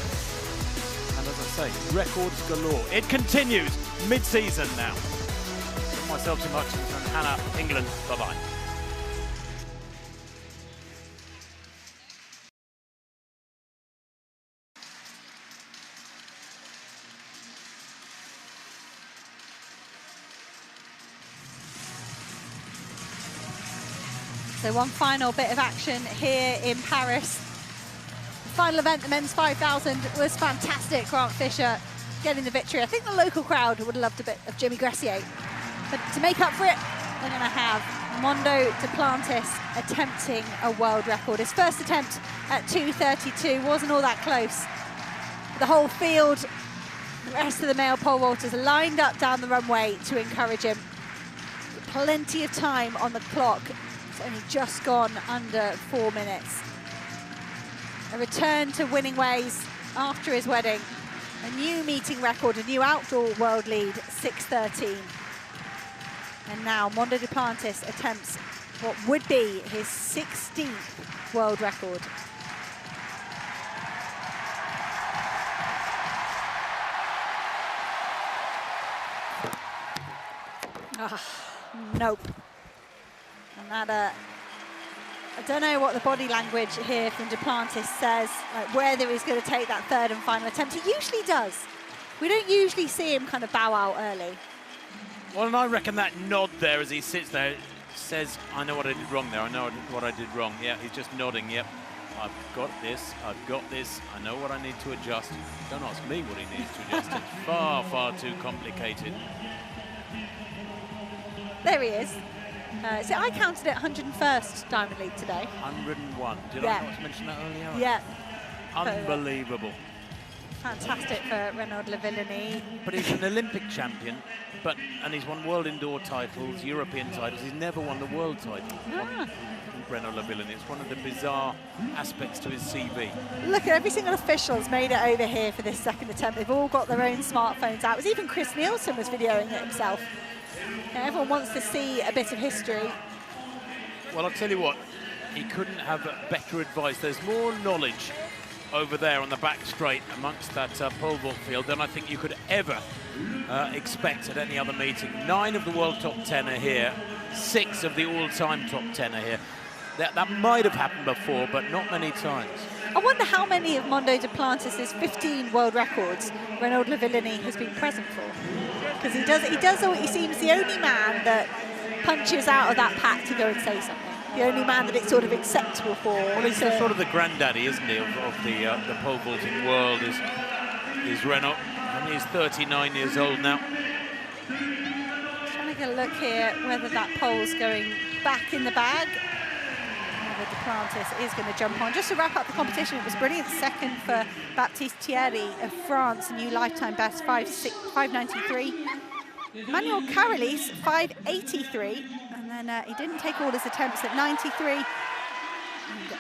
And as I say, records galore. It continues mid-season now. Myself, Tim Hutchins, and Hannah England. Bye-bye.
So one final bit of action here in Paris. The final event, the men's 5,000, was fantastic. Grant Fischer getting the victory. I think the local crowd would have loved a bit of Jimmy Gressier. But to make up for it, they're going to have Mondo Duplantis attempting a world record. His first attempt at 2:32 wasn't all that close. The whole field, the rest of the male pole vaulters lined up down the runway to encourage him. Plenty of time on the clock. It's only just gone under 4 minutes. A return to winning ways after his wedding. A new meeting record, a new outdoor world lead, 6:13. And now Mondo Duplantis attempts what would be his 16th world record. Nope. And that, I don't know what the body language here from Duplantis says, like whether he's going to take that third and final attempt. He usually does. We don't usually see him kind of bow out early.
Well, and I reckon that nod there as he sits there says, I know what I did wrong there. I know what I did wrong. Yeah, he's just nodding. Yep, I've got this. I've got this. I know what I need to adjust. Don't ask me what he needs to adjust. It's far, far too complicated.
There he is. So I counted it 101st Diamond League today.
101. Did
Yeah.
I not mention that earlier?
Yeah.
Unbelievable.
Fantastic for Renaud Lavillenie.
But he's an Olympic champion, and he's won world indoor titles, European titles. He's never won the world title. Renaud Lavillenie. It's one of the bizarre aspects to his CV.
Look at every single official's made it over here for this second attempt. They've all got their own smartphones out. It was even Chris Nielsen was videoing it himself. Everyone wants to see a bit of history.
Well, I'll tell you what, he couldn't have better advice. There's more knowledge over there on the back straight amongst that pole vault field than I think you could ever expect at any other meeting. 9 of the world top 10 are here. 6 of the all-time top 10 are here. That might have happened before, but not many times.
I wonder how many of Mondo Duplantis' 15 world records Renaud Lavillenie has been present for. Because he seems the only man that punches out of that pack to go and say something. The only man that it's sort of acceptable for.
Well, he's sort of the granddaddy, isn't he, of the pole vaulting world, is Renaud. And he's 39 years old now.
Trying to get a look here whether that pole's going back in the bag. Whether Duplantis is going to jump on. Just to wrap up the competition, it was brilliant. Second for Baptiste Thierry of France, a new lifetime best, 5.93. Manuel Carolis, 5.83. And then he didn't take all his attempts at 93 and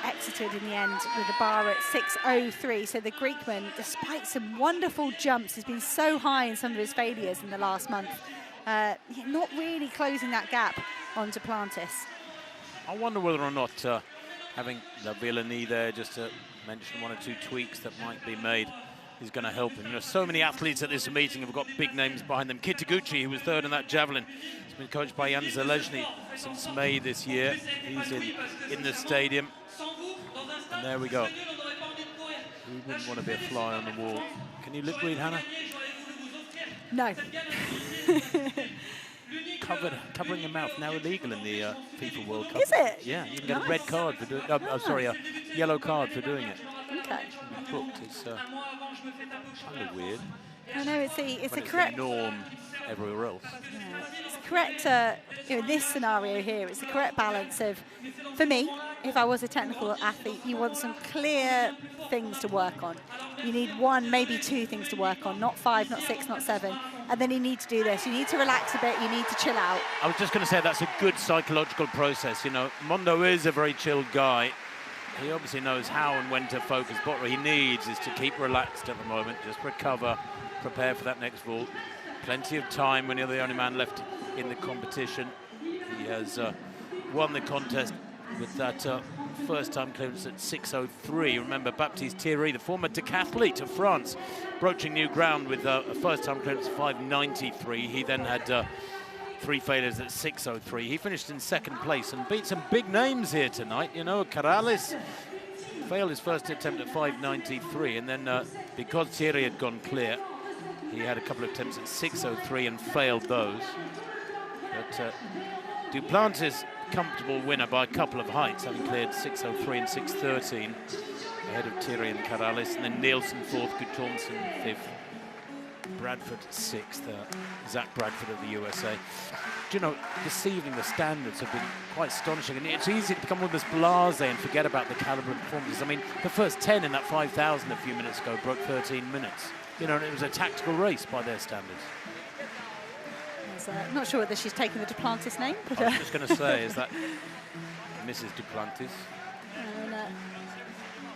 exited in the end with a bar at 6.03. So the Greekman, despite some wonderful jumps, has been so high in some of his failures in the last month. Not really closing that gap on Duplantis.
I wonder whether or not having Lavillenie there, just to mention 1 or 2 tweaks that might be made, is going to help him. You know, so many athletes at this meeting have got big names behind them. Kit Taguchi, who was 3rd in that javelin, has been coached by Jan Zalezny since May this year. He's in the stadium. And there we go. Who wouldn't want to be a fly on the wall? Can you lip read, Hannah?
No.
Covering your mouth now illegal in the FIFA World Cup.
Is it?
Yeah, you can get a red card for doing. Sorry, a yellow card for doing it.
Okay.
Booked. It's kind of weird.
I know it's a correct
the norm everywhere else.
Yeah, it's the correct. In this scenario here, it's the correct balance of, for me, if I was a technical athlete, you want some clear things to work on. You need 1, maybe 2 things to work on, not 5, not 6, not 7. And then you need to do this. You need to relax a bit. You need to chill out.
I was just going to say that's a good psychological process. You know, Mondo is a very chilled guy. He obviously knows how and when to focus. What he needs is to keep relaxed at the moment, just recover, prepare for that next vault. Plenty of time when you're the only man left in the competition. He has won the contest with that first-time clearance at 6.03. Remember, Baptiste Thierry, the former decathlete of France, broaching new ground with a first-time clearance of 5.93. He then had 3 failures at 6.03. He finished in 2nd place and beat some big names here tonight. You know, Carolis failed his first attempt at 5.93, and then because Thierry had gone clear, he had a couple of attempts at 6.03 and failed those. But Duplantis, comfortable winner by a couple of heights, having cleared 6.03 and 6.13, ahead of Thierry and Carolis, and then Nielsen 4th, Gudtormsen 5th. Bradford 6th, Zach Bradford of the USA. Do you know, this evening the standards have been quite astonishing, and it's easy to become almost blasé and forget about the calibre of performances. I mean, the first 10 in that 5,000 a few minutes ago broke 13 minutes. You know, and it was a tactical race by their standards.
Not sure whether she's taken the Duplantis name, but
I was just going to say, is that Mrs. Duplantis?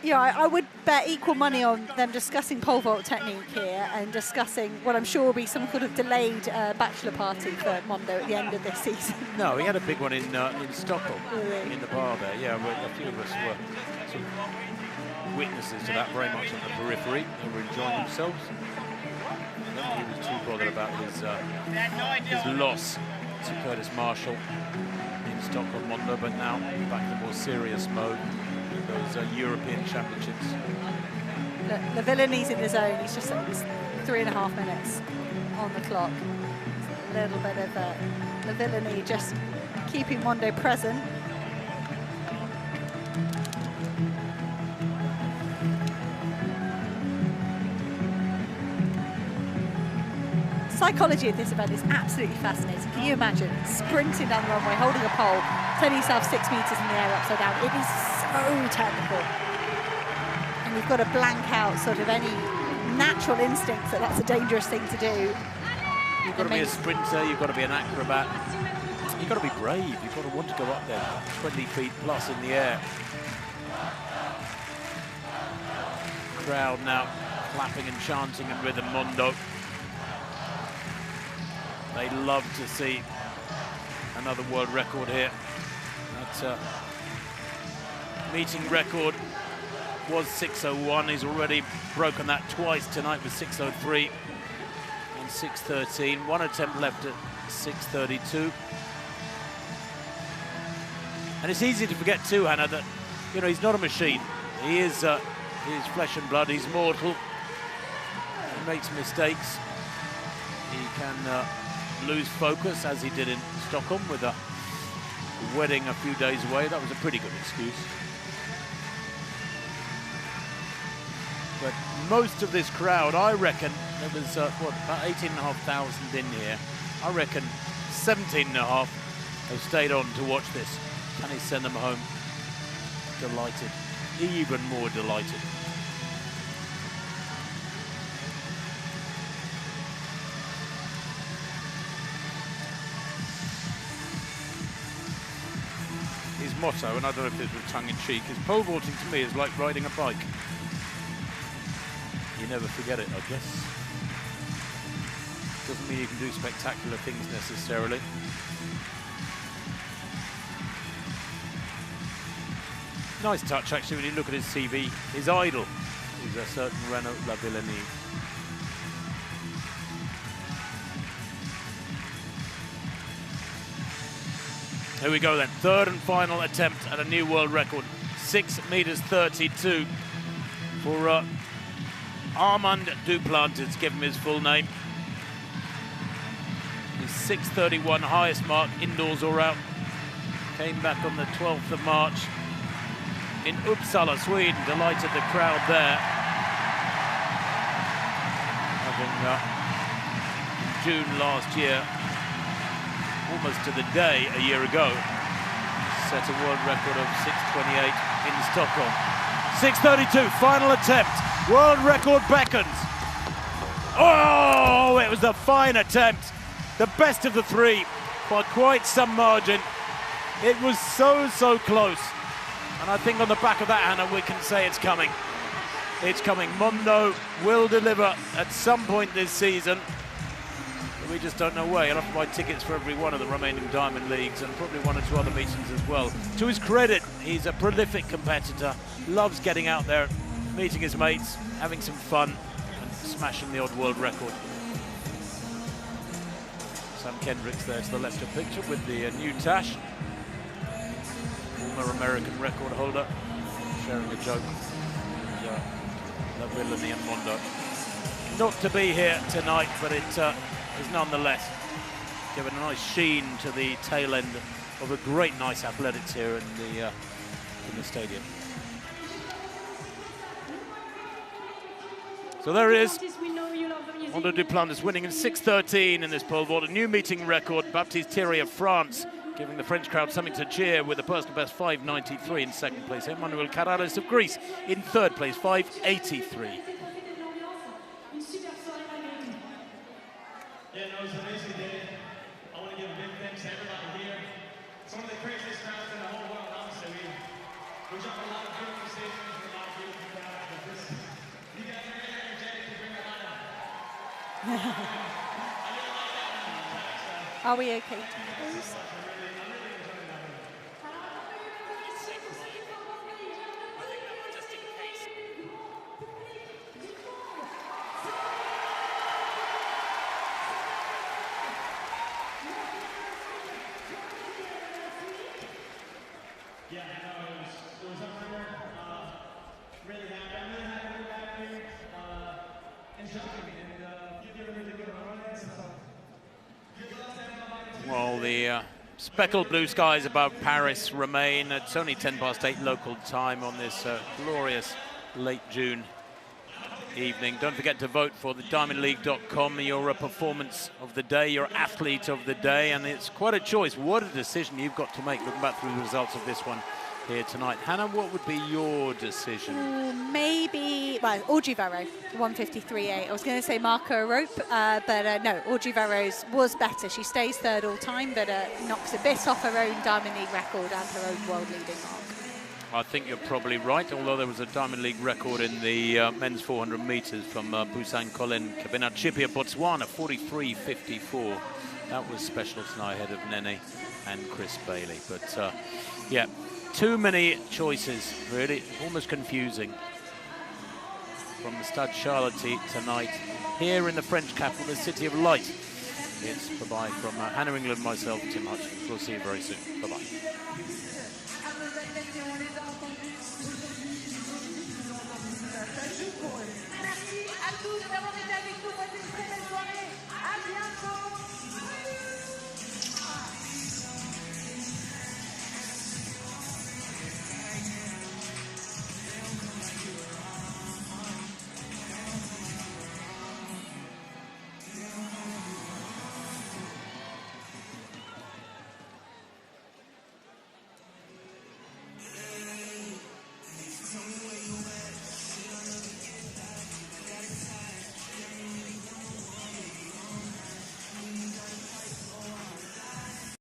Yeah, I would bet equal money on them discussing pole vault technique here and discussing what I'm sure will be some sort of delayed bachelor party for Mondo at the end of this season.
No, he had a big one in Stockholm, really? In the bar there. Yeah, a few of us were sort of witnesses to that, very much on the periphery. They were enjoying themselves. I don't think he was too bothered about his loss to Curtis Marshall in Stockholm Mondo, but now back in the more serious mode. Those European Championships.
Lavilleni's in the zone. He's just 3.5 minutes on the clock. A little bit of the villainy just keeping Mondo present. Psychology of this event is absolutely fascinating. Can you imagine sprinting down the runway, holding a pole, turning yourself 6 meters in the air upside down? It is so technical. And you've got to blank out sort of any natural instincts that that's a dangerous thing to do.
You've got to be a sprinter, you've got to be an acrobat, you've got to be brave, you've got to want to go up there, 20 feet plus in the air. Crowd now clapping and chanting in rhythm, Mondo. They love to see another world record here. That meeting record was 6:01. He's already broken that twice tonight with 6:03 and 6:13. One attempt left at 6:32. And it's easy to forget too, Hannah, that he's not a machine. He is flesh and blood. He's mortal. He makes mistakes. He can lose focus, as he did in Stockholm with a wedding a few days away. That was a pretty good excuse. But most of this crowd, I reckon, there was about 18,500 in here. I reckon 17,500 have stayed on to watch this. Can he send them home delighted, even more delighted? His motto, and I don't know if this was tongue-in-cheek, is pole vaulting to me is like riding a bike. You never forget it, I guess. Doesn't mean you can do spectacular things necessarily. Nice touch, actually, when you look at his CV. His idol is a certain Renaud Lavillenie. Here we go then, third and final attempt at a new world record. 6 meters 32 for Armand Duplantis, give him his full name. His 6:31 highest mark, indoors or out. Came back on the 12th of March in Uppsala, Sweden. Delighted the crowd there. Having in June last year, almost to the day a year ago, set a world record of 6:28 in Stockholm. 6:32, final attempt. World record beckons. Oh, it was a fine attempt. The best of the three by quite some margin. It was so close. And I think on the back of that, Hannah, we can say it's coming. It's coming. Mondo will deliver at some point this season. We just don't know where. He'll have to buy tickets for every one of the remaining Diamond Leagues and probably 1 or 2 other meetings as well. To his credit, he's a prolific competitor, loves getting out there, meeting his mates, having some fun and smashing the odd world record. Sam Kendricks there to the left of picture with the new Tash, former American record holder, sharing a joke with Lavillenie and Mondo. Not to be here tonight, but it is nonetheless given a nice sheen to the tail end of a great night's athletics here in the stadium. So there it is. Mondo Duplantis winning in 6:13 in this pole vault, a new meeting record. Baptiste Thierry of France giving the French crowd something to cheer with a personal best 5:93 in second place. Emmanuel Karalis of Greece in third place, 5:83.
Yeah, no, it's an amazing day. I want to give a big thanks to everybody here. It's one of the craziest crowds in the whole world, honestly. We drop a lot of beautiful statements and a lot of beautiful crowds, but this, you guys are very energetic to bring a lot of.
Are we okay? Please?
Yeah, no, it was up there. Really happy. I'm really happy to be back here. And shocking. And
the speckled blue skies above Paris remain. It's only 8:10 local time on this glorious late June evening. Don't forget to vote for the DiamondLeague.com, your performance of the day, your athlete of the day, and it's quite a choice. What a decision you've got to make looking back through the results of this one here tonight. Hannah, what would be your decision?
Maybe, well, Audrey Varro, 153.8. I was going to say Marco Rope, but no, Audrey Varro's was better. She stays third all time, but knocks a bit off her own Diamond League record and her own world leading mark.
I think you're probably right, although there was a Diamond League record in the men's 400 metres from Busan Colin Kabinachipia, Botswana, 43.54. That was special tonight ahead of Nene and Chris Bailey. But yeah, too many choices, really, almost confusing. From the Stade Charlotte tonight, here in the French capital, the City of Light. It's bye-bye from Hannah England, myself, Tim Hutchins. We'll see you very soon. Bye-bye.